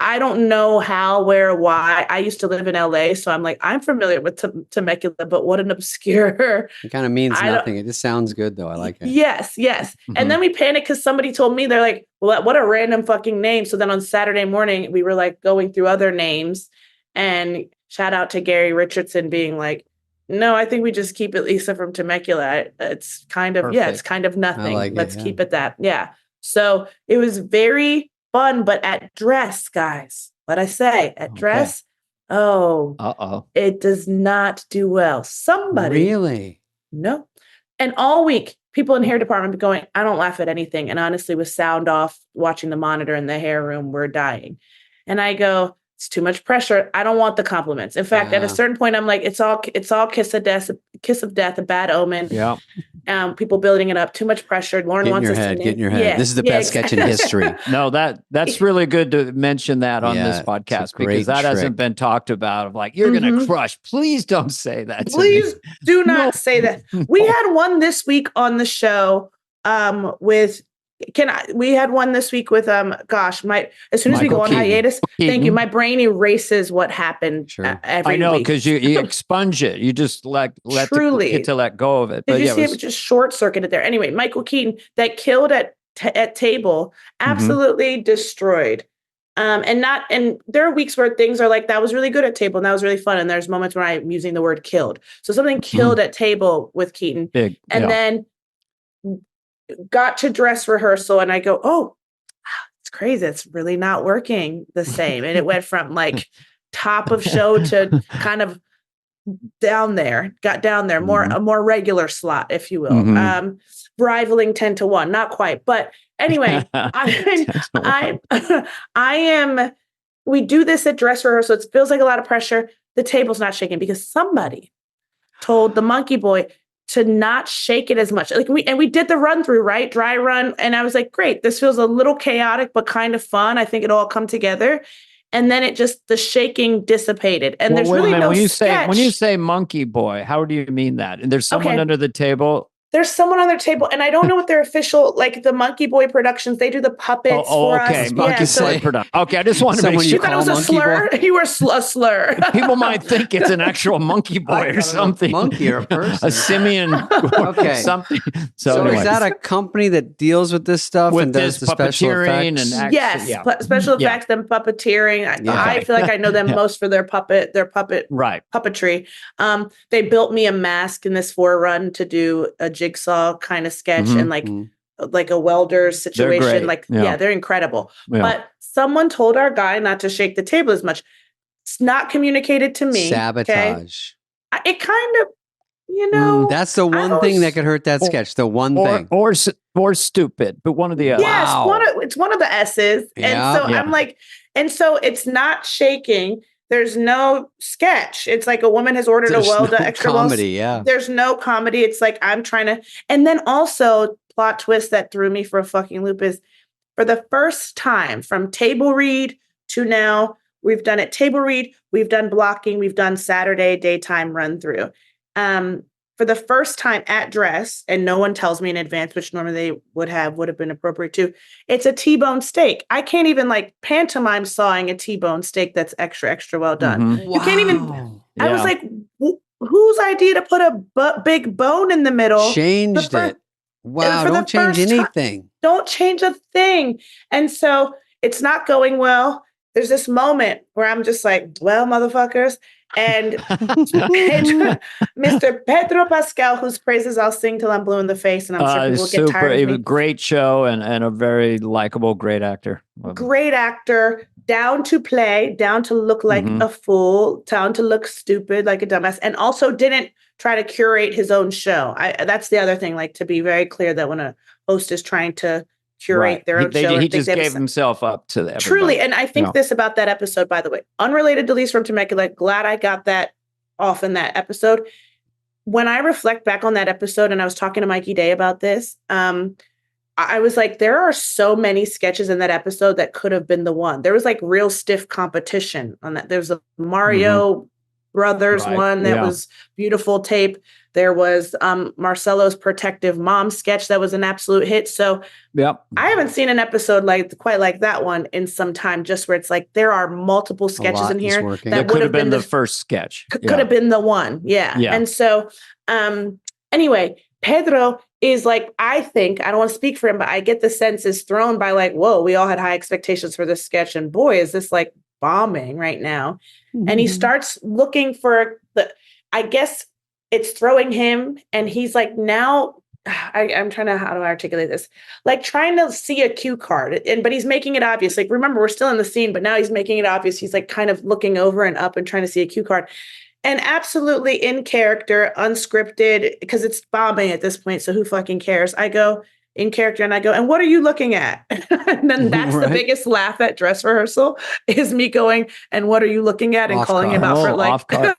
I don't know how, where, why. I used to live in LA, so I'm like, I'm familiar with Temecula, but what an obscure. It kind of means nothing. It just sounds good, though. I like it. Yes. And then we panicked because somebody told me, they're like, well, what a random fucking name. So then on Saturday morning, we were like going through other names, and shout out to Gary Richardson being like, no, I think we just keep it Lisa from Temecula. It's kind of, it's kind of nothing. Let's keep it that. Yeah. So it was very fun, but at dress, guys, what I say at dress, it does not do well. Somebody really? No. And all week, people in hair department be going, I don't laugh at anything. And honestly, with sound off, watching the monitor in the hair room, we're dying. And I go, it's too much pressure. I don't want the compliments. In fact, at a certain point, I'm like, it's all kiss of death, a bad omen. Yeah. People building it up, too much pressure. Lauren wants us to get in your head. Yeah, this is the best sketch in history. No, that's really good to mention that on this podcast, because that hasn't been talked about. Of like, you're going to crush. Please don't say that. Please do not say that. We had one this week on the show we had one this week with as soon as we go on hiatus, thank you. My brain erases what happened every week. I know, because you expunge it. You just get to let go of it. Did you see it just short circuited there? Anyway, Michael Keaton that killed at table, absolutely destroyed. And there are weeks where things are like, that was really good at table and that was really fun. And there's moments where I'm using the word killed. So something killed at table with Keaton. Then got to dress rehearsal and I go, oh, it's crazy. It's really not working the same. And it went from like top of show to kind of got down there, a more regular slot, if you will. Mhm. Rivaling 10 to 1, not quite. But anyway, I am, we do this at dress rehearsal. It feels like a lot of pressure. The table's not shaking because somebody told the monkey boy to not shake it as much. Like we did the run through, right? Dry run. And I was like, great, this feels a little chaotic, but kind of fun. I think it'll all come together. And then the shaking dissipated. And there's really no sketch. When you say monkey boy, how do you mean that? And there's someone under the table. There's someone on their table, and I don't know what their official, like the Monkey Boy Productions, they do the puppets for us. Monkey Boy Production. Okay, I just want to make sure. You thought it was a slur? You were a slur. People might think it's an actual monkey boy or something. Monkey or a person. A simian or something. So is that a company that deals with this stuff and does the special effects? Special effects and puppeteering. I feel like I know them most for their puppetry. They built me a mask in this forerun to do a jigsaw kind of sketch and like a welder's situation. They're incredible. Yeah. But someone told our guy not to shake the table as much. It's not communicated to me. Sabotage. Okay? It kind of, that's the one thing that could hurt that sketch. The one thing. Or stupid, but one of the other. Yes, it's one of the S's. And so I'm like, and so it's not shaking. There's no sketch. It's like a woman has ordered a extra comedy. There's no comedy. It's like I'm trying to. And then also plot twist that threw me for a fucking loop is for the first time from table read to now, we've done it table read, we've done blocking, we've done Saturday daytime run through. For the first time at dress, and no one tells me in advance, which normally they would have been appropriate too. It's a T-bone steak. I can't even like pantomime sawing a T-bone steak that's extra well done. Wow. You can't even. I was like, whose idea to put a big bone in the middle? Changed it. Wow! Don't change anything. Don't change a thing. And so it's not going well. There's this moment where I'm just like, well, motherfuckers. And Mr. Pedro Pascal, whose praises I'll sing till I'm blue in the face, and I'm sure people will get tired of me. Great show and a very likable, great actor. Great actor, down to play, down to look like a fool, down to look stupid like a dumbass, and also didn't try to curate his own show. That's the other thing, like to be very clear that when a host is trying to curate their own show. He just gave himself up to everybody. Truly. And I think this about that episode, by the way, unrelated to Lise from Temecula, glad I got that off in that episode. When I reflect back on that episode, and I was talking to Mikey Day about this, I was like, there are so many sketches in that episode that could have been the one. There was like real stiff competition on that. There was a Mario Brothers one that was beautiful tape. There was Marcelo's protective mom sketch that was an absolute hit. So I haven't seen an episode quite like that one in some time, just where it's like there are multiple sketches in here that could have been the first sketch. Could have been the one. Yeah. And so anyway, Pedro is like, I think, I don't want to speak for him, but I get the sense is thrown by like, whoa, we all had high expectations for this sketch. And boy, is this like bombing right now. And he starts looking for I guess it's throwing him. And he's like, now I'm trying to, how do I articulate this? Like trying to see a cue card, but he's making it obvious. Like, remember, we're still in the scene, but now he's making it obvious. He's like kind of looking over and up and trying to see a cue card. And absolutely in character, unscripted, because it's bombing at this point. So who fucking cares? I go in character and I go, and what are you looking at? And then that's the biggest laugh at dress rehearsal is me going, and what are you looking at? And off calling him out for like, off card.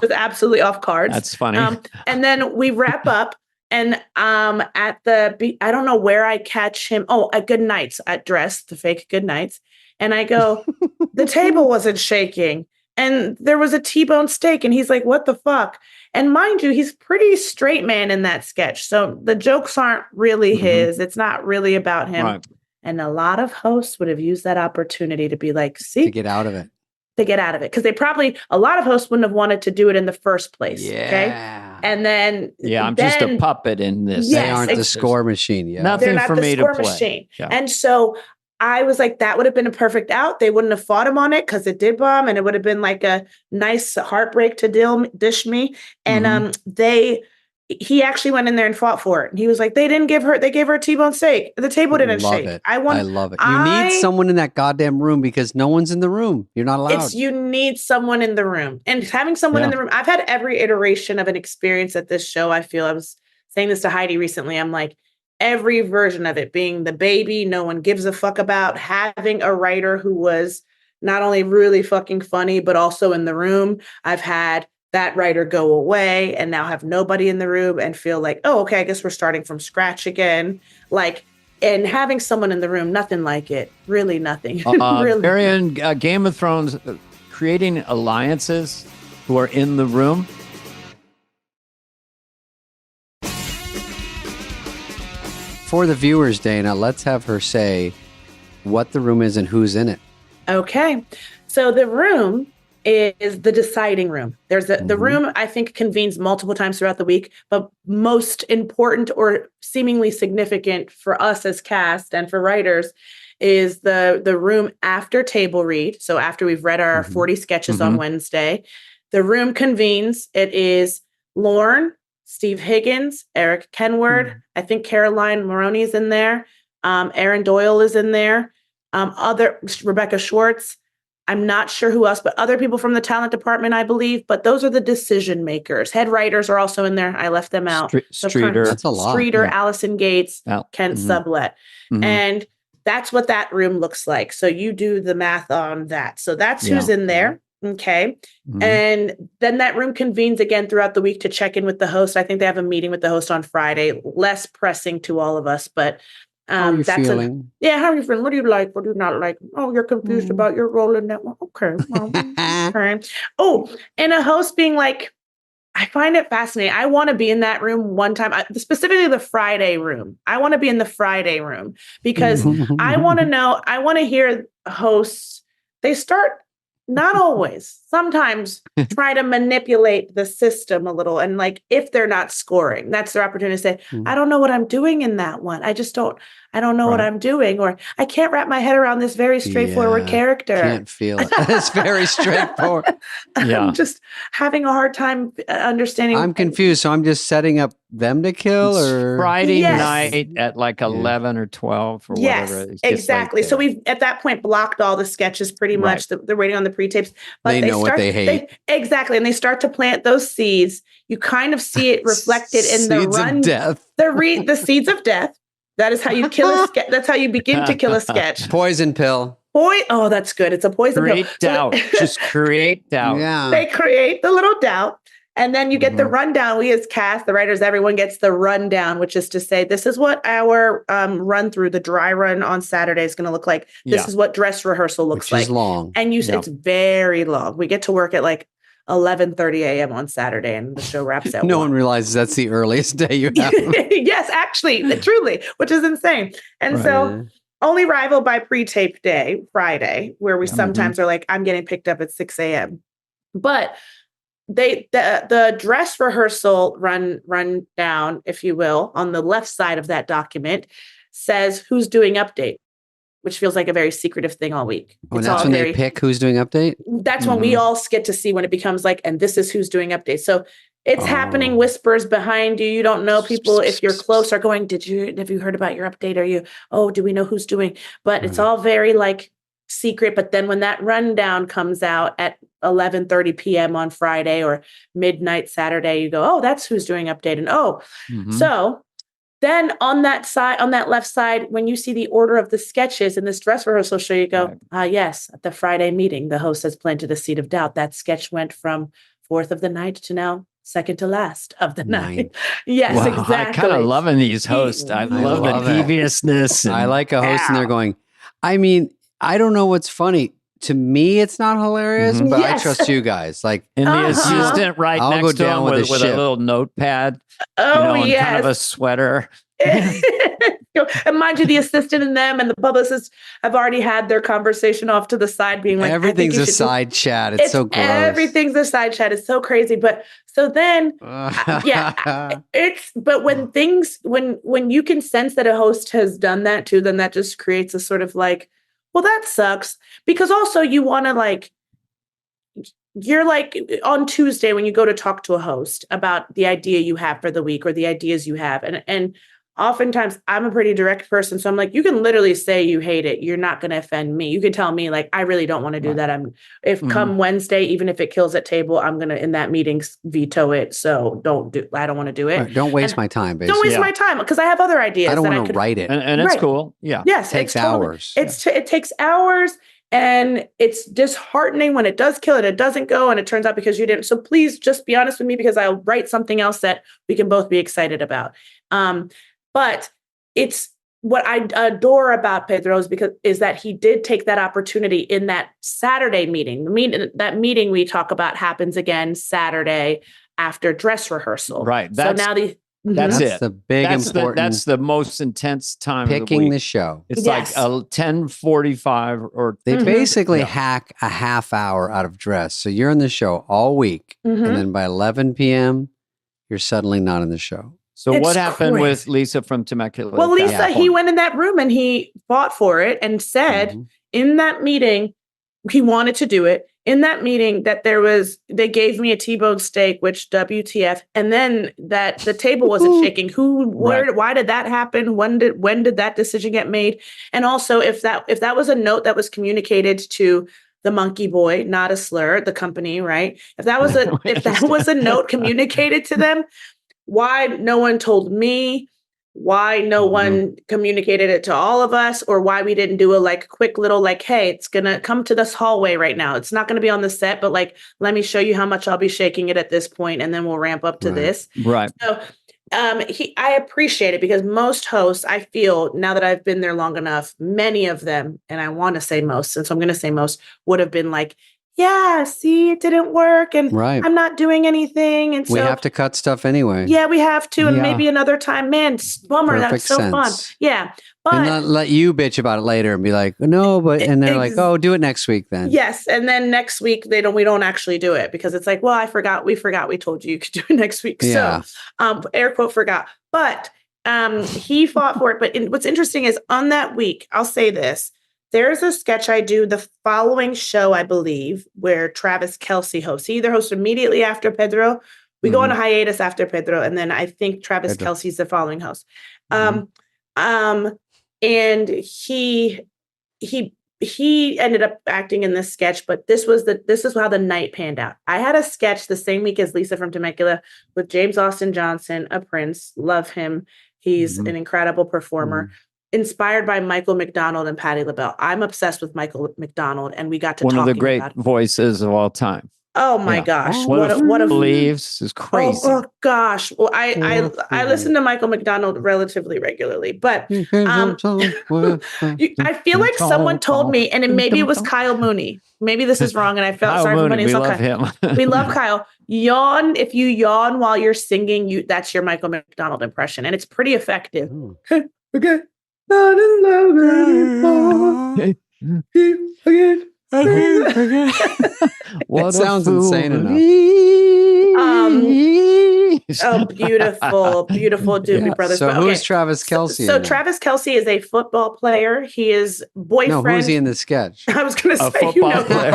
Just absolutely off cards. That's funny. And then we wrap up and at I don't know where I catch him. Oh, at Good Nights at dress, the fake Good Nights. And I go, the table wasn't shaking. And there was a T-bone steak. And he's like, what the fuck? And mind you, he's pretty straight man in that sketch. So the jokes aren't really his. It's not really about him. Right. And a lot of hosts would have used that opportunity to be like, see? To get out of it. Because a lot of hosts wouldn't have wanted to do it in the first place. Yeah. Okay. And then. Yeah, I'm just a puppet in this. Yes, they aren't the score machine yet. Nothing for me to play. Machine. Yeah. And so I was like, that would have been a perfect out. They wouldn't have fought him on it because it did bomb, and it would have been like a nice heartbreak to dish me. And he actually went in there and fought for it. And he was like, they gave her a T-bone steak. The table didn't shake. I love it. You need someone in that goddamn room because no one's in the room. You're not allowed. You need someone in the room. And having someone in the room, I've had every iteration of an experience at this show. I feel I was saying this to Heidi recently. I'm like, every version of it being the baby, no one gives a fuck about, having a writer who was not only really fucking funny, but also in the room. I've had that writer go away and now have nobody in the room and feel like, oh, okay, I guess we're starting from scratch again. Like, and having someone in the room, nothing like it. Really nothing. Really. Marion, Game of Thrones, creating alliances who are in the room. For the viewers, Dana, let's have her say what the room is and who's in it. Okay. So the room is the deciding room. There's the room, I think, convenes multiple times throughout the week, but most important or seemingly significant for us as cast and for writers is the room after table read. So after we've read our 40 sketches on Wednesday, the room convenes. It is Lorne, Steve Higgins, Eric Kenward. I think Caroline Moroney is in there. Aaron Doyle is in there. Rebecca Schwartz. I'm not sure who else, but other people from the talent department, I believe. But those are the decision makers. Head writers are also in there. I left them out. Streeter. That's a lot. Streeter, Allison Gates, Kent Sublet. And that's what that room looks like. So you do the math on that. So that's who's in there. Okay. And then that room convenes again throughout the week to check in with the host. I think they have a meeting with the host on Friday, less pressing to all of us, but how are you feeling? How are you feeling? What do you like? What do you not like? Oh, you're confused about your role in that one. Okay. Well, okay. Oh, and a host being like, I find it fascinating. I want to be in that room one time, specifically the Friday room. I want to be in the Friday room because I want to know, I want to hear hosts, they start, not always, sometimes try to manipulate the system a little. And like, if they're not scoring, that's their opportunity to say, I don't know what I'm doing in that one. I don't know what I'm doing, or I can't wrap my head around this very straightforward character. Can't feel it. It's very straightforward. I'm just having a hard time understanding. I'm confused. So I'm just setting up them to kill, or Friday night at like 11 or 12 or whatever. Exactly. So we've at that point blocked all the sketches pretty much. They're waiting on the pre-tapes. But they know what they hate. Exactly. And they start to plant those seeds. You kind of see it reflected in the run. Seeds of death. The seeds of death. That is how you kill a sketch. That's how you begin to kill a sketch. Poison pill. Oh, that's good. It's a poison pill. Create doubt. Just create doubt. Yeah. They create the little doubt. And then you get the rundown. We as cast, the writers, everyone gets the rundown, which is to say, this is what our run through the dry run on Saturday is going to look like. This is what dress rehearsal looks like. Which is long. And it's very long. We get to work at like 11:30 a.m. on Saturday, and the show wraps at No one realizes that's the earliest day you have. Yes, actually, truly, which is insane. And so only rivaled by pre-tape day, Friday, where we sometimes are like, I'm getting picked up at 6 a.m. But the dress rehearsal run down, if you will, on the left side of that document says who's doing update, which feels like a very secretive thing all week. And that's when they pick who's doing update? That's when we all get to see, when it becomes like, and this is who's doing update. So it's happening, whispers behind you. You don't know. People, if you're close, are going, have you heard about your update? Do we know who's doing? But it's all very like secret. But then when that rundown comes out at 11:30 p.m. on Friday or midnight Saturday, you go, oh, that's who's doing update. And so then on that left side, when you see the order of the sketches in this dress rehearsal show, you go, yes, at the Friday meeting, the host has planted a seed of doubt. That sketch went from fourth of the night to now second to last of the night. Yes, wow, exactly. I kind of loving these hosts. I love the deviousness. I like a host and they're going, I mean, I don't know what's funny. To me, it's not hilarious, but I trust you guys. Like, and the assistant next to him with a little notepad, and kind of a sweater. And mind you, the assistant and them and the publicist have already had their conversation off to the side, being like, everything's a side chat. It's so gross. Everything's a side chat. It's so crazy. But so then, but when you can sense that a host has done that too, then that just creates a sort of like, well, that sucks, because also you want to like, you're like on Tuesday when you go to talk to a host about the idea you have for the week or the ideas you have. And oftentimes I'm a pretty direct person. So I'm like, you can literally say you hate it. You're not going to offend me. You can tell me like, I really don't want to do that. Come Wednesday, even if it kills at table, I'm going to, in that meeting, veto it. So I don't want to do it. Right, don't waste my time, basically. Don't waste my time because I have other ideas. I don't want to write it. And it's cool. Yeah. Yes. It takes hours. It takes hours. And it's disheartening when it does kill it. It doesn't go. And it turns out because you didn't. So please just be honest with me because I'll write something else that we can both be excited about. But it's what I adore about Pedro is that he did take that opportunity in that Saturday meeting. That meeting we talk about happens again Saturday after dress rehearsal. Right. So now that's it. The big important. That's the most intense time picking of the week. The show. It's like a 10:45 or they basically hack a half hour out of dress. So you're in the show all week, and then by 11 p.m. you're suddenly not in the show. So what happened with Lisa from Temecula? Well, Lisa, he went in that room and he fought for it and said in that meeting he wanted to do it. In that meeting that they gave me a T-bone steak, which WTF, and then that the table wasn't shaking. Why did that happen? When did that decision get made? And also if that was a note that was communicated to the Monkey Boy, not a slur, the company, right? If that was a note communicated to them, why no one told me? Why no one communicated it to all of us, or why we didn't do a quick little hey, it's gonna come to this hallway right now. It's not gonna be on the set, but let me show you how much I'll be shaking it at this point, and then we'll ramp up to this. Right. So I appreciate it because most hosts, I feel now that I've been there long enough, many of them, and I want to say most, since I'm gonna say most, would have been like, yeah, see, it didn't work. And I'm not doing anything. And so we have to cut stuff anyway. Yeah, we have to. And maybe another time, man, bummer. Perfect That's so sense. fun. Yeah. But and not let you bitch about it later and be like, no, but, and they're like, oh, do it next week then. Yes. And then next week, we don't actually do it because it's like, well, we forgot we told you could do it next week. Yeah. So air quote forgot, but he fought for it. But what's interesting is on that week, I'll say this. There's a sketch I do the following show, I believe, where Travis Kelce hosts. He either hosts immediately after Pedro. We go on a hiatus after Pedro, and then I think Travis Kelce's the following host. And he ended up acting in this sketch, but this is how the night panned out. I had a sketch the same week as Lisa from Temecula with James Austin Johnson, a Prince. Love him. He's an incredible performer. Inspired by Michael McDonald and Patti LaBelle. I'm obsessed with Michael McDonald, and we got to one of the great about voices of all time. Oh my gosh! What a believes is crazy. Oh gosh! Well, I listen to Michael McDonald relatively regularly, but I feel like someone told me, and maybe it was Kyle Mooney. Maybe this is wrong, and I felt sorry for Mooney. We love him. We love Kyle. Yawn if you yawn while you're singing. That's your Michael McDonald impression, and it's pretty effective. Okay. Not in love anymore. Again. That sounds insane enough. Oh, beautiful, beautiful Doobie Brothers. So who's Travis Kelce? So Travis Kelce is a football player. He is boyfriend. No, who's he in the sketch? I was going to say, football player.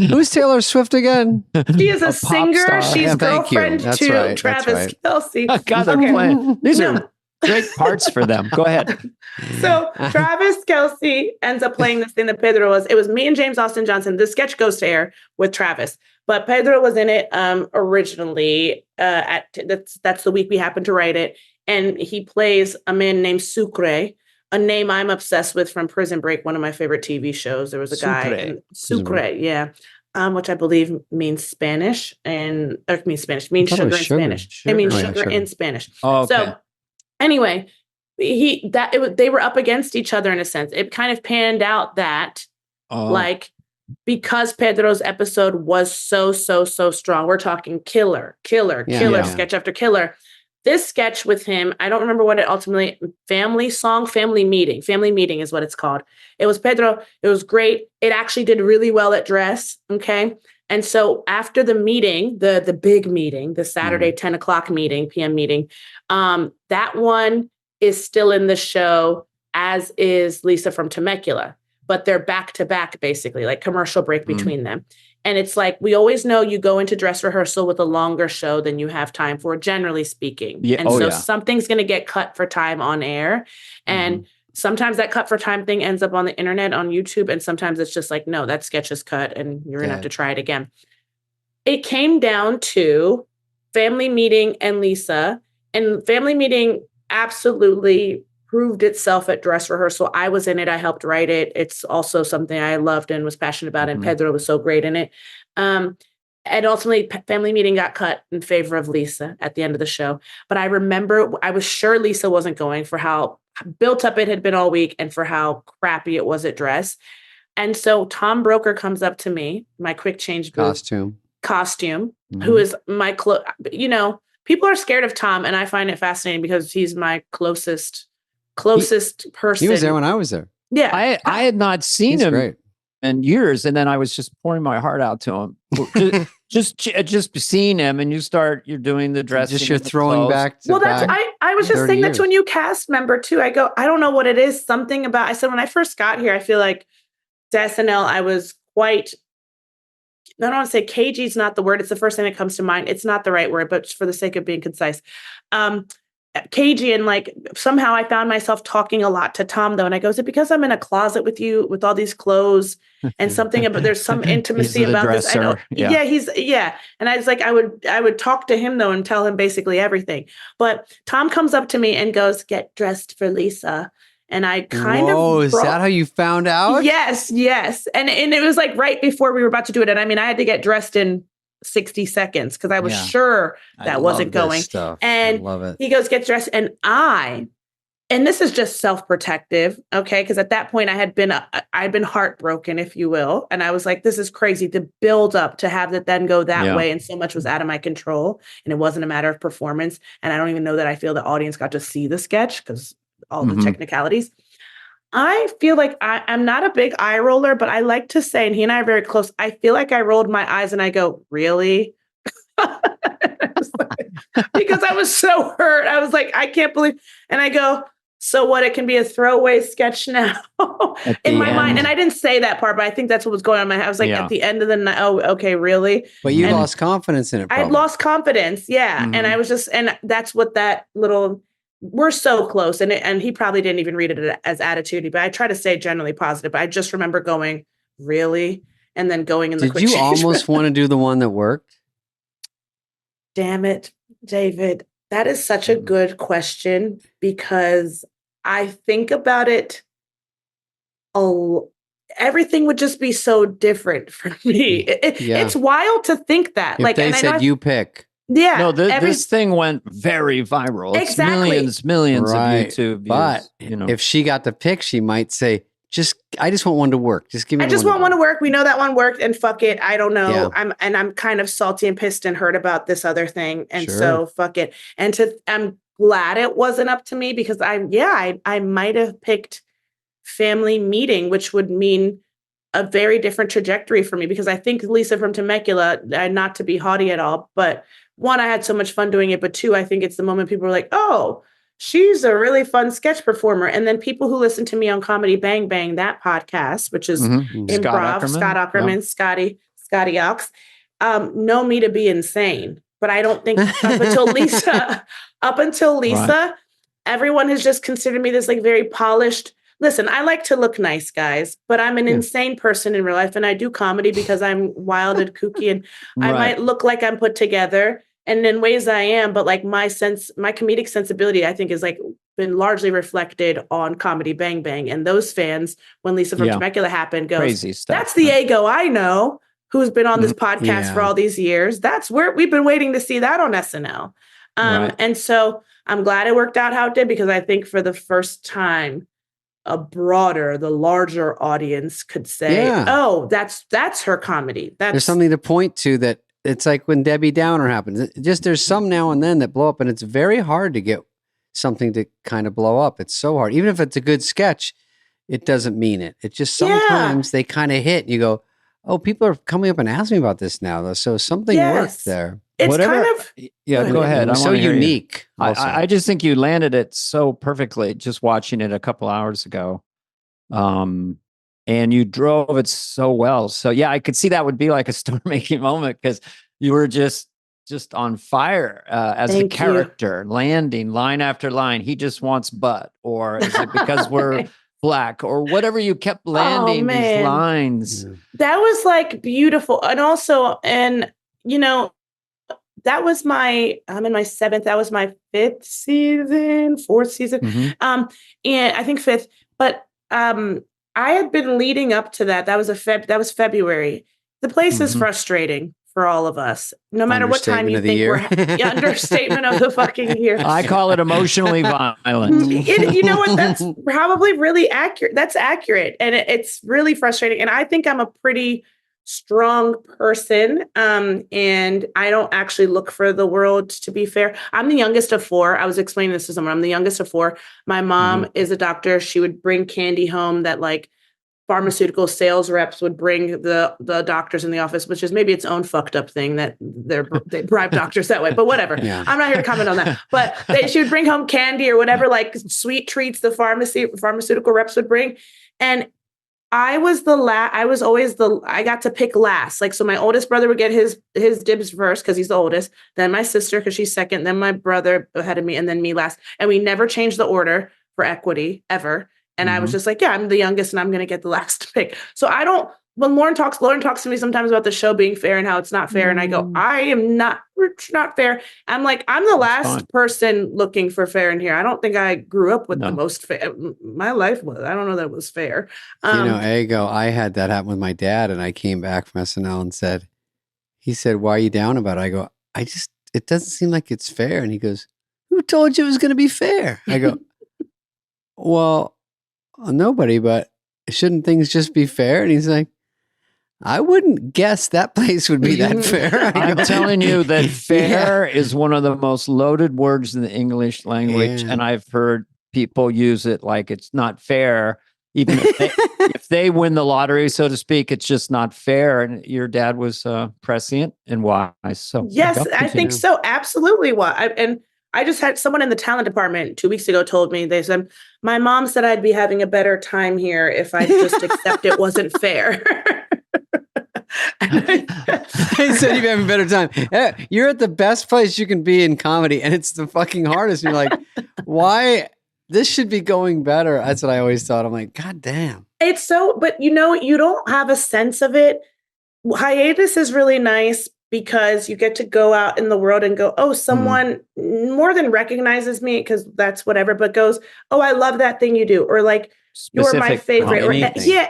Who's Taylor Swift again? She is a singer. star. She's girlfriend to Travis Kelce. God, they're playing. These are great parts for them. Go ahead. So Travis Kelce ends up playing this thing that Pedro was. It was me and James Austin Johnson. The sketch goes to air with Travis, but Pedro was in it originally. That's the week we happened to write it, and he plays a man named Sucre, a name I'm obsessed with from Prison Break, one of my favorite TV shows. There was a guy, Sucre, yeah. Which I believe means Spanish means sugar in Spanish. It means sugar in Spanish. Oh, okay. So anyway, they were up against each other in a sense. It kind of panned out that because Pedro's episode was so strong, we're talking killer, sketch after killer. This sketch with him, I don't remember what it ultimately, family meeting is what it's called. It was Pedro. It was great. It actually did really well at dress. Okay. And so after the meeting, the big meeting, the Saturday 10 o'clock PM meeting, that one is still in the show, as is Lisa from Temecula. but they're back to back, basically, like commercial break between them. And it's like, we always know you go into dress rehearsal with a longer show than you have time for, generally speaking. Yeah. And so something's going to get cut for time on air. And sometimes that cut for time thing ends up on the internet, on YouTube. And sometimes it's just like, no, that sketch is cut and you're going to have to try it again. It came down to Family Meeting and Lisa. And Family Meeting absolutely proved itself at dress rehearsal. I was in it. I helped write it. It's also something I loved and was passionate about. And Pedro was so great in it. And ultimately, Family Meeting got cut in favor of Lisa at the end of the show. But I remember I was sure Lisa wasn't going, for how built up it had been all week and for how crappy it was at dress. And so Tom Broker comes up to me, my quick change booth costume, who is my people are scared of Tom, and I find it fascinating because he's my closest person. He was there when I was there. Yeah. I had not seen him in years, and then I was just pouring my heart out to him. just seeing him, and you're doing the dress. Just you're throwing back to back. I was just saying that to a new cast member too. I go, I don't know what it is. Something about, I said, when I first got here, I feel like to SNL, I was quite, I don't want to say cagey is not the word. It's the first thing that comes to mind. It's not the right word, but for the sake of being concise, cagey. And like, somehow I found myself talking a lot to Tom though. And I go, is it because I'm in a closet with you with all these clothes and something about, there's some intimacy about this. I know. Yeah. And I was like, I would talk to him though and tell him basically everything. But Tom comes up to me and goes, get dressed for Lisa. And I kind of is that how you found out? Yes. And it was like right before we were about to do it. And I mean, I had to get dressed in 60 seconds because I was sure that wasn't going. And I love it. He goes, get dressed. And this is just self-protective, okay? Because at that point I'd been heartbroken, if you will. And I was like, this is crazy to build up to have that then go that way. And so much was out of my control. And it wasn't a matter of performance. And I don't even know that I feel the audience got to see the sketch because all the technicalities. I feel like I'm not a big eye roller, but I like to say, and he and I are very close, I feel like I rolled my eyes and I go, really? Because I was so hurt. I was like, I can't believe. And I go, so what? It can be a throwaway sketch now in my mind. And I didn't say that part, but I think that's what was going on in my head. I was like, at the end of the night, oh, okay, really? But you lost confidence in it. I had lost confidence. Yeah. And I was just, and that's what that little, we're so close. And he probably didn't even read it as attitude, but I try to stay generally positive. But I just remember going, really? And then going in the quick change. Did you almost room. want to do the one that worked? Damn it, David. That is such a good question because I think about it. Everything would just be so different for me. It's wild to think that. If like, they and said you pick. Yeah. No, this thing went very viral. It's millions of YouTube views. But if she got the pick, she might say, I just want one to work. Just give me. I just want one to work. We know that one worked, and fuck it. I don't know. Yeah. I'm kind of salty and pissed and hurt about this other thing, and so fuck it. And I'm glad it wasn't up to me because I might have picked Family Meeting, which would mean a very different trajectory for me because I think Lisa from Temecula, not to be haughty at all, but one, I had so much fun doing it, but two, I think it's the moment people are like, oh, she's a really fun sketch performer. And then people who listen to me on Comedy Bang Bang, that podcast, which is improv, Scott Aukerman, Scotty Ox, know me to be insane. But I don't think up until Lisa, everyone has just considered me this like very polished. Listen, I like to look nice, guys, but I'm an insane person in real life. And I do comedy because I'm wild and kooky and I might look like I'm put together. And in ways I am, but like my comedic sensibility, I think is like been largely reflected on Comedy Bang Bang. And those fans, when Lisa from Temecula happened, goes, crazy stuff. That's the ego I know who's been on this podcast for all these years. That's where we've been waiting to see that on SNL. And so I'm glad it worked out how it did because I think for the first time, the larger audience could say, oh, that's her comedy. There's something to point to that. It's like when Debbie Downer happened. Just there's some now and then that blow up, and it's very hard to get something to kind of blow up. It's so hard. Even if it's a good sketch, it doesn't mean it. It just sometimes they kind of hit and you go, oh, people are coming up and asking me about this now, though. So something worked there. It's kind of... go ahead. It's so unique. I just think you landed it so perfectly just watching it a couple hours ago. and you drove it so well. So yeah, I could see that would be like a story making moment because you were just on fire as a character, landing line after line. He just wants butt, or is it because we're black, or whatever? You kept landing these lines. That was like beautiful, and also, and you know, that was I'm in my 7th. That was my 4th season. And I think 5th. But I had been leading up to that. That was February. The place is frustrating for all of us, no matter what time you think we're understatement of the fucking year. I call it emotionally violent. You know what? That's probably really accurate. That's accurate. And it's really frustrating. And I think I'm a pretty strong person. And I don't actually look for the world to be fair. I'm the youngest of 4. I was explaining this to someone. I'm the youngest of 4. My mom is a doctor. She would bring candy home that like pharmaceutical sales reps would bring the doctors in the office, which is maybe its own fucked up thing that they bribe doctors that way, but whatever. Yeah. I'm not here to comment on that. But she would bring home candy or whatever, like sweet treats the pharmaceutical reps would bring. And I was I got to pick last. Like, so my oldest brother would get his dibs first because he's the oldest, then my sister because she's second, then my brother ahead of me, and then me last. And we never changed the order for equity ever. And I was just like, yeah, I'm the youngest and I'm going to get the last pick. So when Lauren talks to me sometimes about the show being fair and how it's not fair. And I go, it's not fair. I'm like, I'm the last person looking for fair in here. I don't think I grew up with the most fair. My life was, I don't know that it was fair. Ego, I had that happen with my dad, and I came back from SNL and he said, why are you down about it? I go, it doesn't seem like it's fair. And he goes, who told you it was going to be fair? I go, well, nobody, but shouldn't things just be fair? And he's like, I wouldn't guess that place would be that fair. I'm telling you that fair is one of the most loaded words in the English language. And I've heard people use it like it's not fair. Even if they win the lottery, so to speak, it's just not fair. And your dad was prescient and wise. So yes, I think so. Absolutely. And I just had someone in the talent department 2 weeks ago told me, they said, my mom said I'd be having a better time here if I just accept it wasn't fair. I said you'd be having a better time. You're at the best place you can be in comedy, and it's the fucking hardest. You're like, why? This should be going better. That's what I always thought. I'm like, God damn. It's so, but you don't have a sense of it. Hiatus is really nice because you get to go out in the world and go, oh, someone more than recognizes me because that's whatever, but goes, oh, I love that thing you do. Or like, you're my favorite.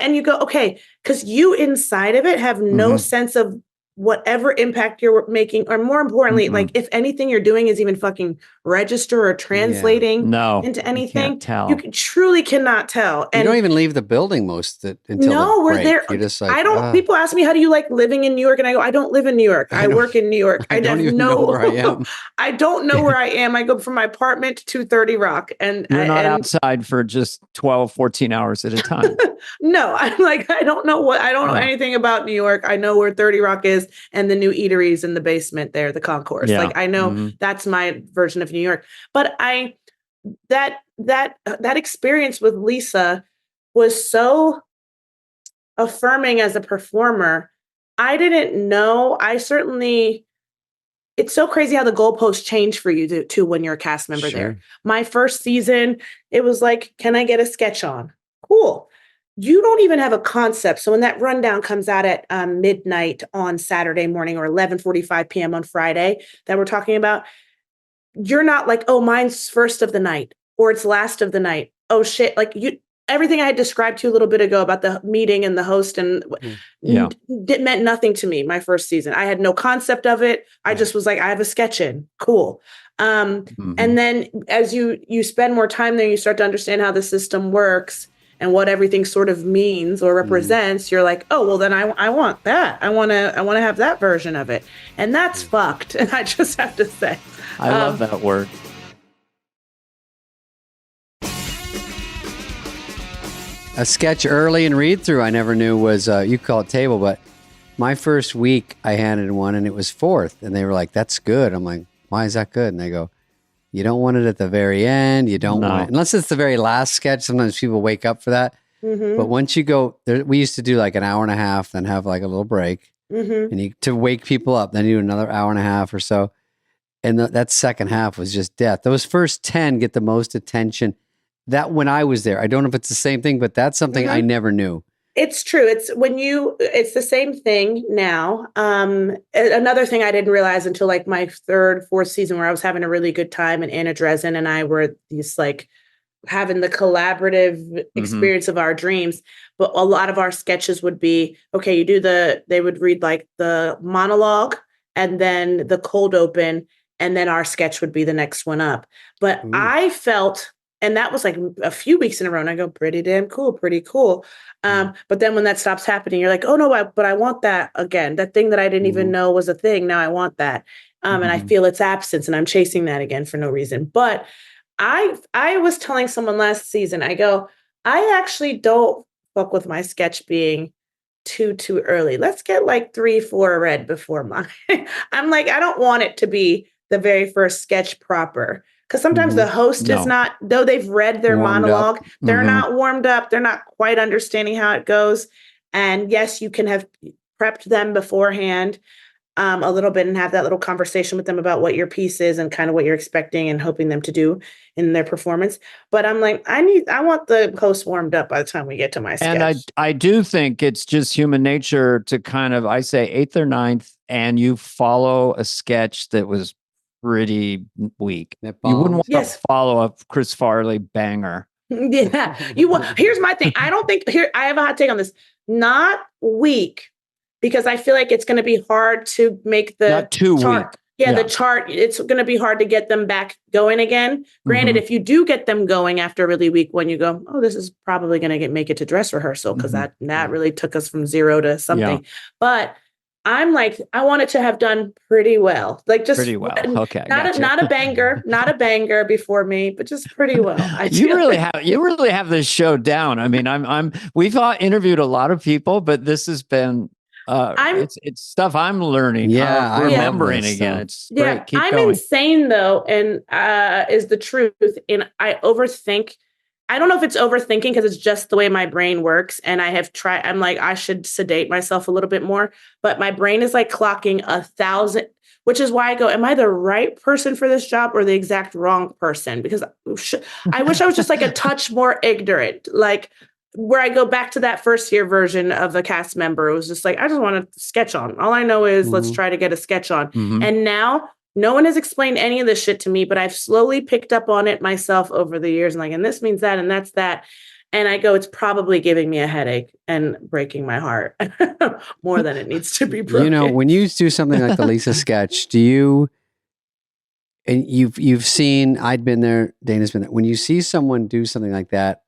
And you go, okay, because you inside of it have no sense of whatever impact you're making, or more importantly, like if anything you're doing is even fucking register or translating into anything, you truly cannot tell. And you don't even leave the building until we're there. You're just like, people ask me, how do you like living in New York? And I go, I don't live in New York. I work in New York. I don't even know where I am. I don't know where I am. I go from my apartment to 30 Rock. And you're not outside for just 12, 14 hours at a time. No, I'm like, I don't know anything about New York. I know where 30 Rock is and the new eateries in the basement there, the concourse. Like I know that's my version of New York. But that experience with Lisa was so affirming as a performer. I didn't know. It's so crazy how the goalposts change for you too when you're a cast member there. My first season, it was like, can I get a sketch on? Cool. You don't even have a concept. So when that rundown comes out at midnight on Saturday morning or 11:45 p.m. on Friday that we're talking about, you're not like, oh, mine's first of the night or it's last of the night. Oh shit. Like everything I had described to you a little bit ago about the meeting and the host and it meant nothing to me. My first season, I had no concept of it. I just was like, I have a sketch in. Cool. And then as you spend more time there, you start to understand how the system works and what everything sort of means or represents. You're like, oh, well then I want that. I want to have that version of it. And that's fucked. And I just have to say, I love that word. A sketch early in read through I never knew was, you call it table, but my first week I handed one and it was 4th. And they were like, that's good. I'm like, why is that good? And they go, you don't want it at the very end. You don't want it. Unless it's the very last sketch. Sometimes people wake up for that. But once you go there, we used to do like an hour and a half, then have like a little break, and to wake people up. Then you do another hour and a half or so, and that second half was just death. Those first 10 get the most attention. That when I was there, I don't know if it's the same thing, but that's something I never knew. It's true. It's the same thing now. Another thing I didn't realize until like my third, fourth season where I was having a really good time and Anna Dresden and I were these like having the collaborative experience of our dreams. But a lot of our sketches would be, okay, they would read like the monologue and then the cold open, and then our sketch would be the next one up. But I felt, and that was like a few weeks in a row, and I go, pretty damn cool, pretty cool. But then when that stops happening, you're like, oh no, but I want that again. That thing that I didn't even know was a thing. Now I want that. And I feel its absence and I'm chasing that again for no reason. But I was telling someone last season, I go, I actually don't fuck with my sketch being too early. Let's get like 3-4 read before mine. I'm like, I don't want it to be the very first sketch proper. Because sometimes the host is not, though they've read their monologue, they're not warmed up. They're not quite understanding how it goes. And yes, you can have prepped them beforehand a little bit and have that little conversation with them about what your piece is and kind of what you're expecting and hoping them to do in their performance. But I'm like, I want the host warmed up by the time we get to my sketch. And I do think it's just human nature to kind of, I say 8th or 9th, and you follow a sketch that was pretty weak. You wouldn't want to follow a Chris Farley banger. Yeah. Here's my thing. I don't think I have a hot take on this. Not weak, because I feel like it's going to be hard to make the not too chart. Weak. Yeah, the chart, it's going to be hard to get them back going again. Granted, if you do get them going after a really weak one, you go, oh, this is probably going to make it to dress rehearsal because that really took us from 0 to something. Yeah. But I'm like, I want it to have done pretty well. Like just pretty well. Okay. Not a banger before me, but just pretty well. You really have this show down. I mean, we've interviewed a lot of people, but this has been it's stuff I'm learning. Yeah, remembering again. It's great. Keep I'm going. insane though, and is the truth. And I overthink. I don't know if it's overthinking because it's just the way my brain works. And I have tried, I'm like, I should sedate myself a little bit more, but my brain is like clocking 1,000, which is why I go, am I the right person for this job or the exact wrong person? Because I wish I was just like a touch more ignorant, like where I go back to that first year version of the cast member. It was just like, I just want to sketch on. All I know is let's try to get a sketch on. And now no one has explained any of this shit to me, but I've slowly picked up on it myself over the years. And like, and this means that, and that's that. And I go, it's probably giving me a headache and breaking my heart more than it needs to be broken. You know, when you do something like the Lisa sketch, and you've seen, I'd been there, Dana's been there. When you see someone do something like that,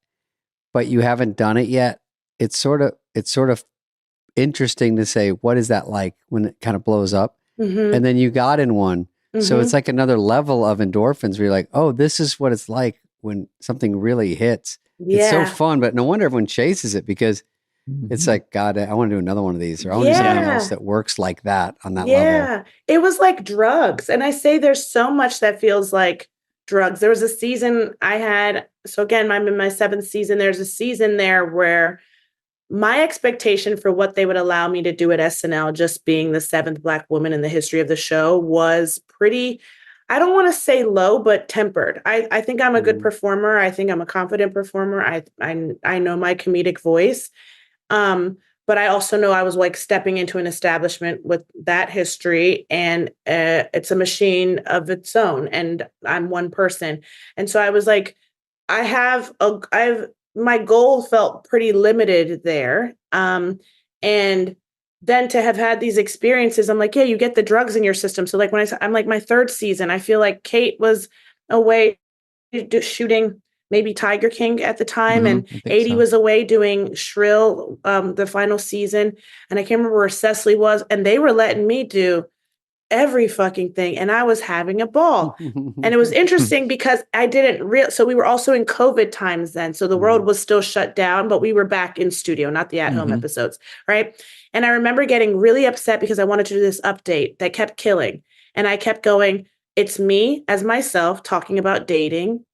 but you haven't done it yet, it's sort of interesting to say, what is that like when it kind of blows up? And then you got in one. So it's like another level of endorphins where you're like, oh, this is what it's like when something really hits. Yeah. It's so fun, but no wonder everyone chases it because it's like, God, I want to do another one of these, or I want to do something else that works like that on that level. Yeah, it was like drugs. And I say there's so much that feels like drugs. There was a season I had, so again, I'm in my 7th season. There's a season there where my expectation for what they would allow me to do at SNL, just being the 7th Black woman in the history of the show, was pretty, I don't want to say low, but tempered. I think I'm a good performer. I think I'm a confident performer. I know my comedic voice. But I also know I was like stepping into an establishment with that history, and it's a machine of its own, and I'm one person. And so I was like, my goal felt pretty limited there. And then to have had these experiences, I'm like, yeah, you get the drugs in your system. So like I'm like my 3rd season, I feel like Kate was away shooting maybe Tiger King at the time. And 80 was away doing Shrill, the final season. And I can't remember where Cecily was. And they were letting me do every fucking thing. And I was having a ball. And it was interesting because I didn't so we were also in COVID times then. So the world was still shut down, but we were back in studio, not the at-home episodes. Right. And I remember getting really upset because I wanted to do this update that kept killing. And I kept going, it's me as myself talking about dating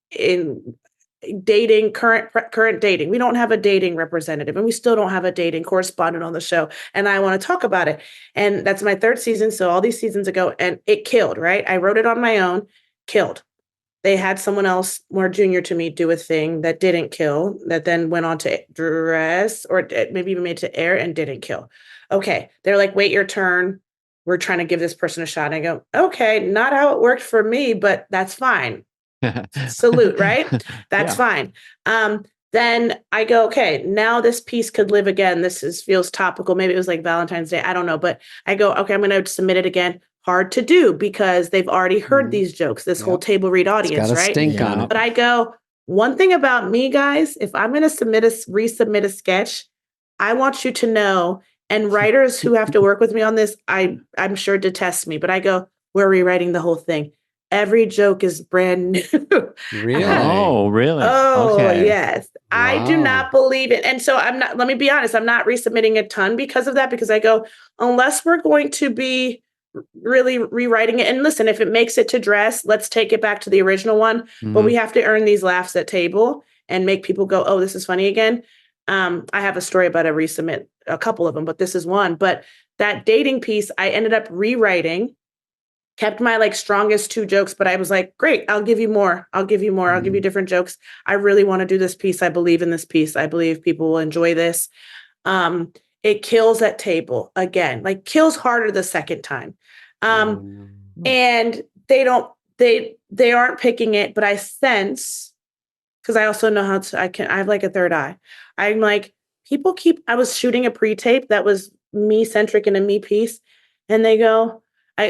dating, current dating. We don't have a dating representative, and we still don't have a dating correspondent on the show. And I want to talk about it. And that's my third season. So all these seasons ago, and it killed, right? I wrote it on my own, killed. They had someone else more junior to me do a thing that didn't kill, that then went on to dress, or maybe even made to air and didn't kill. Okay. They're like, wait your turn. We're trying to give this person a shot. And I go, okay, not how it worked for me, but that's fine. Salute, right? That's fine. Then I go, okay, now this piece could live again. Feels topical. Maybe it was like Valentine's Day. I don't know. But I go, okay, I'm going to submit it again. Hard to do because they've already heard these jokes, this whole table read audience, right? Stink on it. But I go, one thing about me, guys, if I'm going to resubmit a sketch, I want you to know, and writers who have to work with me on this, I'm sure detest me, but I go, we're rewriting the whole thing. Every joke is brand new. Really? Oh, really? Oh, Okay. yes. Wow. I do not believe it. And so let me be honest, I'm not resubmitting a ton because of that, because I go, unless we're going to be really rewriting it. And listen, if it makes it to dress, let's take it back to the original one. Mm-hmm. But we have to earn these laughs at table and make people go, oh, this is funny again. I have a story about a resubmit, a couple of them, but this is one. But that dating piece, I ended up rewriting, kept my like strongest 2 jokes, but I was like, great, I'll give you more. I'll give you more. I'll give you different jokes. I really want to do this piece. I believe in this piece. I believe people will enjoy this. It kills at table again, like kills harder the second time. And they aren't picking it, but I sense, because I also know I have like a third eye. I'm like, I was shooting a pre-tape that was me centric in a me piece. And they go,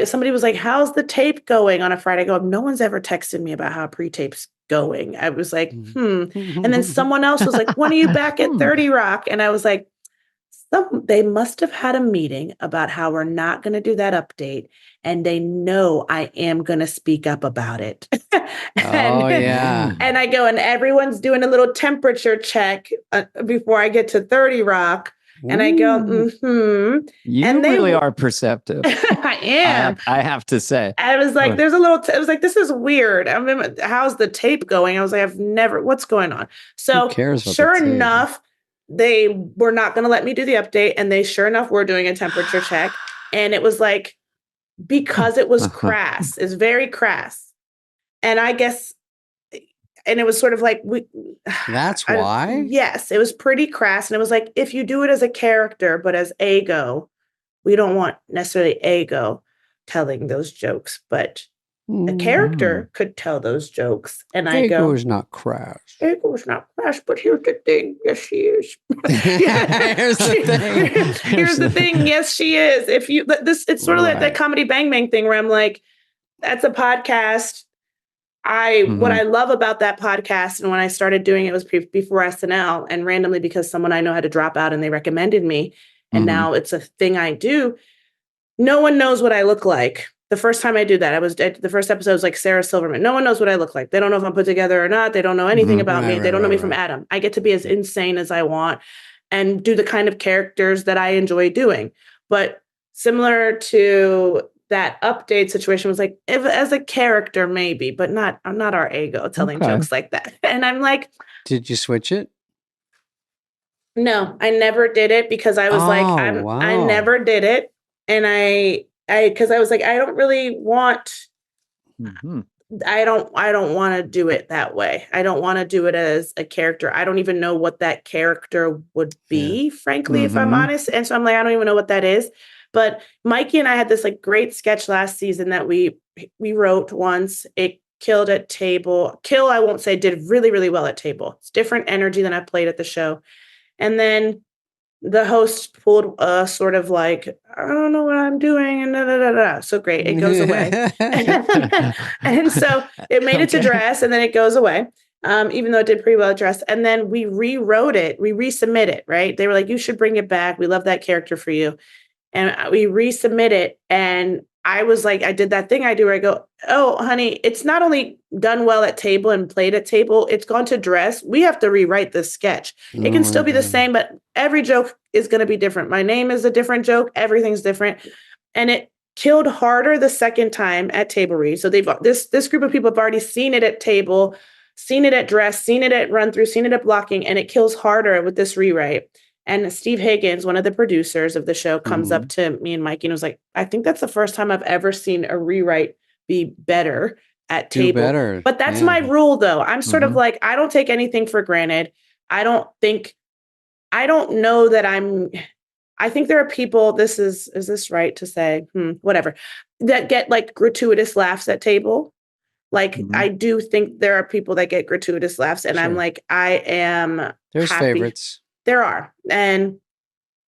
somebody was like, how's the tape going on a Friday? I go, no one's ever texted me about how pre-tape's going. I was like, And then someone else was like, when are you back at 30 Rock? And I was like, they must have had a meeting about how we're not going to do that update. And they know I am going to speak up about it. And I go, and everyone's doing a little temperature check before I get to 30 Rock. And I go, You and they really are perceptive. I am. I have to say. I was like, it was like, this is weird. I mean, how's the tape going? I was like, what's going on? So sure enough, they were not going to let me do the update. And they sure enough were doing a temperature check. And it was like, because it was crass, it's very crass. And I guess, and it was sort of like, that's why? Yes, it was pretty crass. And it was like, if you do it as a character, but as ego, we don't want necessarily ego telling those jokes, but a character could tell those jokes. And I go, ego is not crass. Ego is not crass, but here's the thing. Yes, she is. Here's the thing. Here's the thing. Yes, she is. It's sort of like that Comedy Bang Bang thing where I'm like, that's a podcast. What I love about that podcast, and when I started doing it was before SNL, and randomly because someone I know had to drop out and they recommended me, and now it's a thing I do. No one knows what I look like. The first time I do that, the first episode was like Sarah Silverman. No one knows what I look like. They don't know if I'm put together or not. They don't know anything about me. They don't know me from Adam. I get to be as insane as I want and do the kind of characters that I enjoy doing. But similar to that update situation was like, as a character, maybe, but I'm not our ego telling jokes like that. And I'm like, did you switch it? No, I never did it because I was I never did it. And because I was like, I don't really want, I don't want to do it that way. I don't want to do it as a character. I don't even know what that character would be, frankly, if I'm honest. And so I'm like, I don't even know what that is. But Mikey and I had this like great sketch last season that we wrote once. It killed at table. I won't say did really, really well at table. It's different energy than I've played at the show. And then the host pulled a sort of like, I don't know what I'm doing. And so great. It goes away. And so it made it to dress and then it goes away. Even though it did pretty well at dress. And then we rewrote it. We resubmit it, right? They were like, you should bring it back. We love that character for you. And we resubmit it. And I was like, I did that thing I do where I go, oh, honey, it's not only done well at table and played at table, it's gone to dress. We have to rewrite this sketch. It can still be the same, but every joke is going to be different. My name is a different joke. Everything's different. And it killed harder the second time at table read. So this group of people have already seen it at table seen it at dress, seen it at run through, seen it at blocking, and it kills harder with this rewrite. And Steve Higgins, one of the producers of the show, comes up to me and Mikey and was like, I think that's the first time I've ever seen a rewrite be better at Do table. better. But that's my rule, though. I'm sort of like, I don't take anything for granted. I don't know that I think there are people, is this right to say, whatever, that get like gratuitous laughs at table. Like, I do think there are people that get gratuitous laughs, and I'm like, there's happy. Favorites. There are. And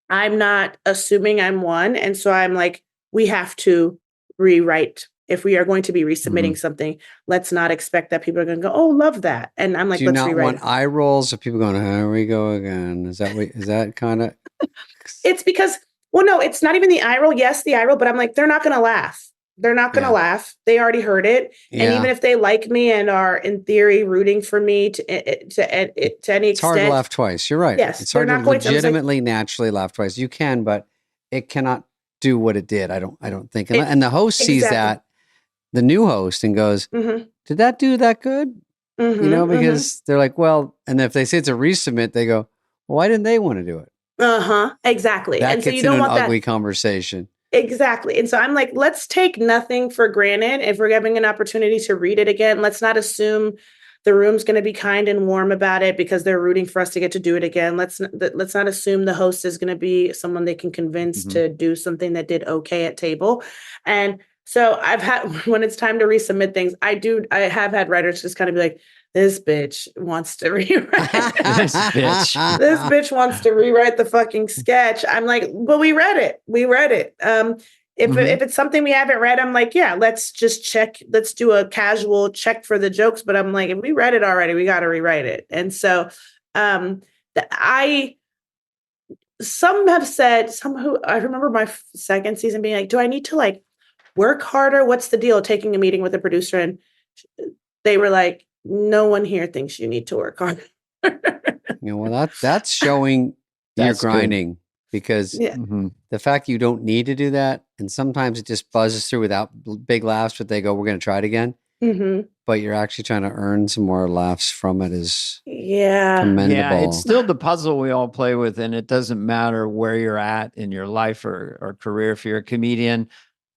I'm not assuming I'm one. And so I'm like, we have to rewrite. If we are going to be resubmitting something, let's not expect that people are going to go, oh, love that. And I'm like, do you let's not rewrite. Want eye rolls of people going, here we go again? Is that kind of? It's because, well, no, it's not even the eye roll. Yes, the eye roll, but I'm like, they're not going to laugh. They're not going to laugh. They already heard it. Yeah. And even if they like me and are in theory rooting for me to any extent. It's hard to laugh twice. You're right. Yes, it's hard to legitimately, naturally laugh twice. You can, but it cannot do what it did. I don't think. And the host sees that, the new host, and goes, did that do that good? Because they're like, well, and if they say it's a resubmit, they go, well, why didn't they want to do it? Exactly. That and so gets you don't in want an ugly conversation. Exactly. And so I'm like, let's take nothing for granted. If we're having an opportunity to read it again, let's not assume the room's going to be kind and warm about it because they're rooting for us to get to do it again. Let's not assume the host is going to be someone they can convince to do something that did okay at table. And so I've had, when it's time to resubmit things, I have had writers just kind of be like, this bitch wants to rewrite. This bitch wance to rewrite the fucking sketch. I'm like, but we read it. If it's something we haven't read, I'm like, yeah, let's just check. Let's do a casual check for the jokes. But I'm like, if we read it already, we got to rewrite it. And so some have said, I remember my second season being like, do I need to like work harder? What's the deal? Taking a meeting with a producer, and they were like, no one here thinks you need to work hard. Well, that's showing you're grinding, because the fact you don't need to do that, and sometimes it just buzzes through without big laughs, but they go, we're going to try it again. But you're actually trying to earn some more laughs from it is commendable. Yeah, it's still the puzzle we all play with, and it doesn't matter where you're at in your life or career. If you're a comedian,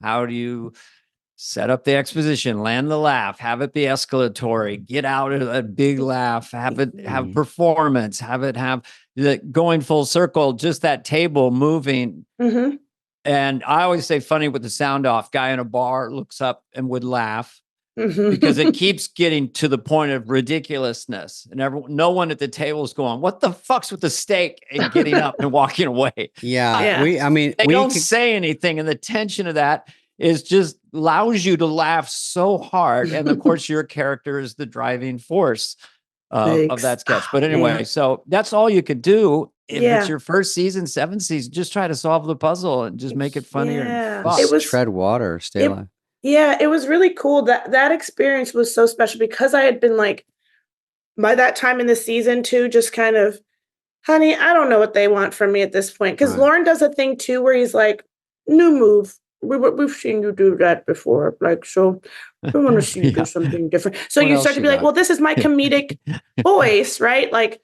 how do you set up the exposition, land the laugh, have it be escalatory, get out of a big laugh, have it have performance, have the going full circle, just that table moving. And I always say funny with the sound off, guy in a bar looks up and would laugh because it keeps getting to the point of ridiculousness. And no one at the table is going, what the fuck's with the steak, and getting up and walking away. They don't say anything. And the tension of that is just allows you to laugh so hard. And of course, your character is the driving force of that sketch. But anyway, so that's all you could do. If it's your first season, 7th season, just try to solve the puzzle and just make it funnier. It was tread water, stay alive. Yeah, it was really cool. That experience was so special because I had been like, by that time in the season too, just kind of, honey, I don't know what they want from me at this point. Because Lauren does a thing too where he's like, new move. We've seen you do that before. Like, so we want to see you do something different. So you start to be like, well, this is my comedic voice, right? Like,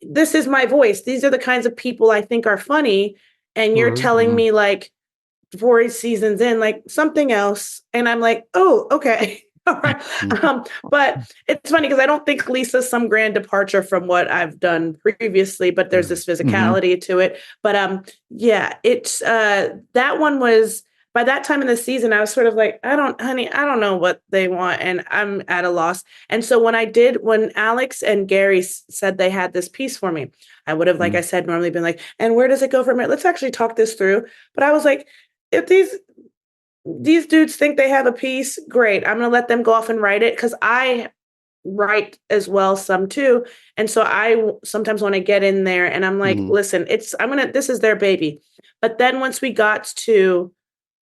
this is my voice. These are the kinds of people I think are funny. And you're telling me like 4 seasons in, like something else. And I'm like, oh, okay. All right. But it's funny because I don't think Lisa's some grand departure from what I've done previously, but there's this physicality to it. But it's that one was, by that time in the season, I was sort of like, I don't know what they want. And I'm at a loss. And so when Alex and Gary said they had this piece for me, I would have, like I said, normally been like, and where does it go from here? Let's actually talk this through. But I was like, if these dudes think they have a piece, great. I'm going to let them go off and write it because I write as well some too. And so I sometimes want to get in there and I'm like, listen, this is their baby. But then once we got to,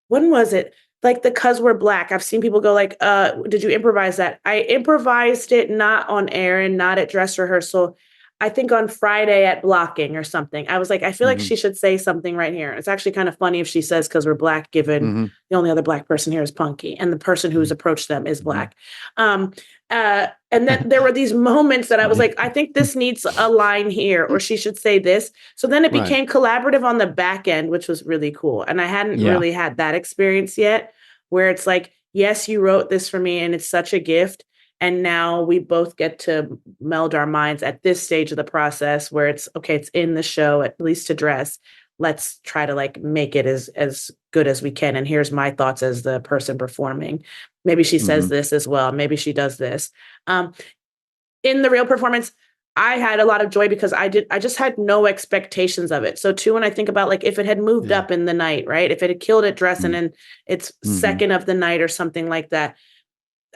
when was it? Like the 'Cause We're Black. I've seen people go like, did you improvise that? I improvised it not on air and not at dress rehearsal. I think on Friday at blocking or something, I was like, I feel like she should say something right here. It's actually kind of funny if she says, because we're Black, given the only other Black person here is Punky, and the person who's approached them is Black. And then there were these moments that I was like, I think this needs a line here, or she should say this. So then it became collaborative on the back end, which was really cool. And I hadn't really had that experience yet, where it's like, yes, you wrote this for me and it's such a gift. And now we both get to meld our minds at this stage of the process where it's, okay, it's in the show, at least to dress. Let's try to like make it as good as we can. And here's my thoughts as the person performing. Maybe she says this as well. Maybe she does this. In the real performance, I had a lot of joy because I just had no expectations of it. So too, when I think about like, if it had moved up in the night, right? If it had killed at dressing and it's second of the night or something like that,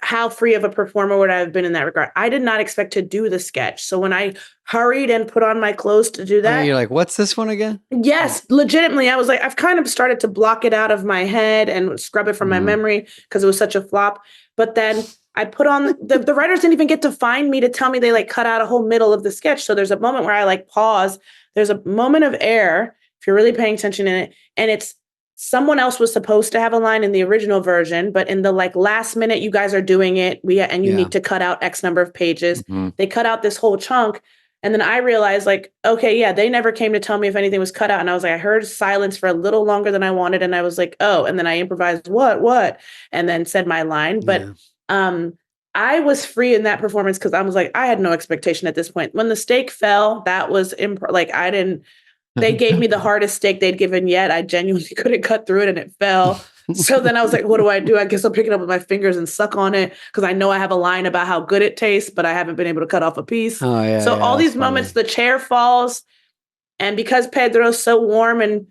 how free of a performer would I have been in that regard? I did not expect to do the sketch. So when I hurried and put on my clothes to do that. You're like, what's this one again? Yes, legitimately. I was like, I've kind of started to block it out of my head and scrub it from my memory because it was such a flop. But then I put on, the writers didn't even get to find me to tell me they like cut out a whole middle of the sketch. So there's a moment where I like pause. There's a moment of air, if you're really paying attention in it. And it's, someone else was supposed to have a line in the original version, but in the like last minute, you guys are doing it. You need to cut out X number of pages. They cut out this whole chunk. And then I realized like, okay, yeah, they never came to tell me if anything was cut out. And I was like, I heard silence for a little longer than I wanted. And I was like, oh, and then I improvised what? And then said my line. But I was free in that performance because I was like, I had no expectation at this point. When the stake fell, that was they gave me the hardest steak they'd given yet. I genuinely couldn't cut through it and it fell. So then I was like, what do? I guess I'll pick it up with my fingers and suck on it because I know I have a line about how good it tastes, but I haven't been able to cut off a piece. So all these moments, the chair falls. And because Pedro's so warm and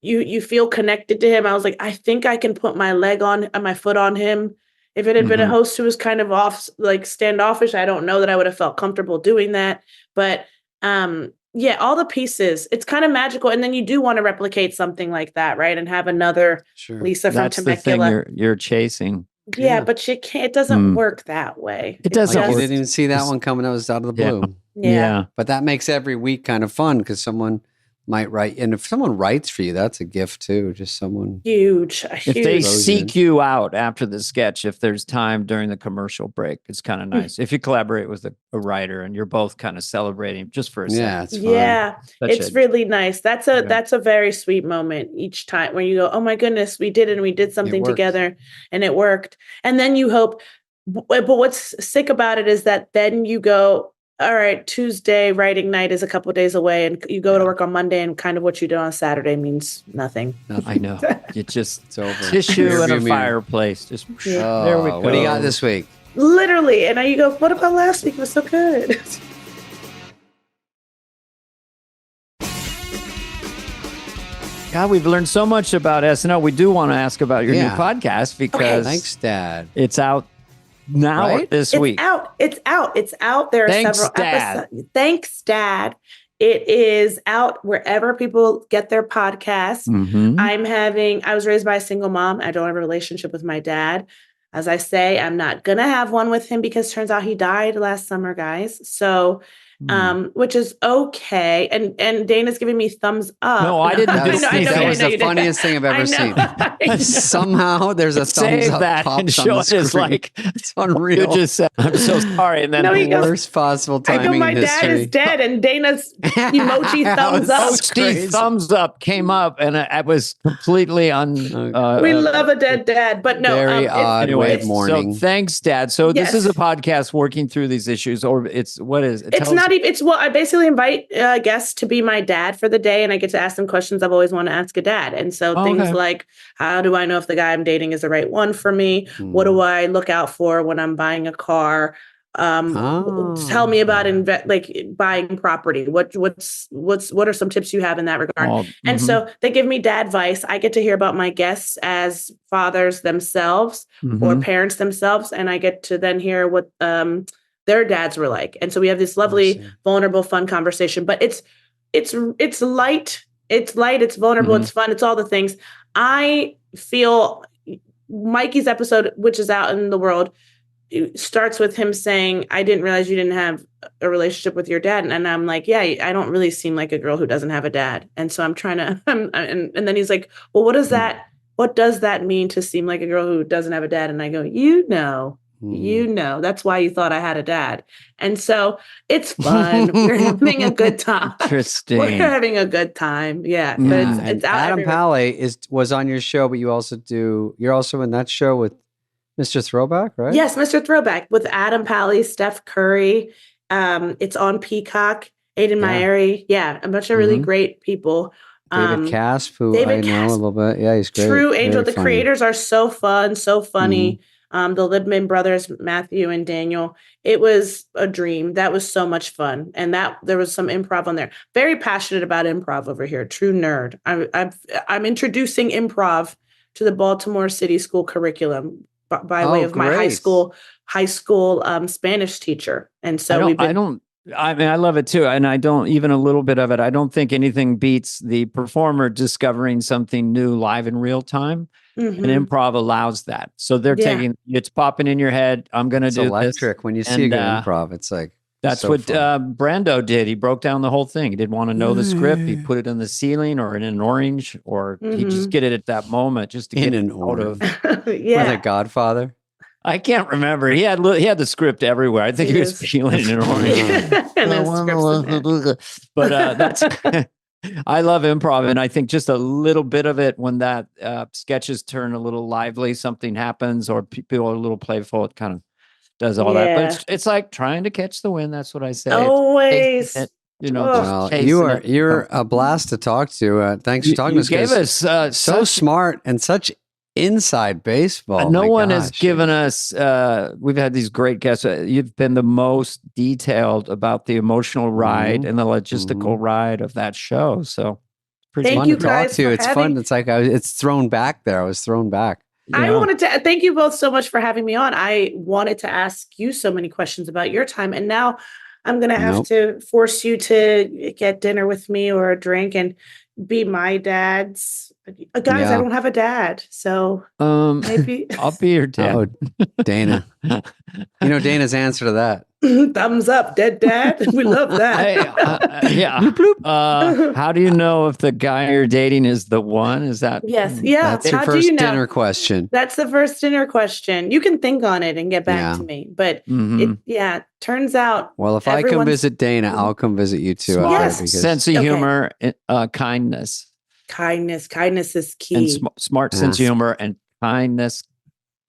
you feel connected to him, I was like, I think I can put my leg on and my foot on him. If it had been a host who was kind of off, like standoffish, I don't know that I would have felt comfortable doing that. But all the pieces, it's kind of magical. And then you do want to replicate something like that, right? And have another Lisa from Temecula. The thing you're chasing. Yeah, but you can't, it doesn't work that way. It doesn't You work. didn't even see that one coming. That was out of the blue. Yeah. But that makes every week kind of fun because someone might write. And if someone writes for you, that's a gift too. Just someone. Huge. If they seek you out after the sketch, if there's time during the commercial break, it's kind of nice. If you collaborate with a writer and you're both kind of celebrating just for a second. Yeah, it's fun. Yeah, it's really nice. That's a very sweet moment each time where you go, oh my goodness, we did it and we did something together and it worked. And then you hope, but what's sick about it is that then you go, all right, Tuesday writing night is a couple of days away and you go to work on Monday and kind of what you did on Saturday means nothing. I know. It's over. Tissue in a fireplace. Just there we go. What do you got this week? Literally. And now you go, what about last week? It was so good. God, we've learned so much about SNL. We do want to ask about your new podcast because thanks, Dad. It's out now this week. It's out. There are several episodes. Thanks, Dad. It is out wherever people get their podcasts. I was raised by a single mom. I don't have a relationship with my dad. As I say, I'm not going to have one with him because turns out he died last summer, guys. So, which is okay. And Dana's giving me thumbs up. No, I didn't. That was the funniest thing I've ever seen. Somehow there's a thumbs up that pops and show on the it screen. like It's unreal. You just said, I'm so sorry. And then No, he goes, worst possible I timing go, my in dad history. is dead, and Dana's emoji thumbs up. Emoji thumbs up came up, and I was completely on. We love a dead dad, but no. Very odd way of mourning. So thanks, Dad. So this is a podcast working through these issues, or what is it? It's not even. It's I basically invite guests to be my dad for the day, and I get to ask them questions I've always wanted to ask a dad. And so things like, how do I know if the guy I'm dating is the right one for me? What do I look out for when I'm buying a car? Tell me about buying property. What are some tips you have in that regard? And so they give me dad advice. I get to hear about my guests as fathers themselves or parents themselves, and I get to then hear what their dads were like. And so we have this lovely, vulnerable, fun conversation. But it's light. It's light. It's vulnerable. It's fun. It's all the things. I feel Mikey's episode, which is out in the world, it starts with him saying, I didn't realize you didn't have a relationship with your dad. And I'm like, yeah, I don't really seem like a girl who doesn't have a dad. And so I'm trying to, and then he's like, well, what does that mean to seem like a girl who doesn't have a dad? And I go, that's why you thought I had a dad. And so it's fun. We're having a good time. Interesting. We're having a good time. Yeah. But it's out Adam everywhere. Pally was on your show, but you're also in that show with Mr. Throwback, right? Yes, Mr. Throwback with Adam Pally, Steph Curry. It's on Peacock, Aiden Maieri. Yeah, a bunch of really great people. David Casp, who I know a little bit. Yeah, he's great. True Angel. The creators are so fun, so funny. The Libman brothers, Matthew and Daniel. It was a dream. That was so much fun. And there was some improv on there. Very passionate about improv over here. True nerd. I'm introducing improv to the Baltimore City School curriculum by way of my high school Spanish teacher. And so I love it too. And I don't even a little bit of it. I don't think anything beats the performer discovering something new live in real time. And improv allows that. So they're taking, it's popping in your head. I'm going to do electric. this. When you see a good improv, it's like, that's so what Brando did. He broke down the whole thing. He didn't want to know the script. He put it in the ceiling or in an orange, or he just get it at that moment just to get it out of. Was it Godfather? I can't remember. He had the script everywhere. I think he was feeling it in orange. But that's. I love improv, and I think just a little bit of it when that sketches turn a little lively, something happens, or people are a little playful. It kind of does all that, but it's like trying to catch the wind. That's what I say. Always. You're a blast to talk to. Thanks for talking to us. You gave us so smart and such inside baseball. No one has given us. We've had these great guests. You've been the most detailed about the emotional ride and the logistical ride of that show. So it's fun to talk to. It's fun. It's like it's thrown back there. I was thrown back. I wanted to thank you both so much for having me on. I wanted to ask you so many questions about your time, and now I'm going to have to force you to get dinner with me or a drink and be my dad's. Guys, I don't have a dad, so maybe I'll be your dad. Oh, Dana. Dana's answer to that. Thumbs up, dead dad. We love that. How do you know if the guy you're dating is the one? Is that That's your first dinner question. That's the first dinner question. You can think on it and get back to me. But it turns out. Well, if I come visit Dana, I'll come visit you too. Sense of humor, kindness. Kindness is key. And smart sense of humor and kindness.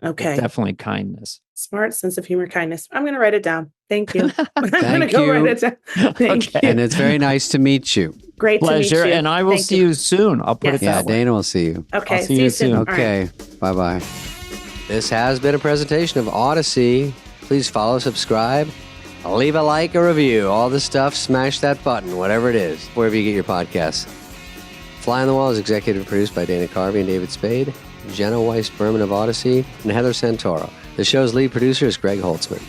Okay. Definitely kindness. Smart sense of humor, kindness. I'm going to write it down. Thank you. I'm going to go write it down. Thank you. And it's very nice to meet you. Great pleasure. To meet you. And I will see you soon. I'll put it that way. Dana will see you. Okay. I'll see you soon. Okay. Right. Bye-bye. This has been a presentation of Odyssey. Please follow, subscribe, leave a like, a review, all the stuff. Smash that button, whatever it is, wherever you get your podcasts. Fly on the Wall is executive produced by Dana Carvey and David Spade, Jenna Weiss-Berman of Odyssey, and Heather Santoro. The show's lead producer is Greg Holtzman.